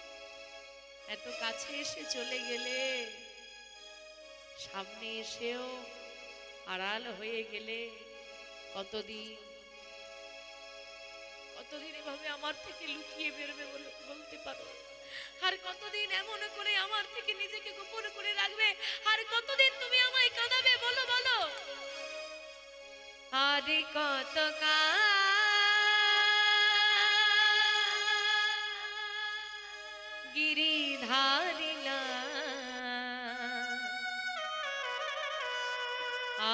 এত কাছে এসে চলে গেলে, সামনে এসেও আড়াল হয়ে গেলে। কতদিন কতদিন এভাবে আমার থেকে লুকিয়ে বেরোবে বলতে পারো? আর কতদিন এমন করে আমার থেকে নিজেকে গোপন করে রাখবে? আর কতদিন তুমি আমায় কাঁদাবে? বলো বলো। আর কত গিরিধারিলা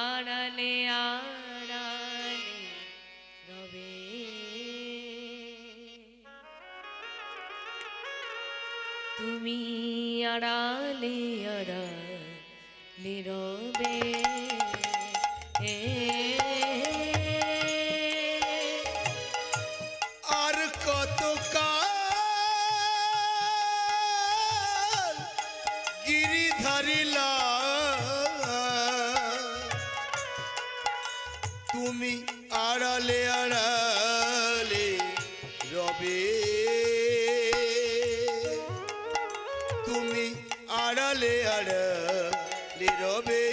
আড়ালে আড়ালে রবে, তুমি আড়ালে আড়ালে রবে। আর কত কাল গিরিধারিলা তুমি আড়ালে আড়ালে রবে, তুমি আড়ালে আড়ালে রবে।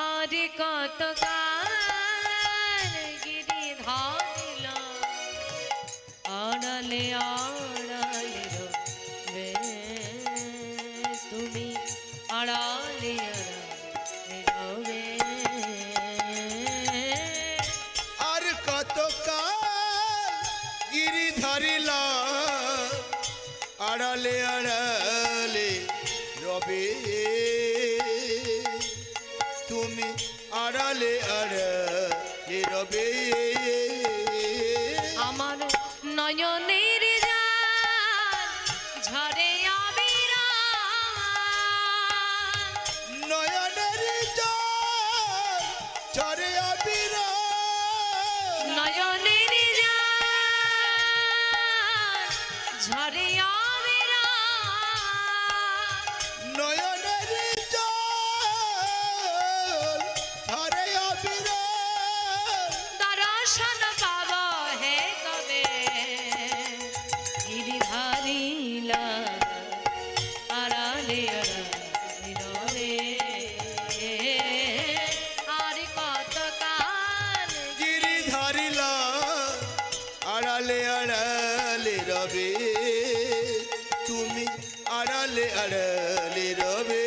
আর কত কাল গিরিধারিলা আড়ালে আড়ালে রবে, তুমি আড়ালে আড়ালে রবে। আর কত কাল গিরিধারিলা আড়ালে আড়ালে রবে, তুমি আড়ালে আড়ালে রবে। আমার নয়নের জল ঝরে অবিরাম, নয়নের জল ঝরে অবিরাম, নয়নের জল ঝরে অবিরাম, নয়নের জল ঝরে অবিরাম। দর্শন পাব হে কবে গিরিধারিলা আড়ালে আড়ালে রবে। আর কত কাল গিরিধারিলা আড়ালে আড়ালে রবে, তুমি আড়ালে আড়ালে রবে।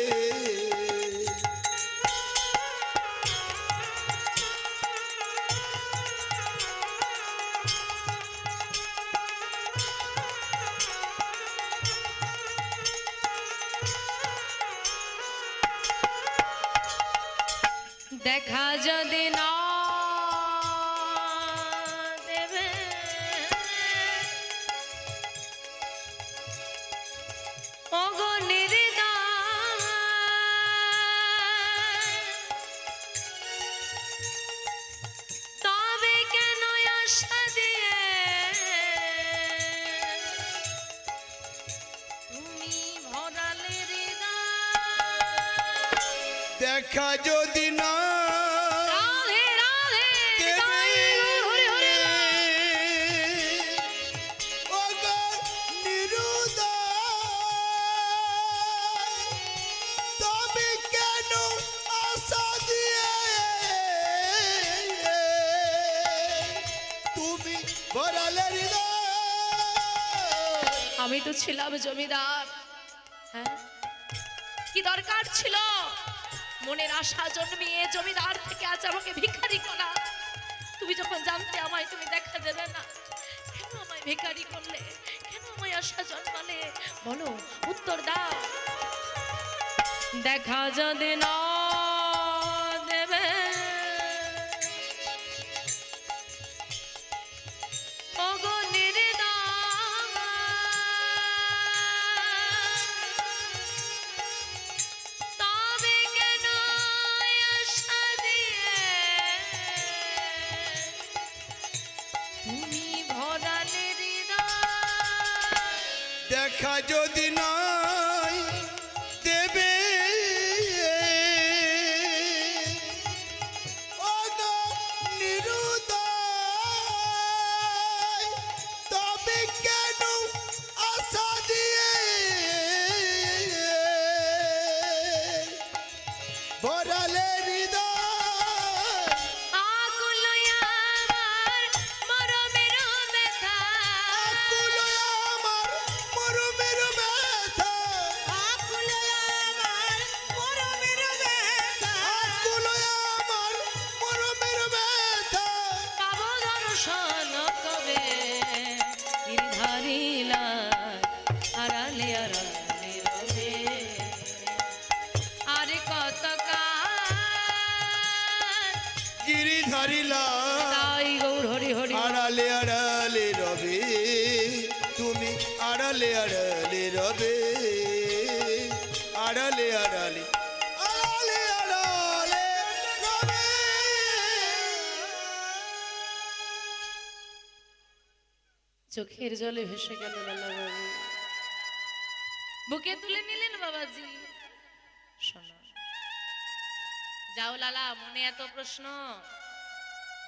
দেখা যদি না দেবে, ওগো নির্দয়, তবে কেন আশা দিয়ে তুমি ভরালে হৃদয়? দেখা যদি না রাধে রাধে দেবে, হরে হরে, ওগো নিরুদয়, তবে কেন আশা দিয়ে তুমি ভরালে হৃদয়। আমি তো ছিলাম জমিদার, হ্যাঁ কি দরকার ছিল মনের আশা জন্মিয়ে জমিদার থেকে আজ আমাকে ভিখারি করা? তুমি যখন জানতে আমায় তুমি দেখা দেবে না, কেন আমায় ভিখারি করলে? কেন আমায় আশা জন্মালে? বলো, উত্তর দাও। দেখা যদি না দেবে, তুমি ভরালে হৃদয় দেখা যদি নাই দেবে ও গো নিরুদয়, তবে কেন আশা দিয়ে ভরালে হৃদয়? আকুল আমার মরমের ব্যথা আকুল আমার মরমের ব্যথা, আকুল আমার মরমের ব্যথা, আকুল আমার মরমের ব্যথা। পাবো দর্শন কবে গিরিধারিলা আড়ালে আড়ালে রবে আরে কত কাল গিরিধারিলা তাই গৌর হরি হরি আড়ালে আড়ালে রবে, তুমি আড়ালে আড়ালে রবে, আড়ালে আড়ালে আড়ালে আড়ালে রবে। চোখের জলে ভেসে গেল লালা বাবু, বুকে তুলে নিলেন বাবাজি। শোনো, যাও লালা, মনে এত প্রশ্ন,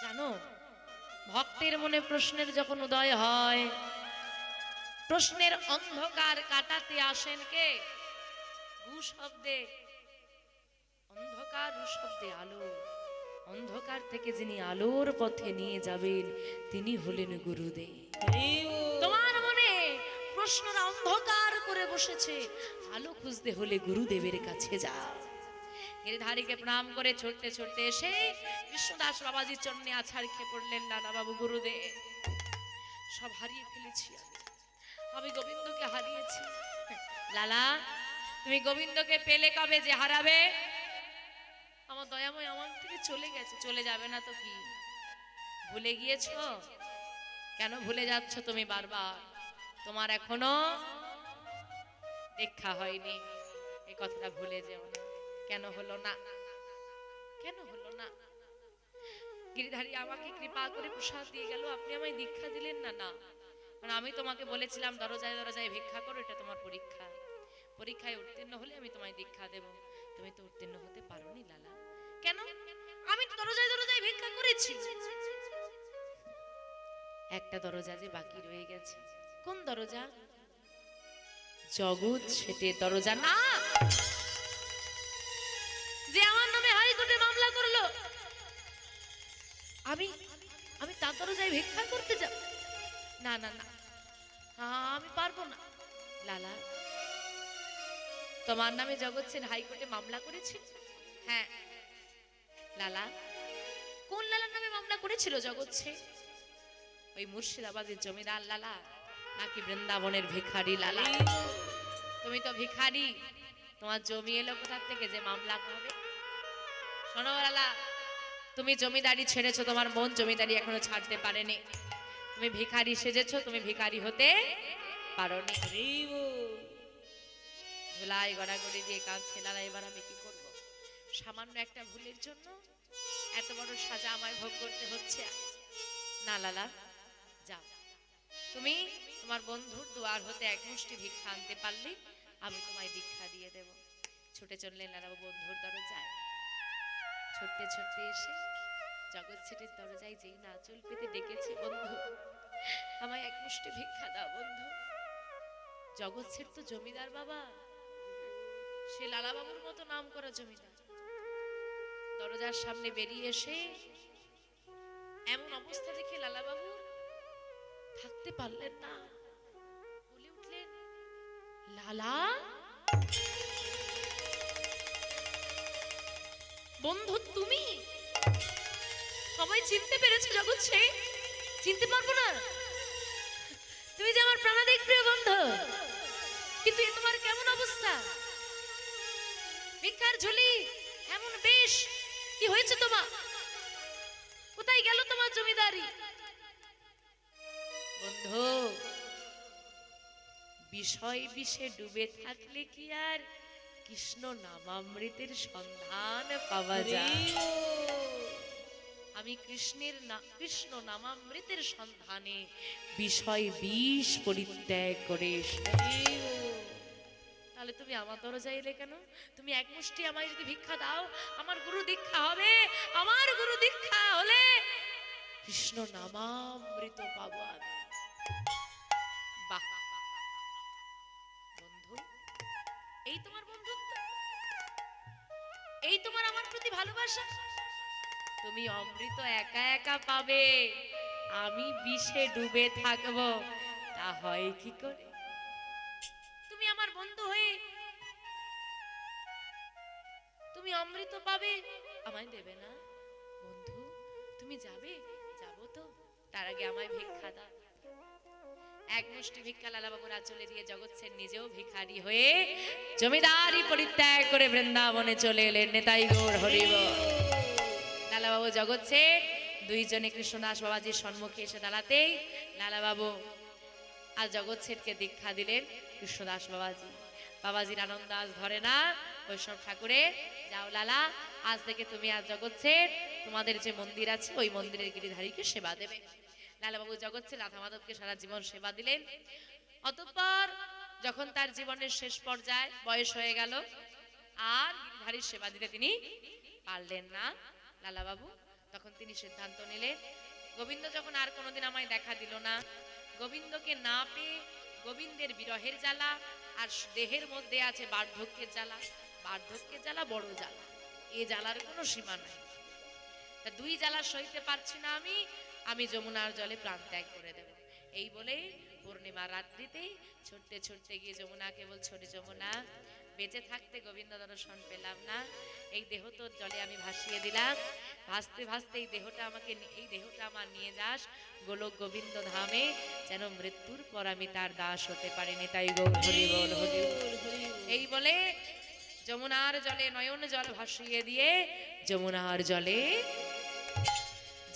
জানো ভক্তের মনে প্রশ্নের যখন উদয় হয়, প্রশ্নের অন্ধকার কাটাতে আসেন কে? গু শব্দে অন্ধকার, রু শব্দে আলো। অন্ধকার থেকে যিনি আলোর পথে নিয়ে যাবেন তিনি হলেন গুরুদেব। তোমার মনে প্রশ্নরা অন্ধকার করে বসেছে, আলো খুঁজতে হলে গুরুদেবের কাছে যাও। গিরিধারীকে প্রণাম করে ছুটতে ছুটতে এসে কৃষ্ণদাস বাবাজির চরণে আছাড় খেয়ে পড়লেন। নানা বাবু, গুরুদেব, সব হারিয়ে ফেলেছি আমি গোবিন্দকে হারিয়েছি। লালা, তুমি গোবিন্দকে পেলে কবে যে হারাবে? আমার দয়াময় আমার থেকে চলে গেছে, চলে যাবে না তো কি? ভুলে গিয়েছো? কেন ভুলে যাচ্ছ তুমি বারবার? তোমার এখনো দেখা হয়নি, এই কথাটা ভুলে যেও না। কেন হলো না? কেন হলো না? গিরিধারী আমাকে কৃপা করে প্রসাদ দিয়ে গেল, আপনি আমায় দীক্ষা দিলেন না। না, কারণ আমি তোমাকে বলেছিলাম দরজায় দরজায় ভিক্ষা করো, এটা তোমার পরীক্ষা। পরীক্ষায় উত্তীর্ণ হলে আমি তোমায় দীক্ষা দেব। তুমি তো উত্তীর্ণ হতে পারোনি লালা। কেন? আমি তো দরজায় দরজায় ভিক্ষা করেছি। একটা দরজা যে বাকি রয়ে গেছে। কোন দরজা? জগৎ সেটের দরজা না, যে আমার নামে হাইকোর্টে মামলা করলো। আমি আমি তার দরজায় ভিক্ষা করতে যাব? না না না, আমি পারবো না। লালা, তোমার নামে জগৎ সেন হাইকোর্টে মামলা করেছে? হ্যাঁ। লালা, কোন লালার নামে মামলা করেছিল জগৎ সেন? ওই মুর্শিদাবাদের জমিদার লালা, নাকি বৃন্দাবনের ভিখারি লালা? তুমি তো ভিখারি, তোমার জমি এলো কোথা থেকে যে মামলা করবে? শোনো লালা, তুমি জমিদারি ছেড়েছো, তোমার মন জমিদারি এখনো ছাড়তে পারেনি। তুমি ভিখারি সেজেছো, তুমি ভিখারি হতে পারোনি। ধুলাই গড়াগড়ি দিয়ে কাঁদছে লালা, এবার আমি কি করব? সামান্য একটা ভুলের জন্য এত বড় সাজা আমায় ভোগ করতে হচ্ছে। না লালা, যাও, তুমি তোমার বন্ধুর দুয়ার হতে এক মুষ্টি ভিক্ষা আনতে পারলে আমি তোমায় দীক্ষা দিয়ে দেব। ছুটে চললেন লালা বন্ধুর দরজায়। ছুটতে ছুটতে এসে জগৎ সেটের দরজায় যেই না চুল পেতে ডেকেছে, বন্ধু আমায় এক মুষ্টি ভিক্ষা দাও বন্ধু। জগৎ সেট তো জমিদার বাবা, সে লালা বাবুর মতো নাম করা জমিদার। দরজার সামনে বেরিয়ে এসে এমন অবস্থা দেখে লালা বাবু থাকতে পারলেন না, বলে উঠলেন, লালা বন্ধু, তুমি আমায় চিনতে পেরেছো? জগৎ সেন, চিনতে পারবো না? তুমি যে আমার প্রাণাধিক প্রিয় বন্ধু, কিন্তু এ তোমার কেমন অবস্থা? ভিক্ষার ঝুলি, এমন বেশ, কি হয়েছে তোমার? কোথায় গেল তোমার জমিদারি? বন্ধু, বিষয় বিষে ডুবে থাকলে কি আর কৃষ্ণ নামামৃতের সন্ধান পাওয়া যায়? আমি কৃষ্ণ নামামৃতের সন্ধানে বিষয় বিষ পরিত্যাগ করে এসেছি। তাহলে তুমি আমার দরজায় এলে কেন? তুমি এক মুষ্টি আমায় যদি ভিক্ষা দাও, আমার গুরু দীক্ষা হবে। আমার গুরু দীক্ষা হলে কৃষ্ণ নামামৃত পাবো আমি। বাহ বন্ধু, এই তোমার বন্ধুত্ব, এই তোমার আমার প্রতি ভালোবাসা। তুমি অমৃত একা একা পাবে, আমি বিষে ডুবে থাকবো, তা হয় কি করে? তুমি আমার বন্ধু হয়ে তুমি অমৃত পাবে, আমায় দেবে না? বন্ধু তুমি যাবে? যাবো তো, তার আগে আমায় ভিক্ষা দাও। এক মুষ্টি ভিক্ষা লালাবাবুর আঁচলে দিয়ে জগৎ সেন নিজেও ভিখারি হয়ে জমিদারি পরিত্যাগ করে বৃন্দাবনে চলে এলেন। নেতাই গৌর হরি বল। লালাবাবু জগৎ সেন দুইজনে কৃষ্ণদাস বাবাজির সম্মুখে এসে দাঁড়াতেই লালাবাবু আর জগৎ সেনকে দীক্ষা দিলেন কৃষ্ণদাস বাবাজি। বাবাজির আনন্দ আজ ধরে না। বৈষ্ণব ঠাকুরে, যাও লালা, আজ থেকে তুমি আর জগৎ সেন তোমাদের যে মন্দির আছে ওই মন্দিরের গিরিধারীকে সেবা দেবে। লালাবাবু জগৎ সেন রাধা মাধবকে সারা জীবন সেবা দিলেন। অতঃপর যখন তার জীবনের শেষ পর্যায়ে বয়স হয়ে গেল, আর গিরিধারীর সেবা দিতে তিনি পারলেন না লালাবাবু, তখন তিনি সিদ্ধান্ত নিলেন, গোবিন্দ যখন আর কোনোদিন আমায় দেখা দিল না, গোবিন্দকে না পেয়ে গোবিন্দের বিরহের জ্বালা আর দেহের মধ্যে আছে বার্ধক্যের জ্বালা। বার্ধক্যের জ্বালা বড় জ্বালা, এই জ্বালার কোনো সীমা নাই। তা দুই জ্বালা সইতে পারছি না আমি যমুনার জলে প্রাণ ত্যাগ করে দেব। এই বলে পূর্ণিমা রাত্রিতেই ছুটতে ছুটতে গিয়ে যমুনাকে বলছে, ছোট যমুনা, বেঁচে থাকতে গোবিন্দ দর্শন পেলাম না, এই দেহ তোর জলে আমি ভাসিয়ে দিলাম, ভাসতে ভাসতে এই দেহটা আমার নিয়ে যাস গোলক গোবিন্দ ধামে, যেন মৃত্যুর পর আমি তার দাস হতে পারিনি। তাই গৌর হরি বল, হরি বল। এই বলে যমুনার জলে নয়ন জল ভাসিয়ে দিয়ে যমুনার জলে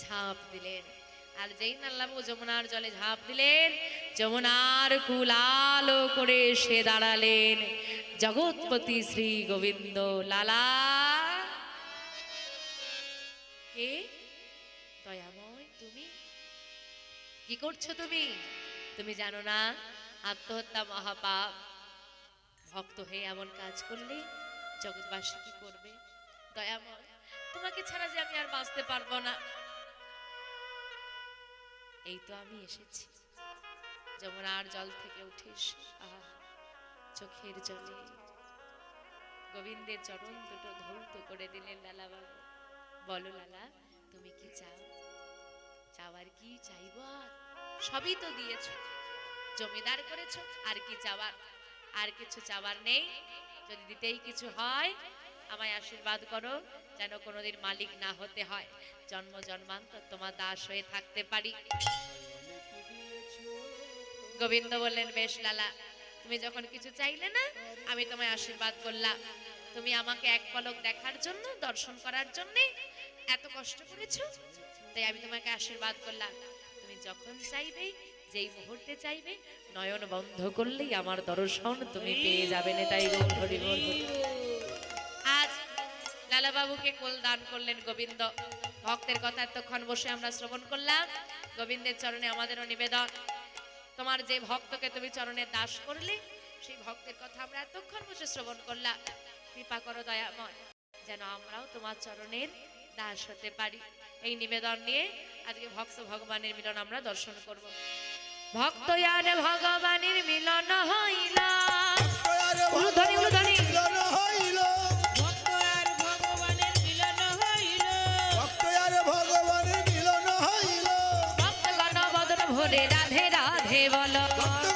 ঝাঁপ দিলেন। আর যেই নাল্লাবু যমুনার জলে ঝাঁপ দিলেন, যমুনার কুল আলো করে সে দাঁড়ালেন জগৎপতি শ্রী গোবিন্দ লালা। কে? দয়াময়, তুমি কি করছো? তুমি জানো না আত্মহত্যা মহাপাপ? ভক্ত হয়ে এমন কাজ করলে জগৎবাসী কি করবে? দয়াময়, তোমাকে ছাড়া যে আমি আর বাঁচতে পারবো না। এই তো আমি এসেছি যমুনার জল থেকে উঠে এসে চোখের জলে গোবিন্দের চরণ দুটো ধৌত করে দিলেন লালাবাবু। বলো লালা, তুমি কি চাও? চাওয়ার কি চাইবো? আর সবই তো দিয়েছো, জমিদার করেছো, আর কি চাওয়ার? আর কিছু চাওয়ার নেই। যদি দিতেই কিছু হয় আমায় আশীর্বাদ করো, যেন কোনোদিন মালিক না হতে হয়, জন্ম জন্মান্তর তোমার দাস হয়ে থাকতে পারি। গোবিন্দ বললেন, বেশ লালা, তুমি যখন কিছু চাইলে না, আমি তোমায় আশীর্বাদ করলাম। তুমি আমাকে এক পলক দেখার জন্য, দর্শন করার জন্য এত কষ্ট করেছো, তাই আমি তোমাকে আশীর্বাদ করলাম। তুমি যখন চাইবে, যেই মুহূর্তে চাইবে, নয়ন বন্ধ করলেই আমার দর্শন তুমি পেয়ে যাবে। তাই গৌর হরি বল। আজ লালাবাবুকে কোল দান করলেন গোবিন্দ। ভক্তের কথা এতক্ষণ বসে আমরা শ্রবণ করলাম। গোবিন্দের চরণে আমাদেরও নিবেদন, তোমার যে ভক্তকে তুমি চরণে দাস করলে, সেই ভক্তের কথা আমরা এতক্ষণ বসে শ্রবণ করলাম। কৃপা করো দয়াময়, যেন আমরাও তোমার চরণের দাস হতে পারি। এই নিবেদন নিয়ে আজকে ভক্ত ভগবানের মিলন আমরা দর্শন করব। ভক্ত আর ভগবানের মিলন হইল, উলুধ্বনি উলুধ্বনি। ভক্ত আর ভগবানের মিলন হইল, ভক্ত আর ভগবানের মিলন হইল, ভক্তগণ বদন ভরে রাধে রাধে বল। ভক্ত